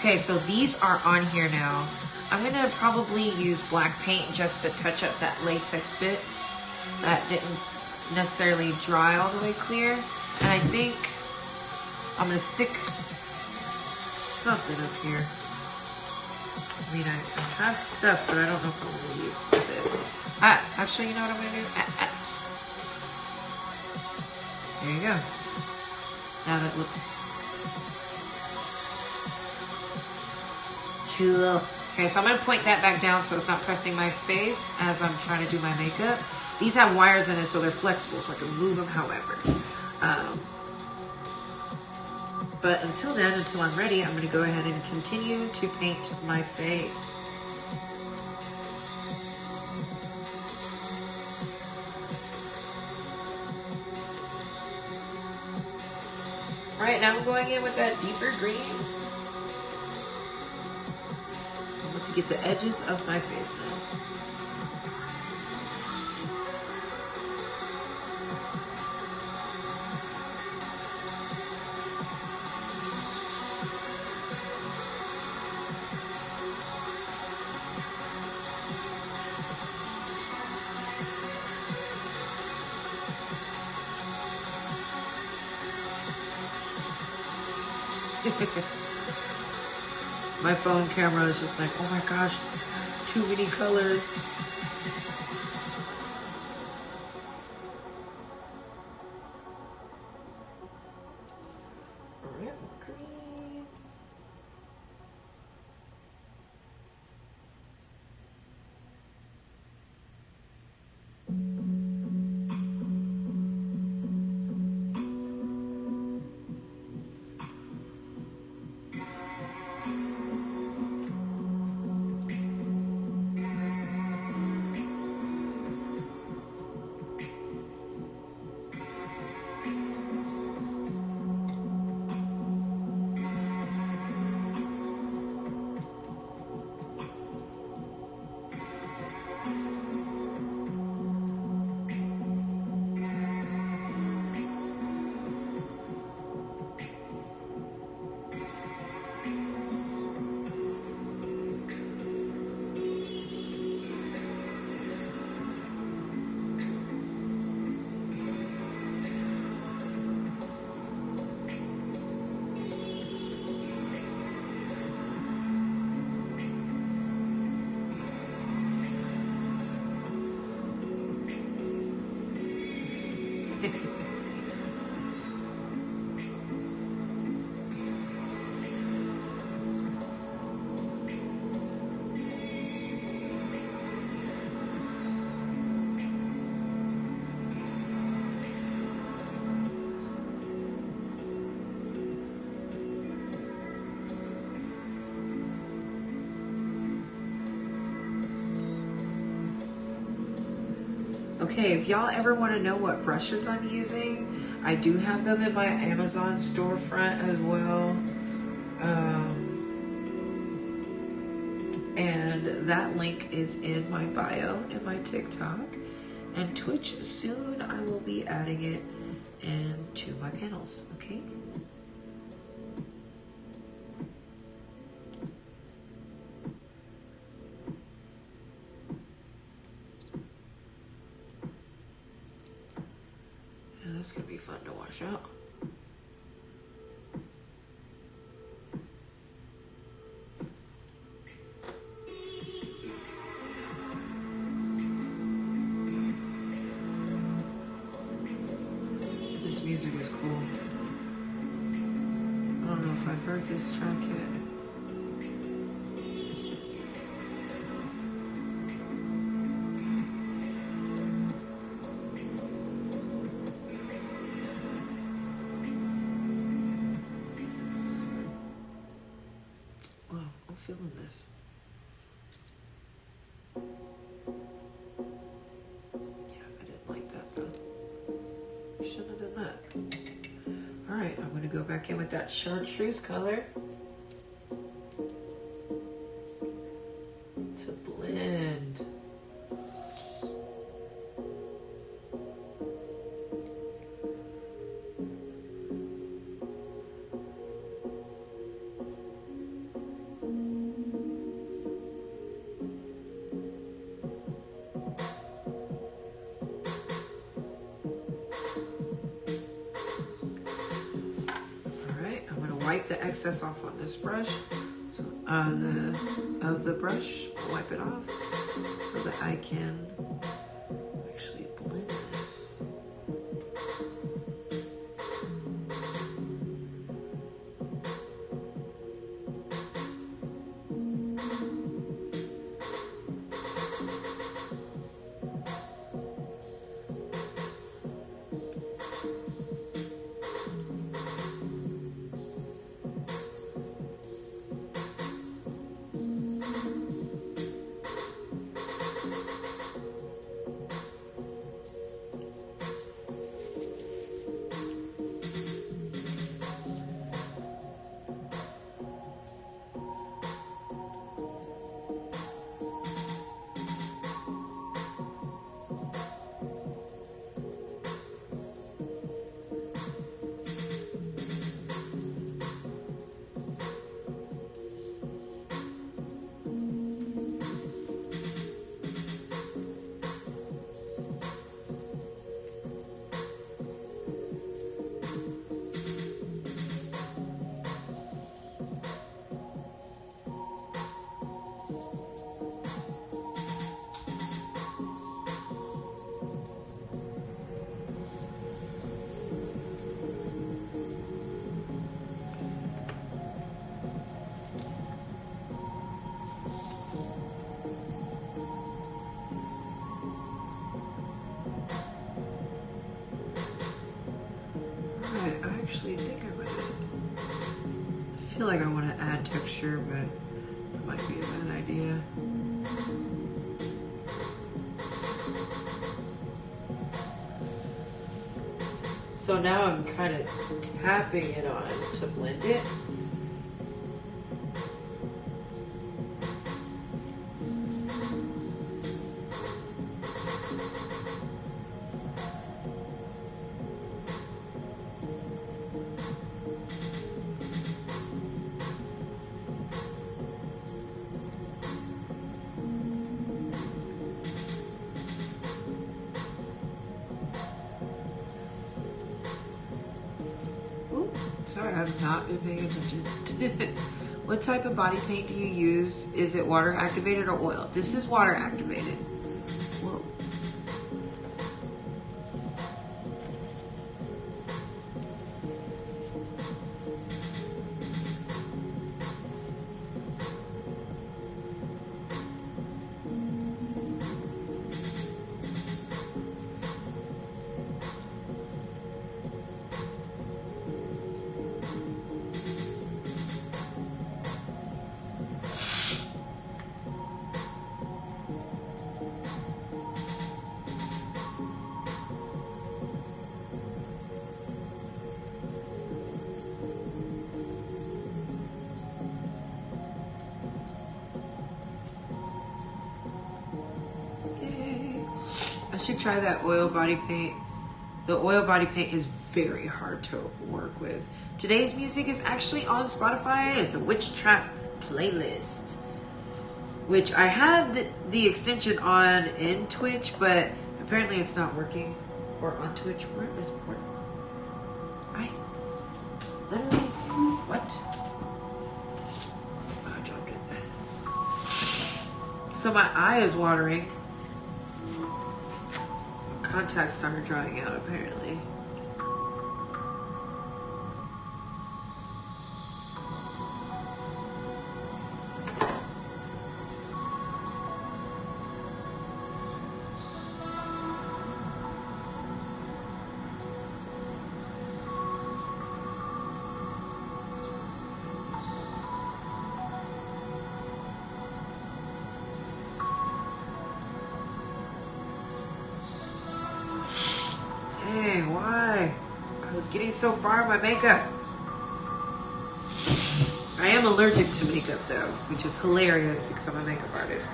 Okay, so these are on here now. I'm gonna probably use black paint just to touch up that latex bit that didn't necessarily dry all the way clear. And I think I'm gonna stick something up here. I mean, I have stuff, but I don't know if I'm gonna use this. Actually, you know what I'm gonna do? There you go. Now that looks cool. Okay, so I'm gonna point that back down so it's not pressing my face as I'm trying to do my makeup. These have wires in it, so they're flexible, so I can move them however. But until then, until I'm ready, I'm gonna go ahead and continue to paint my face. All right, now I'm going in with that deeper green. To get the edges of my face now. My phone camera is just like, oh my gosh, too many colors. Okay, if y'all ever want to know what brushes I'm using, I do have them in my Amazon storefront as well. And that link is in my bio and my TikTok. And Twitch, soon I will be adding it into my panels, okay? That's gonna be fun to wash out. This music is cool. I don't know if I've heard this track yet. Feeling this. Yeah, I didn't like that though. Shouldn't have done that. Alright, I'm gonna go back in with that chartreuse color to blend. wipe the excess off on this brush, so of the brush, wipe it off so that I can actually blend this. I actually think I might. I feel like I want to add texture, but it might be a bad idea. So now I'm kind of tapping it on to blend it. Sorry, I've not been paying attention. What type of body paint do you use? Is it water activated or oil? This is water activated. Whoa. I should try that oil body paint. The oil body paint is very hard to work with. Today's music is actually on Spotify. It's a Witch Trap playlist, which I have the extension on in Twitch, but apparently it's not working. Or on Twitch. Where is it? I literally, what? Oh, I dropped it. So my eye is watering. Contacts started drying out apparently. Dang, why? I was getting so far in my makeup. I am allergic to makeup though, which is hilarious because I'm a makeup artist.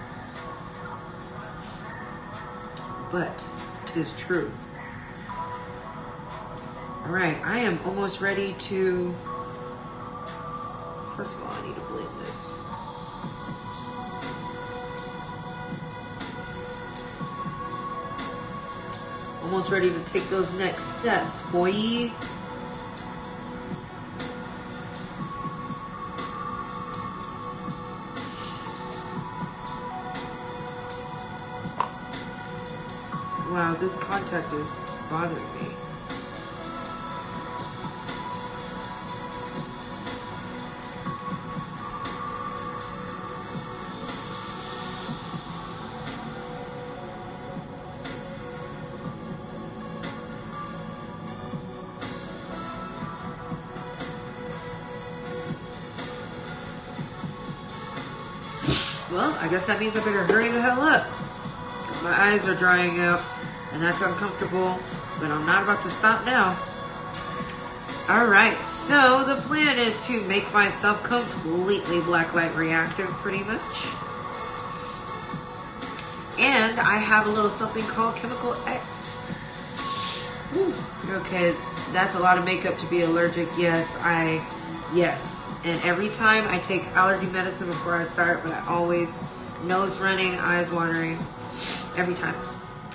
But it is true. Alright, I am almost ready to... First of all, I need to blend this. Almost ready to take those next steps, boy. Wow, this contact is bothering me. Well, I guess that means I better hurry the hell up. My eyes are drying out, and that's uncomfortable, but I'm not about to stop now. Alright, so the plan is to make myself completely blacklight reactive, pretty much. And I have a little something called Chemical X. Whew. Okay, that's a lot of makeup to be allergic. Yes. And every time I take allergy medicine before I start, but I always nose running, eyes watering. Every time.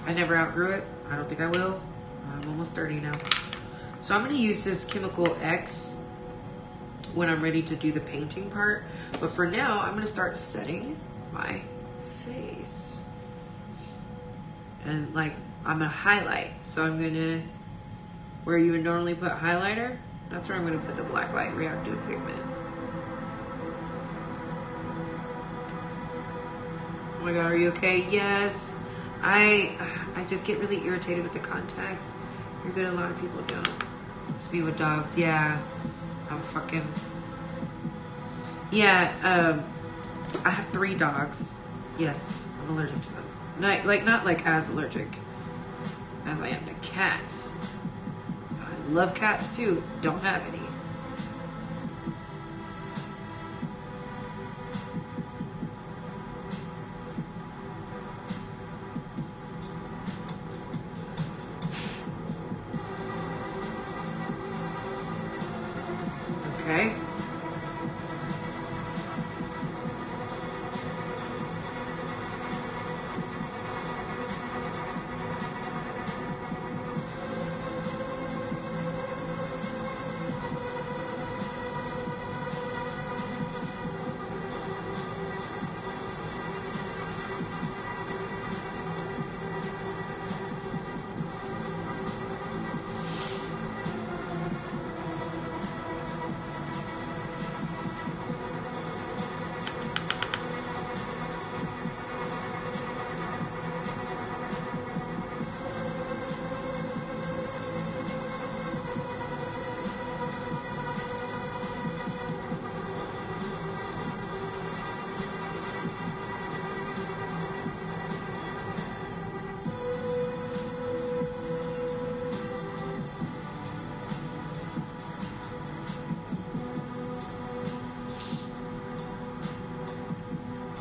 I never outgrew it. I don't think I will. I'm almost 30 now. So I'm going to use this Chemical X when I'm ready to do the painting part. But for now, I'm going to start setting my face. And like, I'm going to highlight. So I'm going to, where you would normally put highlighter, that's where I'm going to put the blacklight reactive pigment. Oh my god, are you okay? Yes. I just get really irritated with the contacts. You're good, a lot of people don't. To be with dogs, yeah. I'm fucking... Yeah, I have 3 dogs. Yes, I'm allergic to them. Not like as allergic as I am to cats. I love cats too. Don't have any. Okay.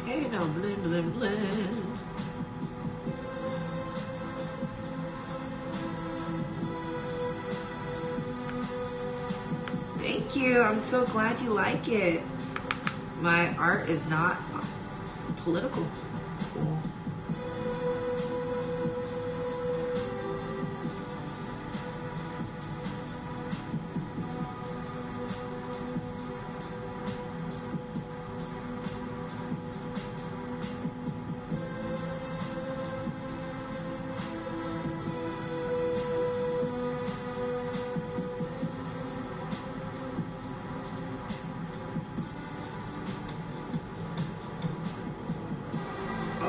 Okay, now blend, blend, blend. Thank you. I'm so glad you like it. My art is not political. Cool.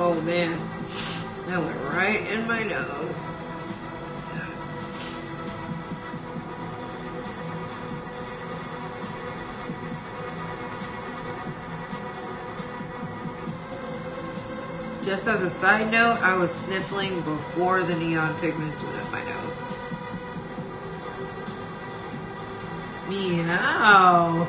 Oh man, that went right in my nose. Just as a side note, I was sniffling before the neon pigments went up my nose. Meow.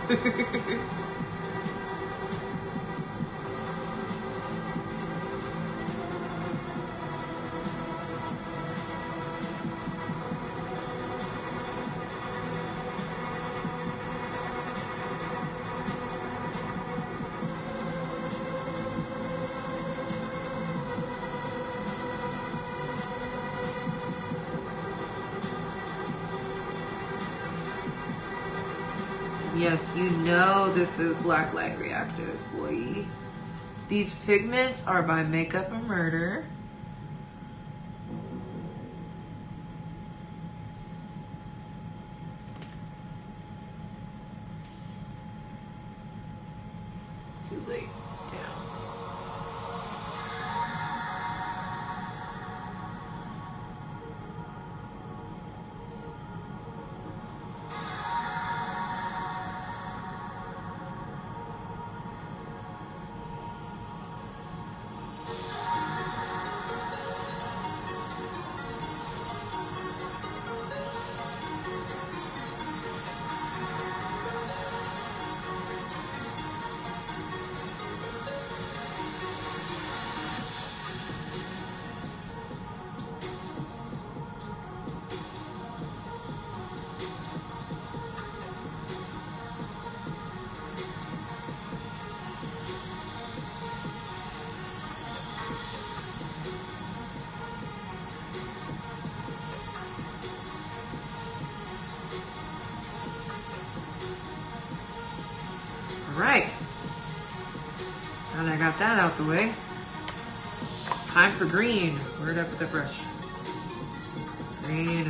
Yes, you know this is blacklight reactive, boy. These pigments are by Makeup and Murder. too late. Yeah. Right. Now that I got that out the way, time for green. Where'd I put that brush? Green.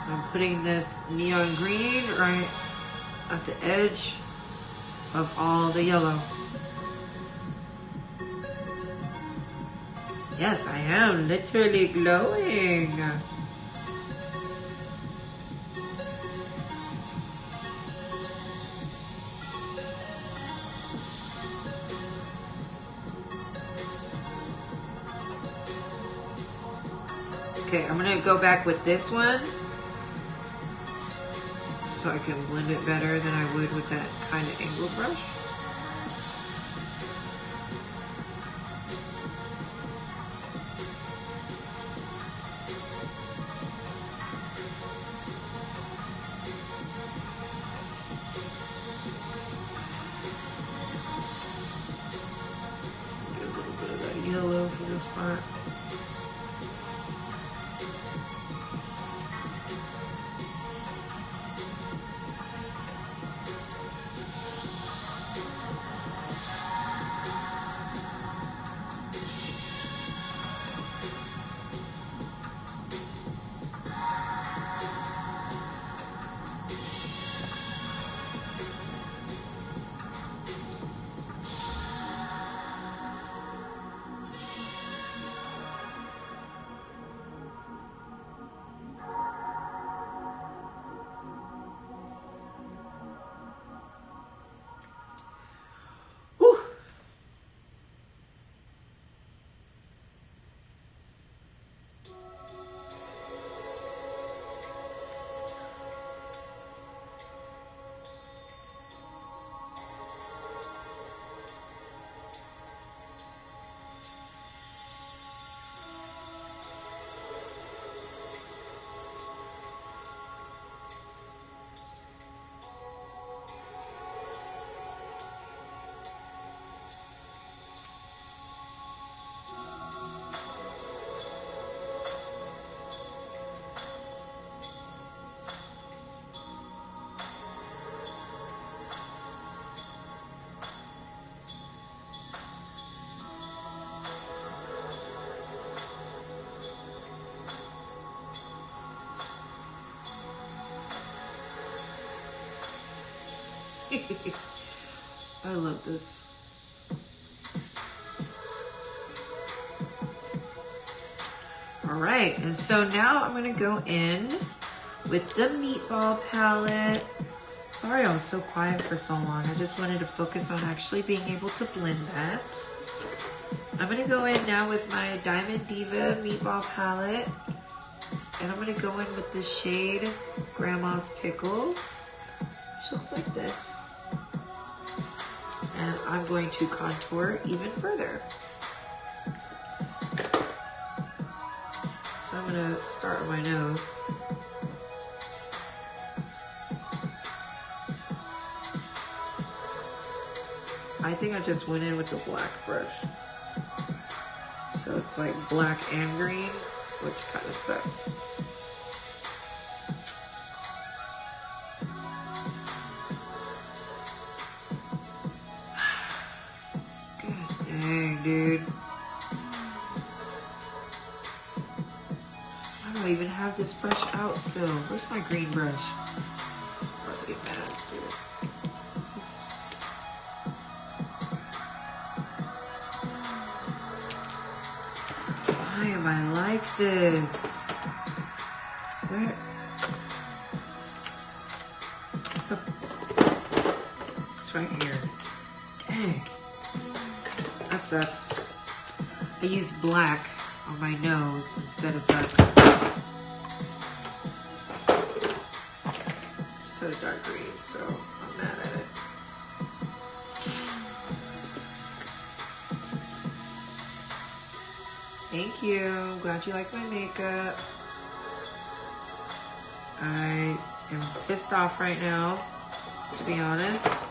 I'm putting this neon green right at the edge of all the yellow. Yes, I am literally glowing. Okay, I'm gonna go back with this one so I can blend it better than I would with that kind of angle brush. Get a little bit of that yellow for this part. I love this. All right, and so now I'm gonna go in with the meatball palette. Sorry I was so quiet for so long. I just wanted to focus on actually being able to blend that. I'm gonna go in now with my Diamond Diva meatball palette. And I'm gonna go in with the shade Grandma's Pickles, which looks like this. And I'm going to contour even further. So I'm gonna start with my nose. I think I just went in with the black brush. So it's like black and green, which kind of sucks. God dang, dude. I don't even have this brush out still. Where's my green brush? I'm about to get mad, dude. Why am I like this? Where? It's right here. Dang. That sucks. I used black on my nose instead of dark green, so I'm mad at it. Thank you. I'm glad you like my makeup. I am pissed off right now, to be honest.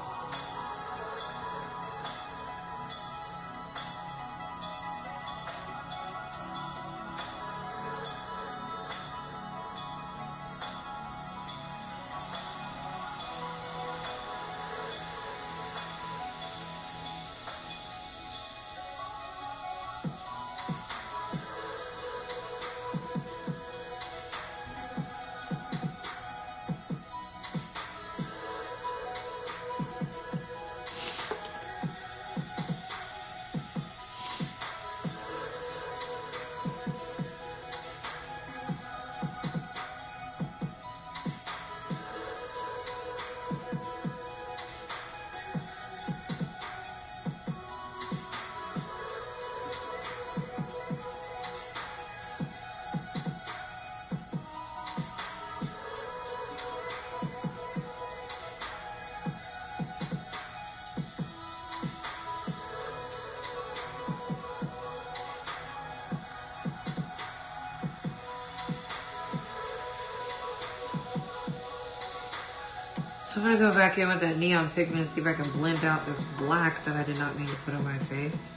So I'm gonna go back in with that neon pigment and see if I can blend out this black that I did not mean to put on my face.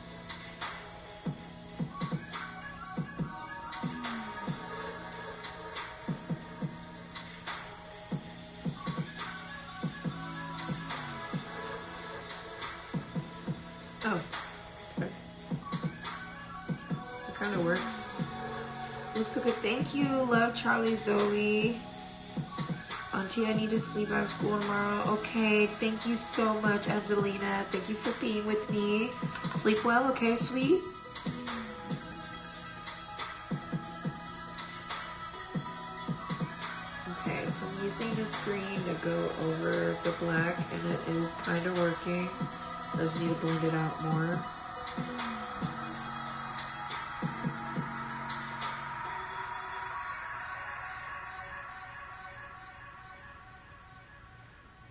Oh, okay. It kind of works. Looks so good. Thank you, love Charlie Zoe. Auntie, I need to sleep. I have school tomorrow. Okay, thank you so much, Angelina. Thank you for being with me. Sleep well, okay, sweet? Okay, so I'm using this green to go over the black, and it is kind of working. Does need to blend it out more.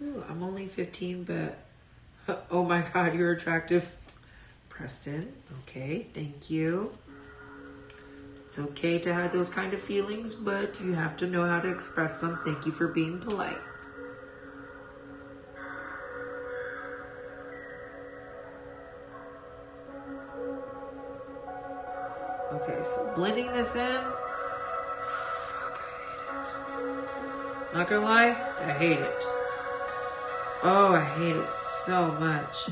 Ooh, I'm only 15, but oh my God, you're attractive. Preston, okay, thank you. It's okay to have those kind of feelings, but you have to know how to express them. Thank you for being polite. Okay, so blending this in. Fuck, I hate it. Not gonna lie, I hate it. Oh, I hate it so much.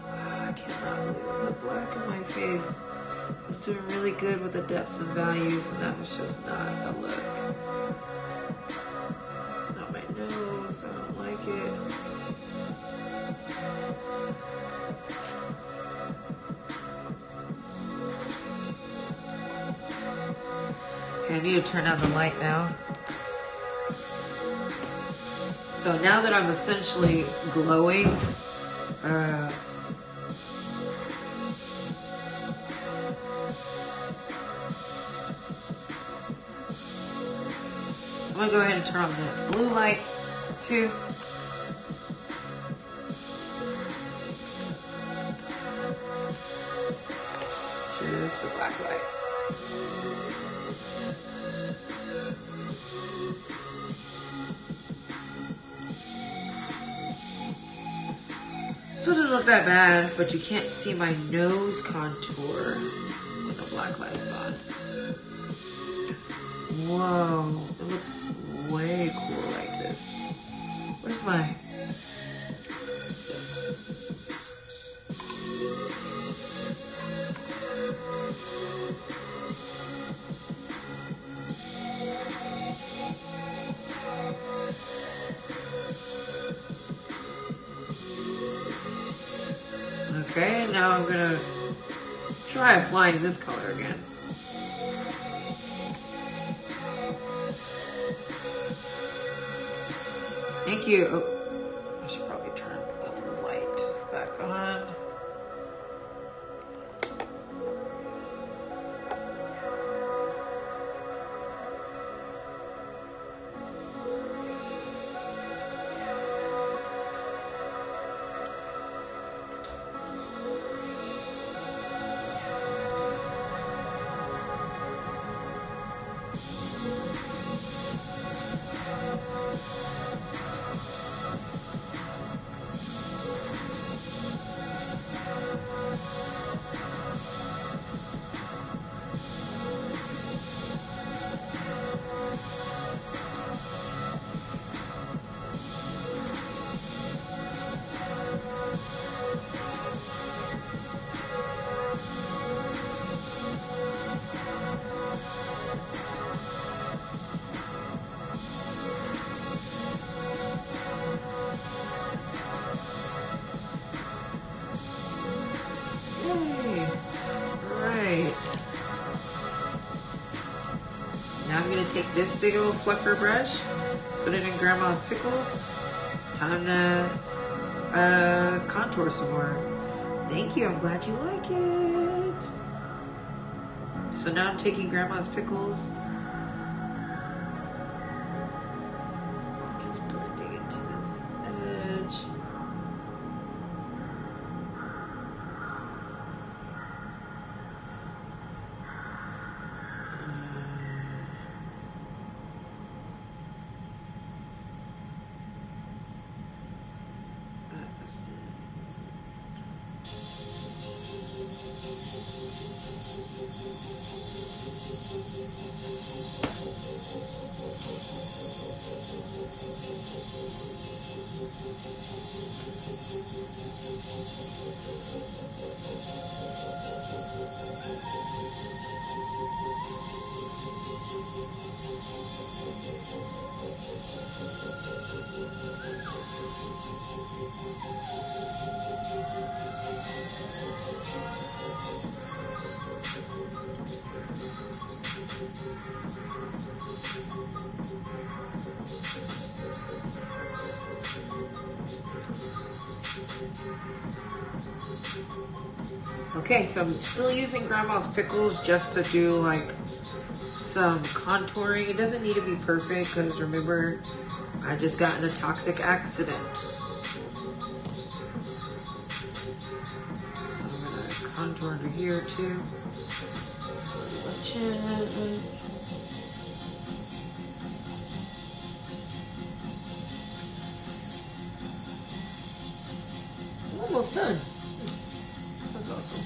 I cannot believe the black in my face. I was doing really good with the depths and values, and that was just not a look. Not my nose, I don't like it. Okay, I need to turn on the light now. So now that I'm essentially glowing, I'm gonna go ahead and turn on the blue light too. Just the black light. doesn't look that bad, but you can't see my nose contour with the black lights on. Whoa, it looks way cool like this. Where's my... Okay, now I'm gonna try applying this color again. Thank you. Oh, I should probably turn the light back on. Take this big old fluffer brush, put it in Grandma's pickles. It's time to contour some more. Thank you, I'm glad you like it. So now I'm taking Grandma's pickles, just blending into this edge. Okay, so I'm still using Grandma's pickles just to do like some contouring. It doesn't need to be perfect because remember, I just got in a toxic accident. So I'm gonna contour under here too. Almost done. That's awesome.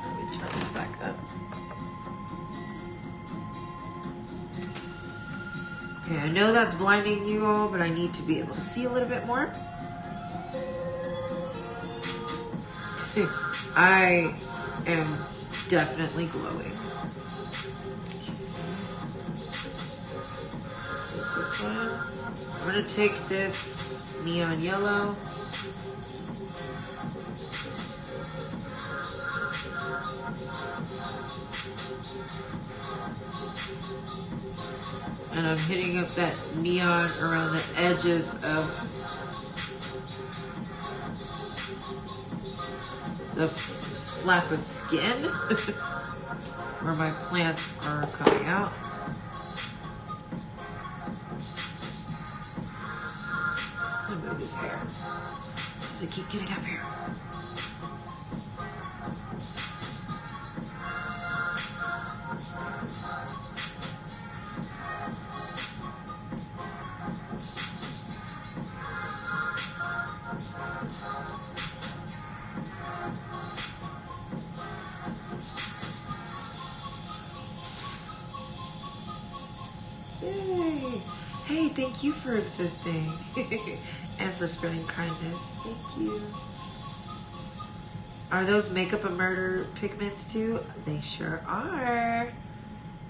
Let me turn this back up. Okay, I know that's blinding you all, but I need to be able to see a little bit more. I am definitely glowing. This one. I'm going to take this neon yellow. And I'm hitting up that neon around the edges of the flap of skin where my plants are coming out. I'm gonna move his hair. Does it keep getting up here? thank you for existing and for spreading kindness. Thank you. Are those Makeup a Murder pigments too? They sure are.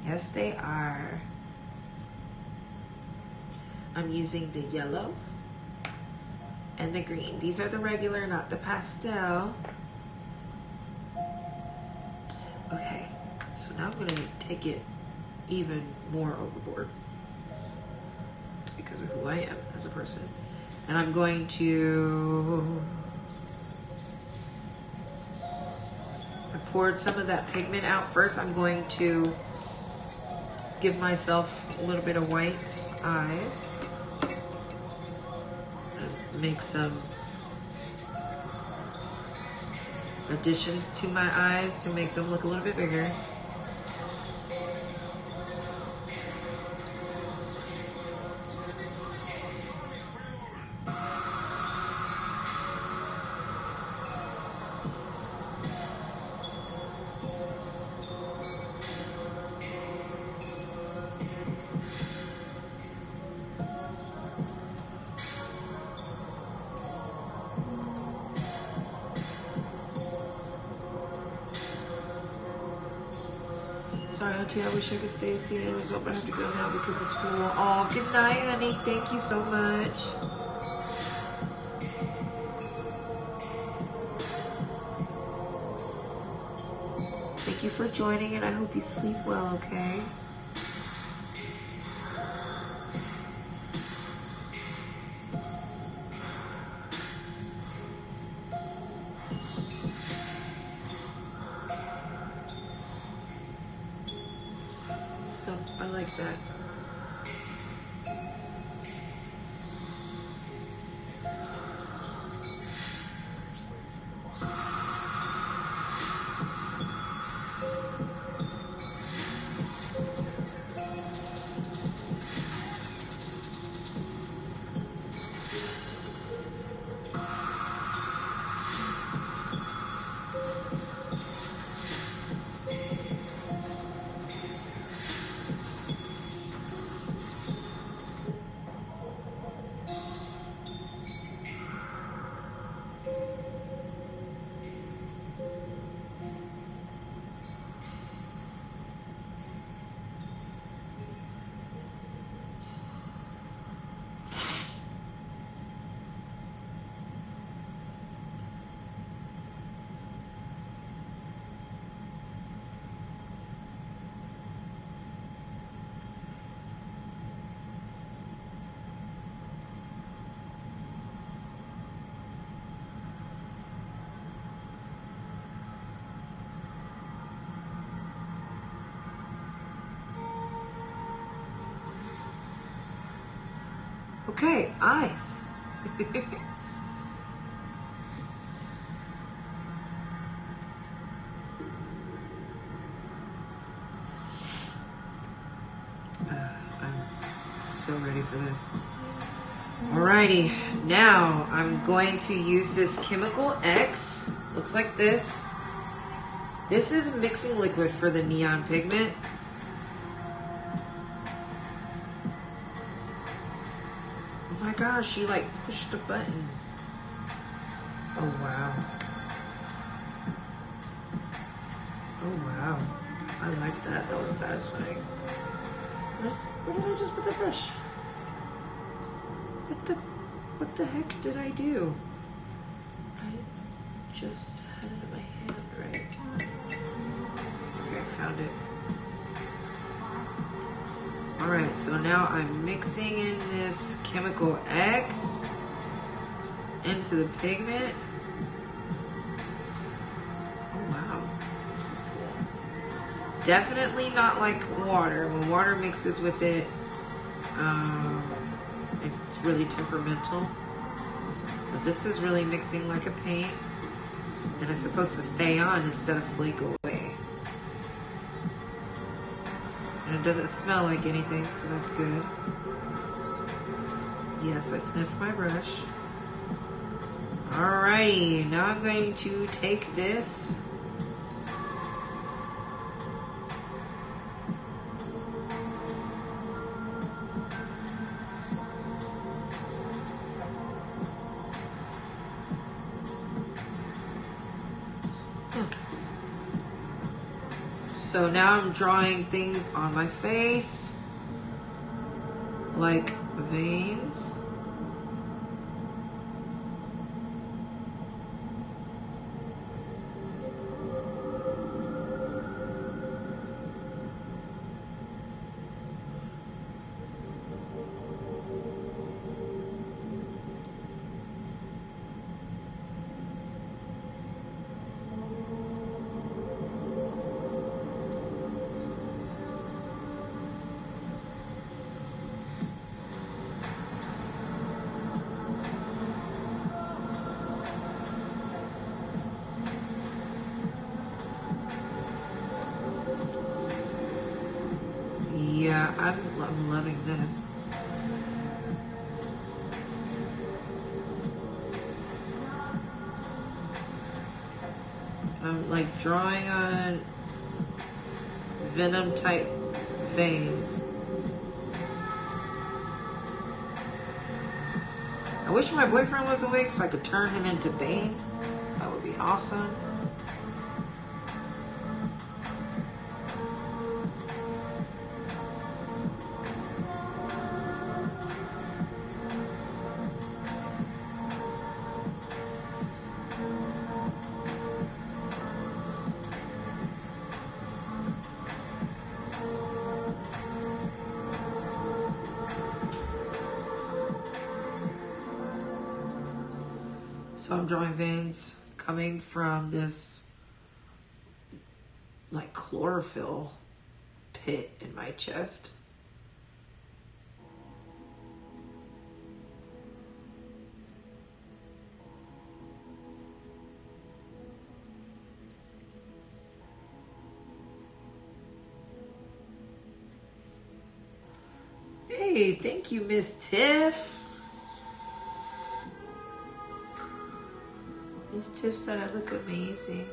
Yes, they are. I'm using the yellow and the green. These are the regular, not the pastel. Okay, so now I'm gonna take it even more overboard because of who I am as a person. And I'm going to, I poured some of that pigment out first. I'm going to give myself a little bit of white eyes. And make some additions to my eyes to make them look a little bit bigger. Sorry, Auntie, I wish I could stay and see the result, but I have to go now because of school. Oh, good night, honey. Thank you so much. Thank you for joining, and I hope you sleep well, okay? So I like that. Okay, eyes. I'm so ready for this. Alrighty, now I'm going to use this Chemical X. Looks like this. This is mixing liquid for the neon pigment. Oh my gosh, she like pushed a button. Oh wow. Oh wow. I like that. That was satisfying. Where did I just put the brush? What the heck did I do? I just had it in my hand, right? Okay, I found it. Alright, so now I'm mixing in this Chemical X into the pigment. Oh wow, this is cool. Definitely not like water. When water mixes with it, it's really temperamental. But this is really mixing like a paint. And it's supposed to stay on instead of flake away. And it doesn't smell like anything, so that's good. Yes, I sniffed my brush. Alrighty, now I'm going to take this So now I'm drawing things on my face, like veins. Yeah, I'm loving this. I'm like drawing on venom type veins. I wish my boyfriend was awake so I could turn him into Bane. That would be awesome. So I'm drawing veins coming from this like chlorophyll pit in my chest. Hey, thank you, Miss Tiff. Miss Tiff said I look amazing.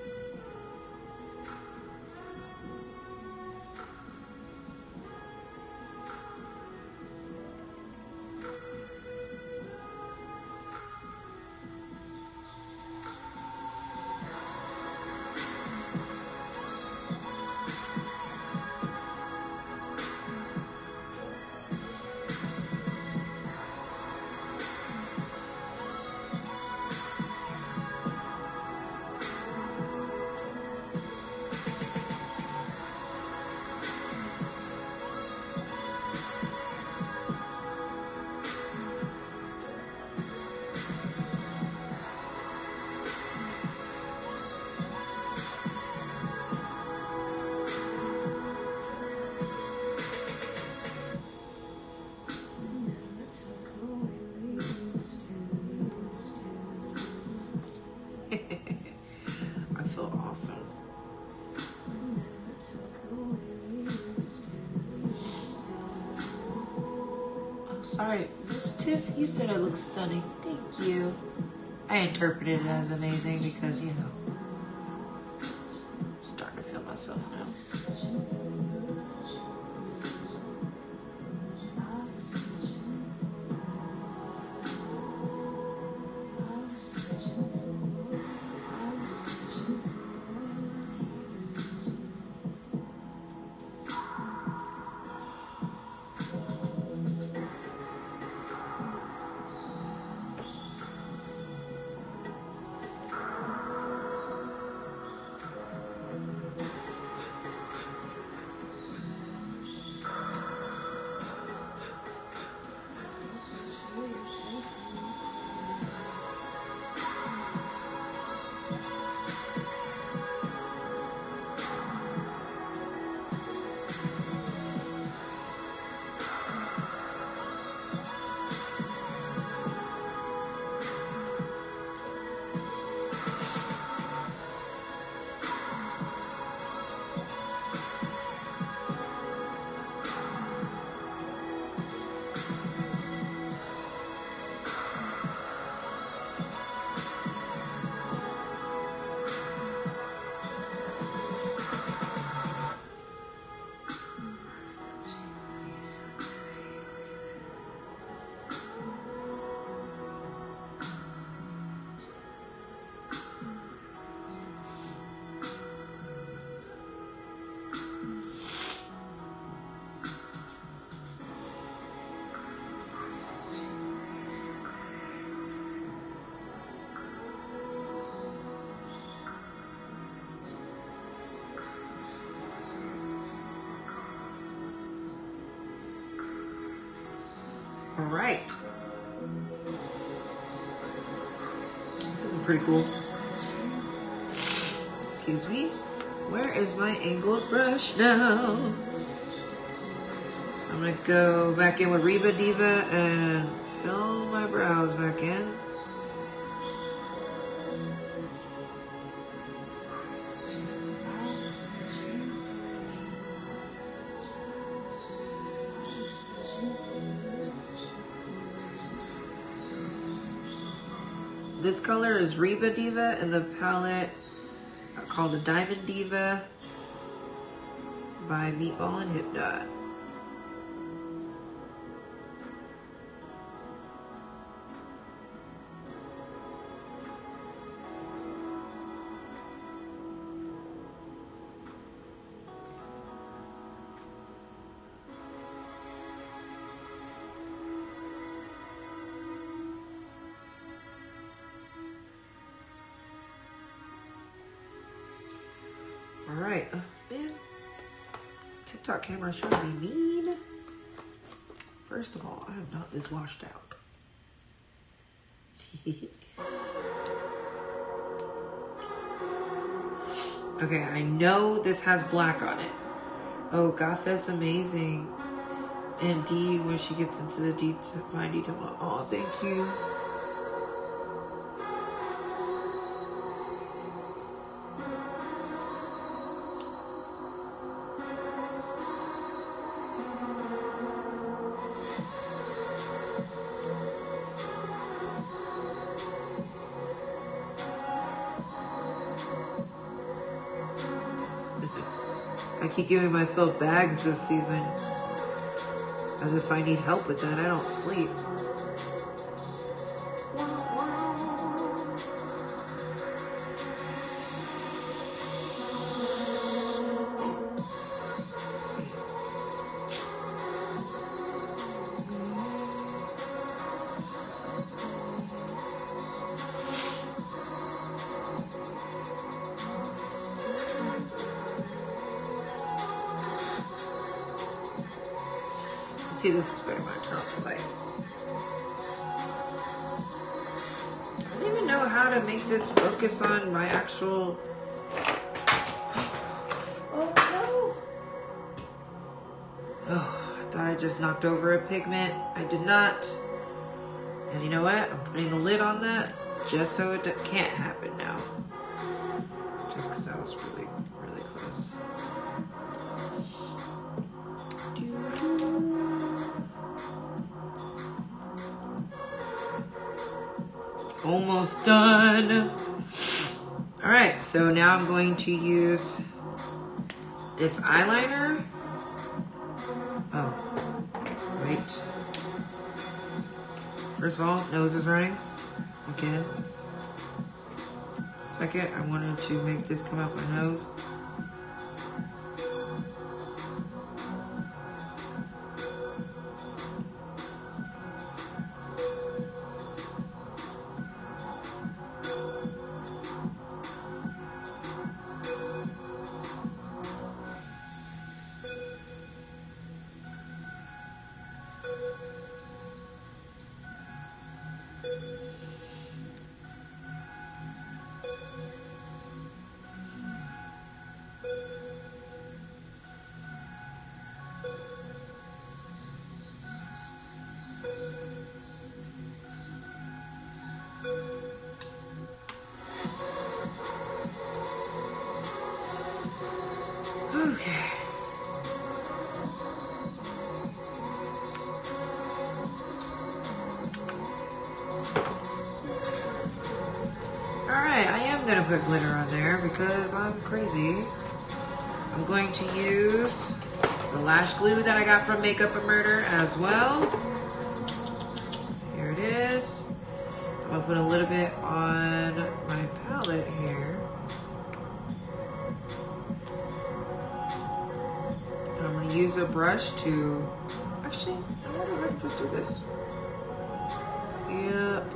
I feel awesome. Oh, sorry, Miss Tiff, you said I look stunning. Thank you. I interpreted it as amazing because, you know, I'm starting to feel myself now. All right. This is pretty cool. Excuse me. Where is my angled brush now? I'm gonna go back in with Reba Diva and fill my brows back in. This color is Reba Diva in the palette called the Diamond Diva by Meatball and Hypnot. Alright, man, TikTok camera is trying to be mean. First of all, I am not this washed out. Okay, I know this has black on it. Oh, Gothess amazing. Indeed, when she gets into the fine detail. Oh, thank you. I keep giving myself bags this season. As if I need help with that, I don't sleep. See, this is better when I turn off the light. I don't even know how to make this focus on my actual... Oh no! Oh, I thought I just knocked over a pigment. I did not. And you know what? I'm putting the lid on that just so it can't happen now. Just because that was really, really close. Almost done. All right, so now I'm going to use this eyeliner. Oh, wait. First of all, nose is running again. Second, I wanted to make this come out my nose. Okay. Alright, I am going to put glitter on there because I'm crazy. I'm going to use the lash glue that I got from Makeup and Murder as well. Here it is. I'm going to put a little bit on my palette here. And I'm going to use a brush to... Actually, I wonder if I can just do this. Yep.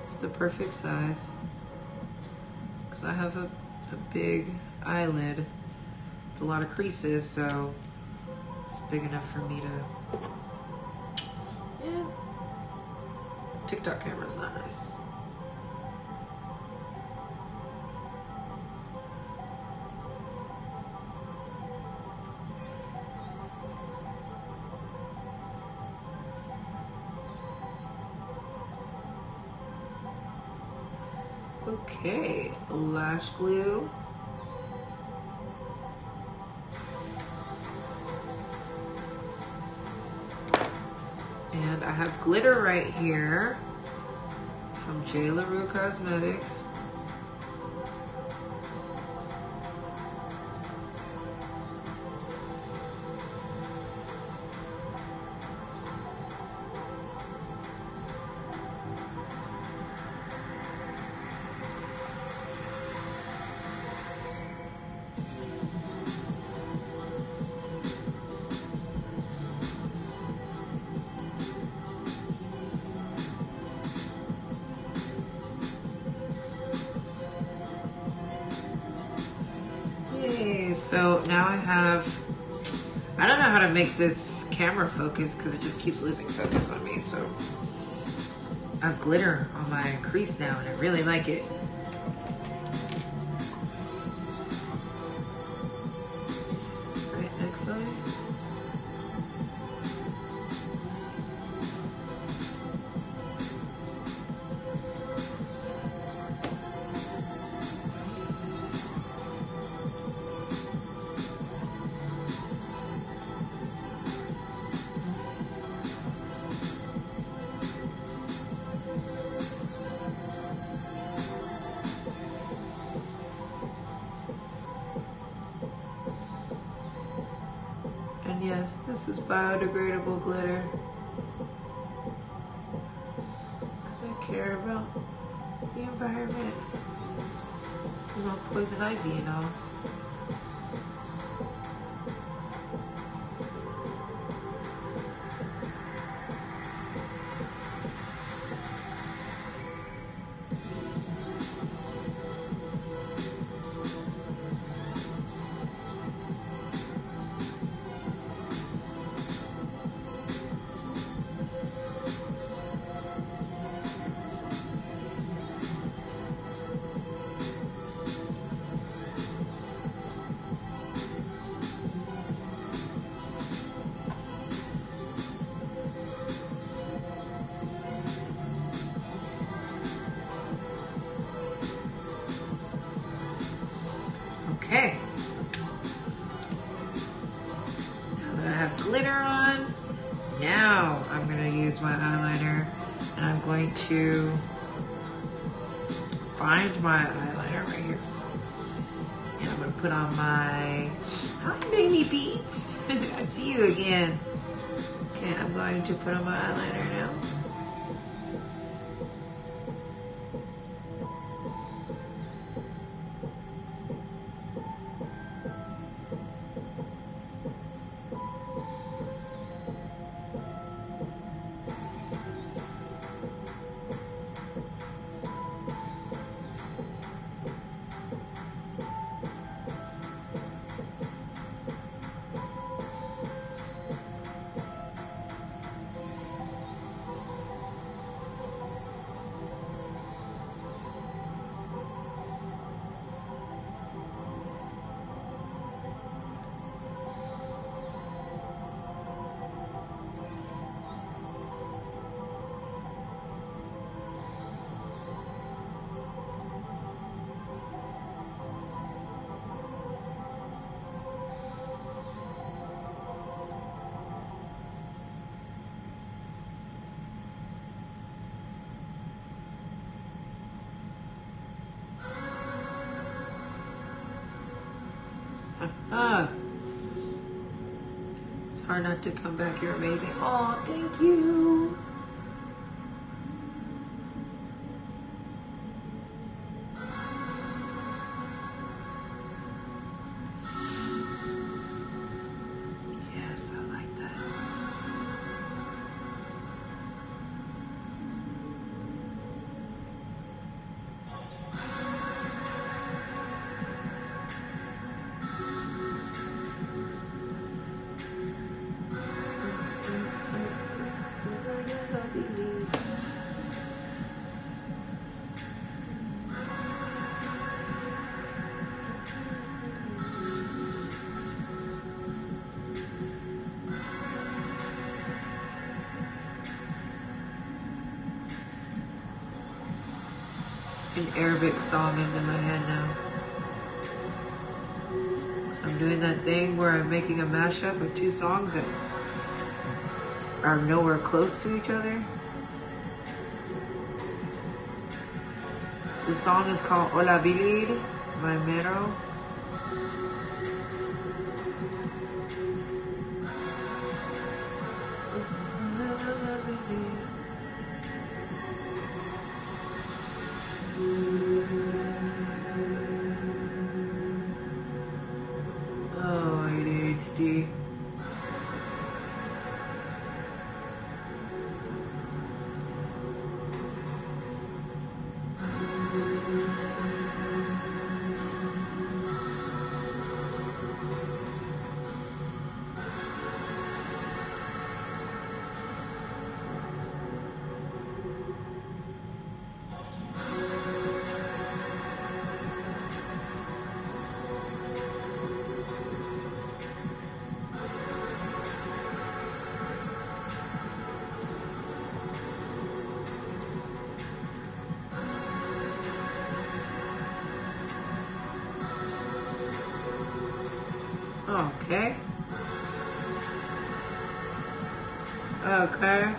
It's the perfect size. Because I have a big eyelid with a lot of creases, so it's big enough for me to Yeah. TikTok camera's not nice. Okay, lash glue. And I have glitter right here from J. LaRue Cosmetics. So now I don't know how to make this camera focus because it just keeps losing focus on me. So I have glitter on my crease now and I really like it. Right, next side. Yes, this is biodegradable glitter. Because I care about the environment. You know, poison ivy and all. Okay. Now that I have glitter on, now I'm going to use my eyeliner and I'm going to find my eyeliner right here. And I'm going to put on my, hi baby beats. I see you again. Okay, I'm going to put on my eyeliner now. It's hard not to come back. You're amazing. Oh, thank you. Yes, I like that. An Arabic song is in my head now. So I'm doing that thing where I'm making a mashup of two songs that are nowhere close to each other. The song is called Hola Bilid by Mero. Oh, ADHD. Okay. Okay.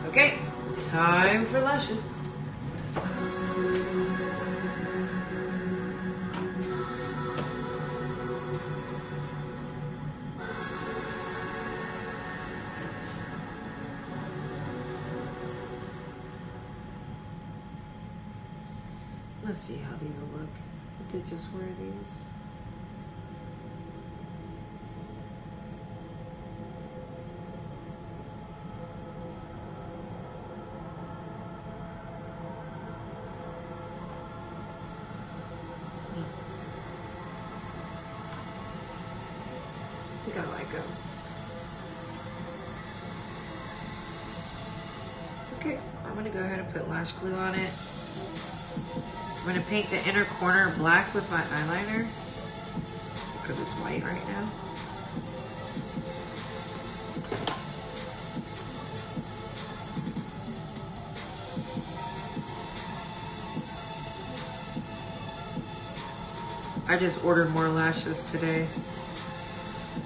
Okay, time for lashes. Let's see how these will look. I did just wear these. I think I like them. Okay, I'm gonna go ahead and put lash glue on it. I'm gonna paint the inner corner black with my eyeliner because it's white right now. I just ordered more lashes today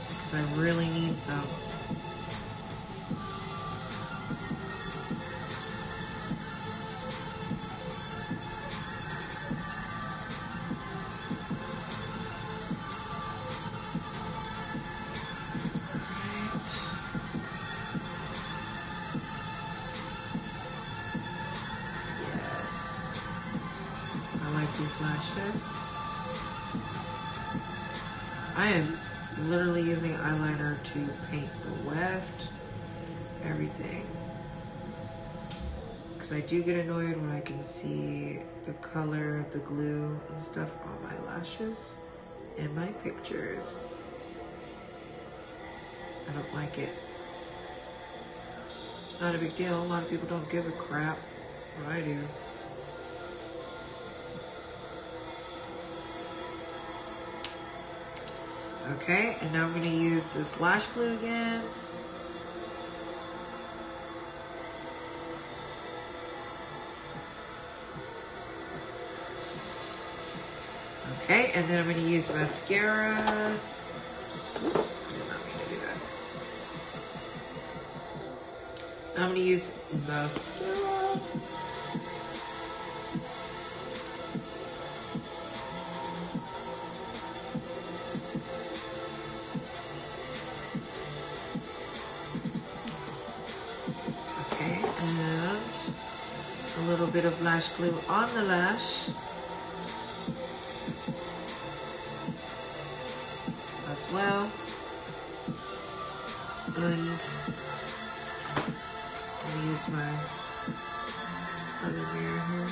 because I really need some. These lashes. I am literally using eyeliner to paint the weft, everything. Because I do get annoyed when I can see the color of the glue and stuff on my lashes in my pictures. I don't like it. It's not a big deal. A lot of people don't give a crap, but I do. Okay, and now I'm going to use this lash glue again. Okay, and then I'm going to use mascara. Oops, I did not mean to do that. I'm going to use mascara. A little bit of lash glue on the lash. as well. And I'm gonna use my other mirror here.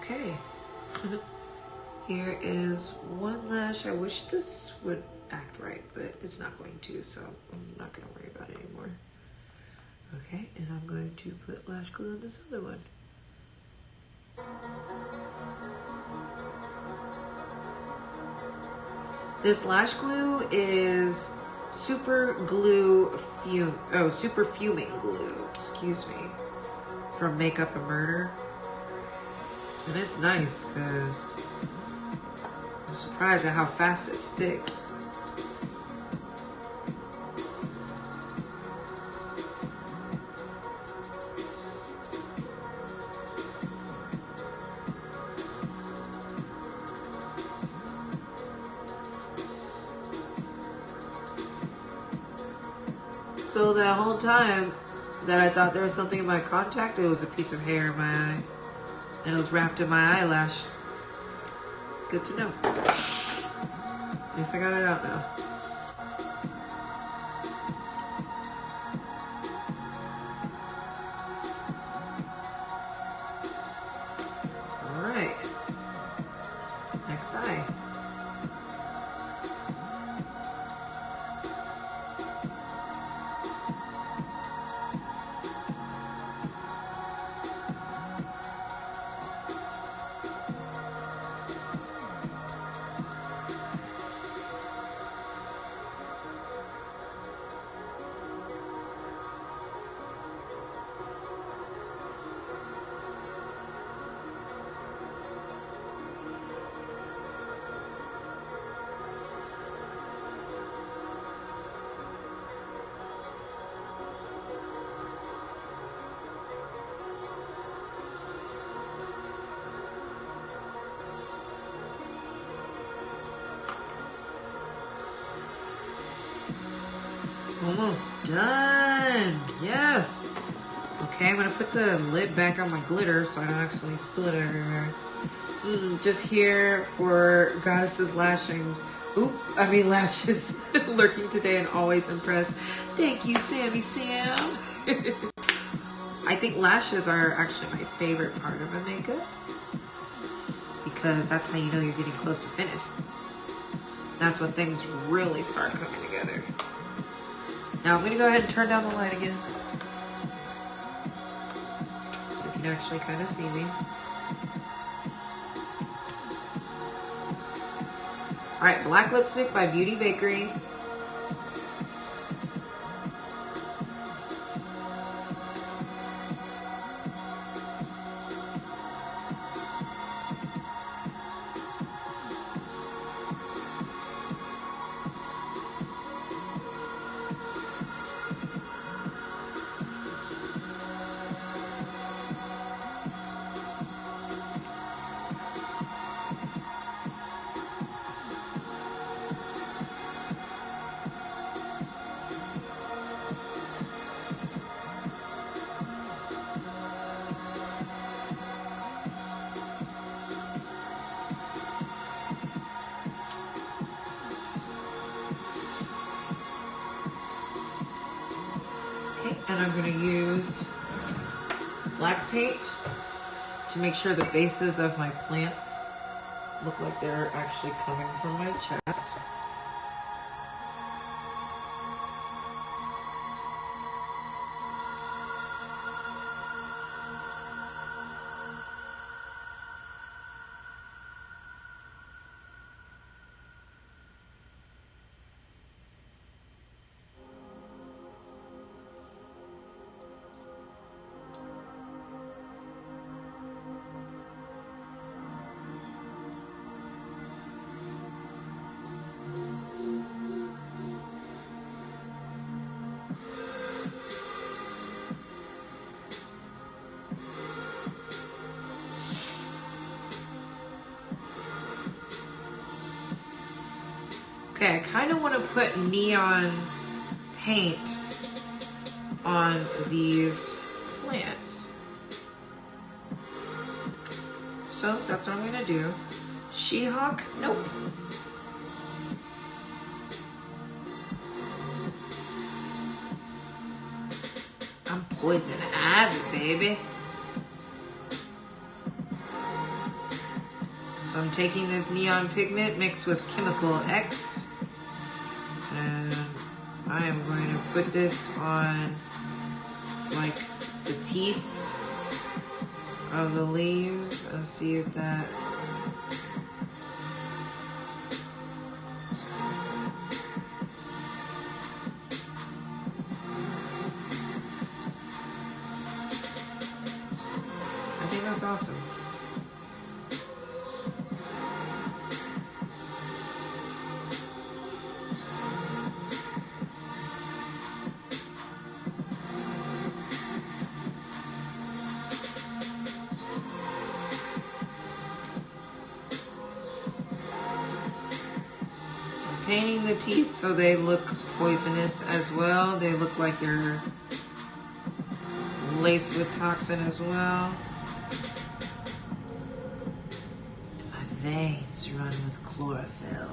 Okay, here is one lash. I wish this would act right, but it's not going to, so I'm not going to worry about it anymore. Okay, and I'm going to put lash glue on this other one. This lash glue is super fuming glue, excuse me, from Makeup and Murder. And it's nice because I'm surprised at how fast it sticks. So that whole time that I thought there was something in my contact, it was a piece of hair in my eye. And it was wrapped in my eyelash. Good to know. At least I got it out now. All right. Next eye. Almost done. Yes. Okay, I'm gonna put the lid back on my glitter so I don't actually spill it everywhere. Just here for Goddess's lashes. Lashes. Lurking today and always impressed. Thank you, Sammy Sam. I think lashes are actually my favorite part of a makeup because that's how you know you're getting close to finish. That's when things really start coming together. Now I'm going to go ahead and turn down the light again so you can actually kind of see me. Alright, black lipstick by Beauty Bakery. And I'm going to use black paint to make sure the bases of my plants look like they're actually coming from my chest. Okay, I kind of want to put neon paint on these plants. So that's what I'm going to do. She-Hawk? Nope. I'm poison ivy, baby. So I'm taking this neon pigment mixed with chemical X, and I am going to put this on like the teeth of the leaves and see if that I think that's awesome. Painting the teeth so they look poisonous as well. They look like they're laced with toxin as well. My veins run with chlorophyll.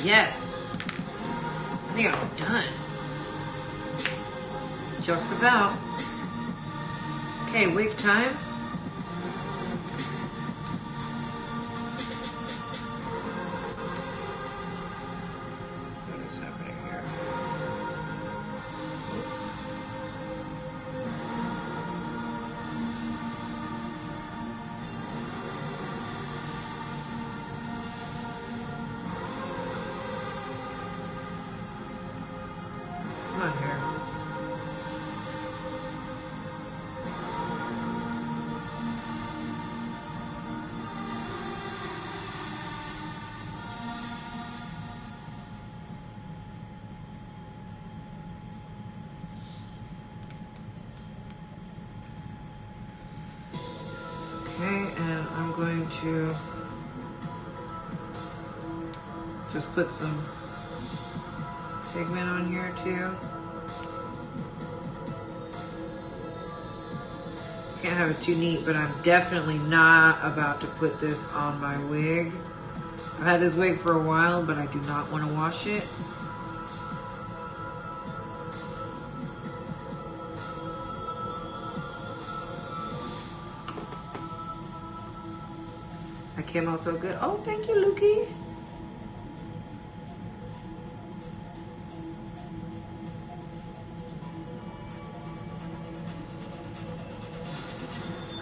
Yes. I think I'm done. Just about. Okay, wig time. What is happening here? Come on here. Okay, and I'm going to just put some pigment on here too. Can't have it too neat, but I'm definitely not about to put this on my wig. I've had this wig for a while, but I do not want to wash it. That came out so good. Oh, thank you, Lukey.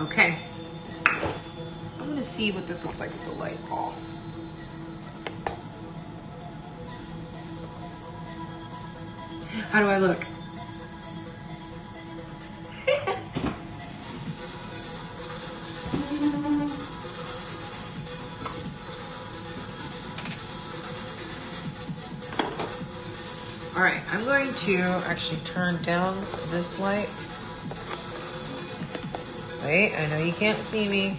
Okay. I'm gonna see what this looks like with the light off. How do I look? All right, I'm going to actually turn down this light. Wait, I know you can't see me.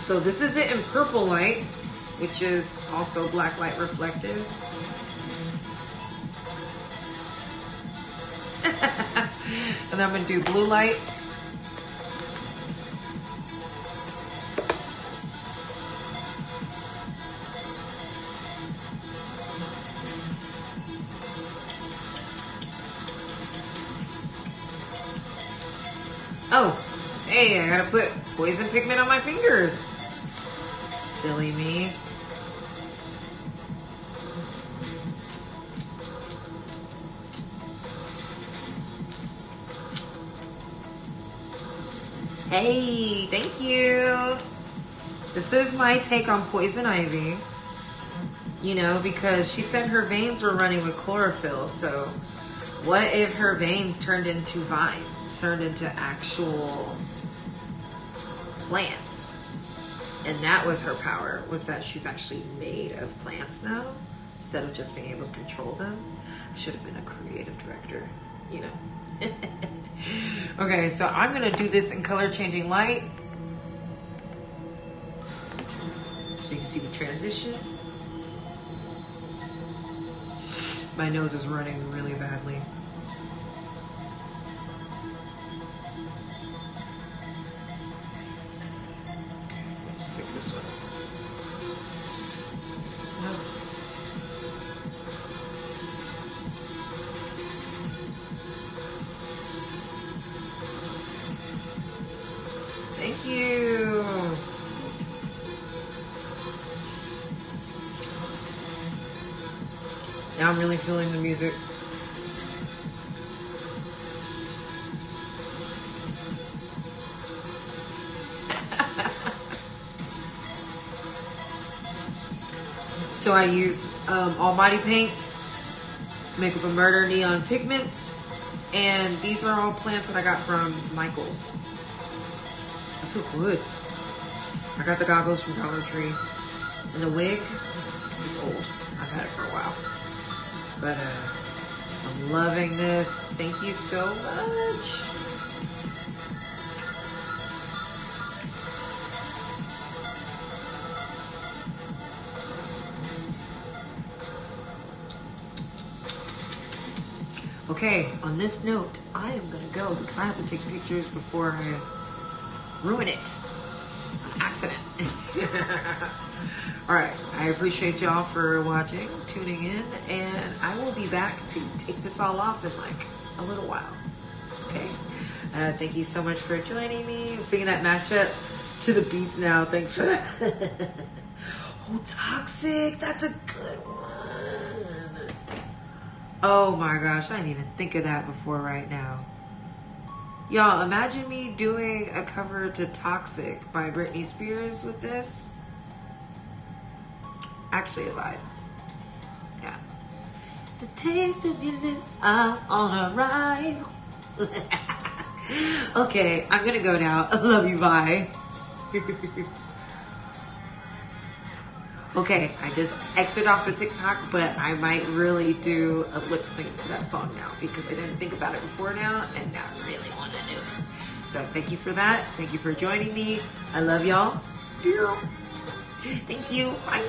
So this is it in purple light, which is also black light reflective. And I'm gonna do blue light. Oh, hey, I gotta put poison pigment on my fingers. Silly me. Hey, thank you. This is my take on poison ivy. You know, because she said her veins were running with chlorophyll, so what if her veins turned into vines, turned into actual plants? And that was her power, was that she's actually made of plants now, instead of just being able to control them. I should have been a creative director, you know. Okay, so I'm gonna do this in color changing light. So you can see the transition. My nose is running really badly. Let's stick this one. Thank you. Now I'm really feeling the music. So I use all body paint, Makeup of Murder neon pigments, and these are all plants that I got from Michael's. I feel good. I got the goggles from Dollar Tree, and the wig, it's old. I've had it for a while. But I'm loving this. Thank you so much. Okay, on this note, I am gonna go because I have to take pictures before I ruin it. An accident. All right, I appreciate y'all for watching, tuning in, and I will be back to take this all off in like a little while. Okay, thank you so much for joining me. I'm singing that mashup to the beats now. Thanks for that. Oh, Toxic, that's a good one. Oh my gosh, I didn't even think of that before right now. Y'all, imagine me doing a cover to Toxic by Britney Spears with this. Actually a vibe. Yeah. The taste of your lips are on a rise. Okay, I'm gonna go now. I love you, bye. Okay, I just exited off of TikTok, but I might really do a lip sync to that song now because I didn't think about it before now, and now I really want to do it. So thank you for that. Thank you for joining me. I love y'all. Thank you. Bye.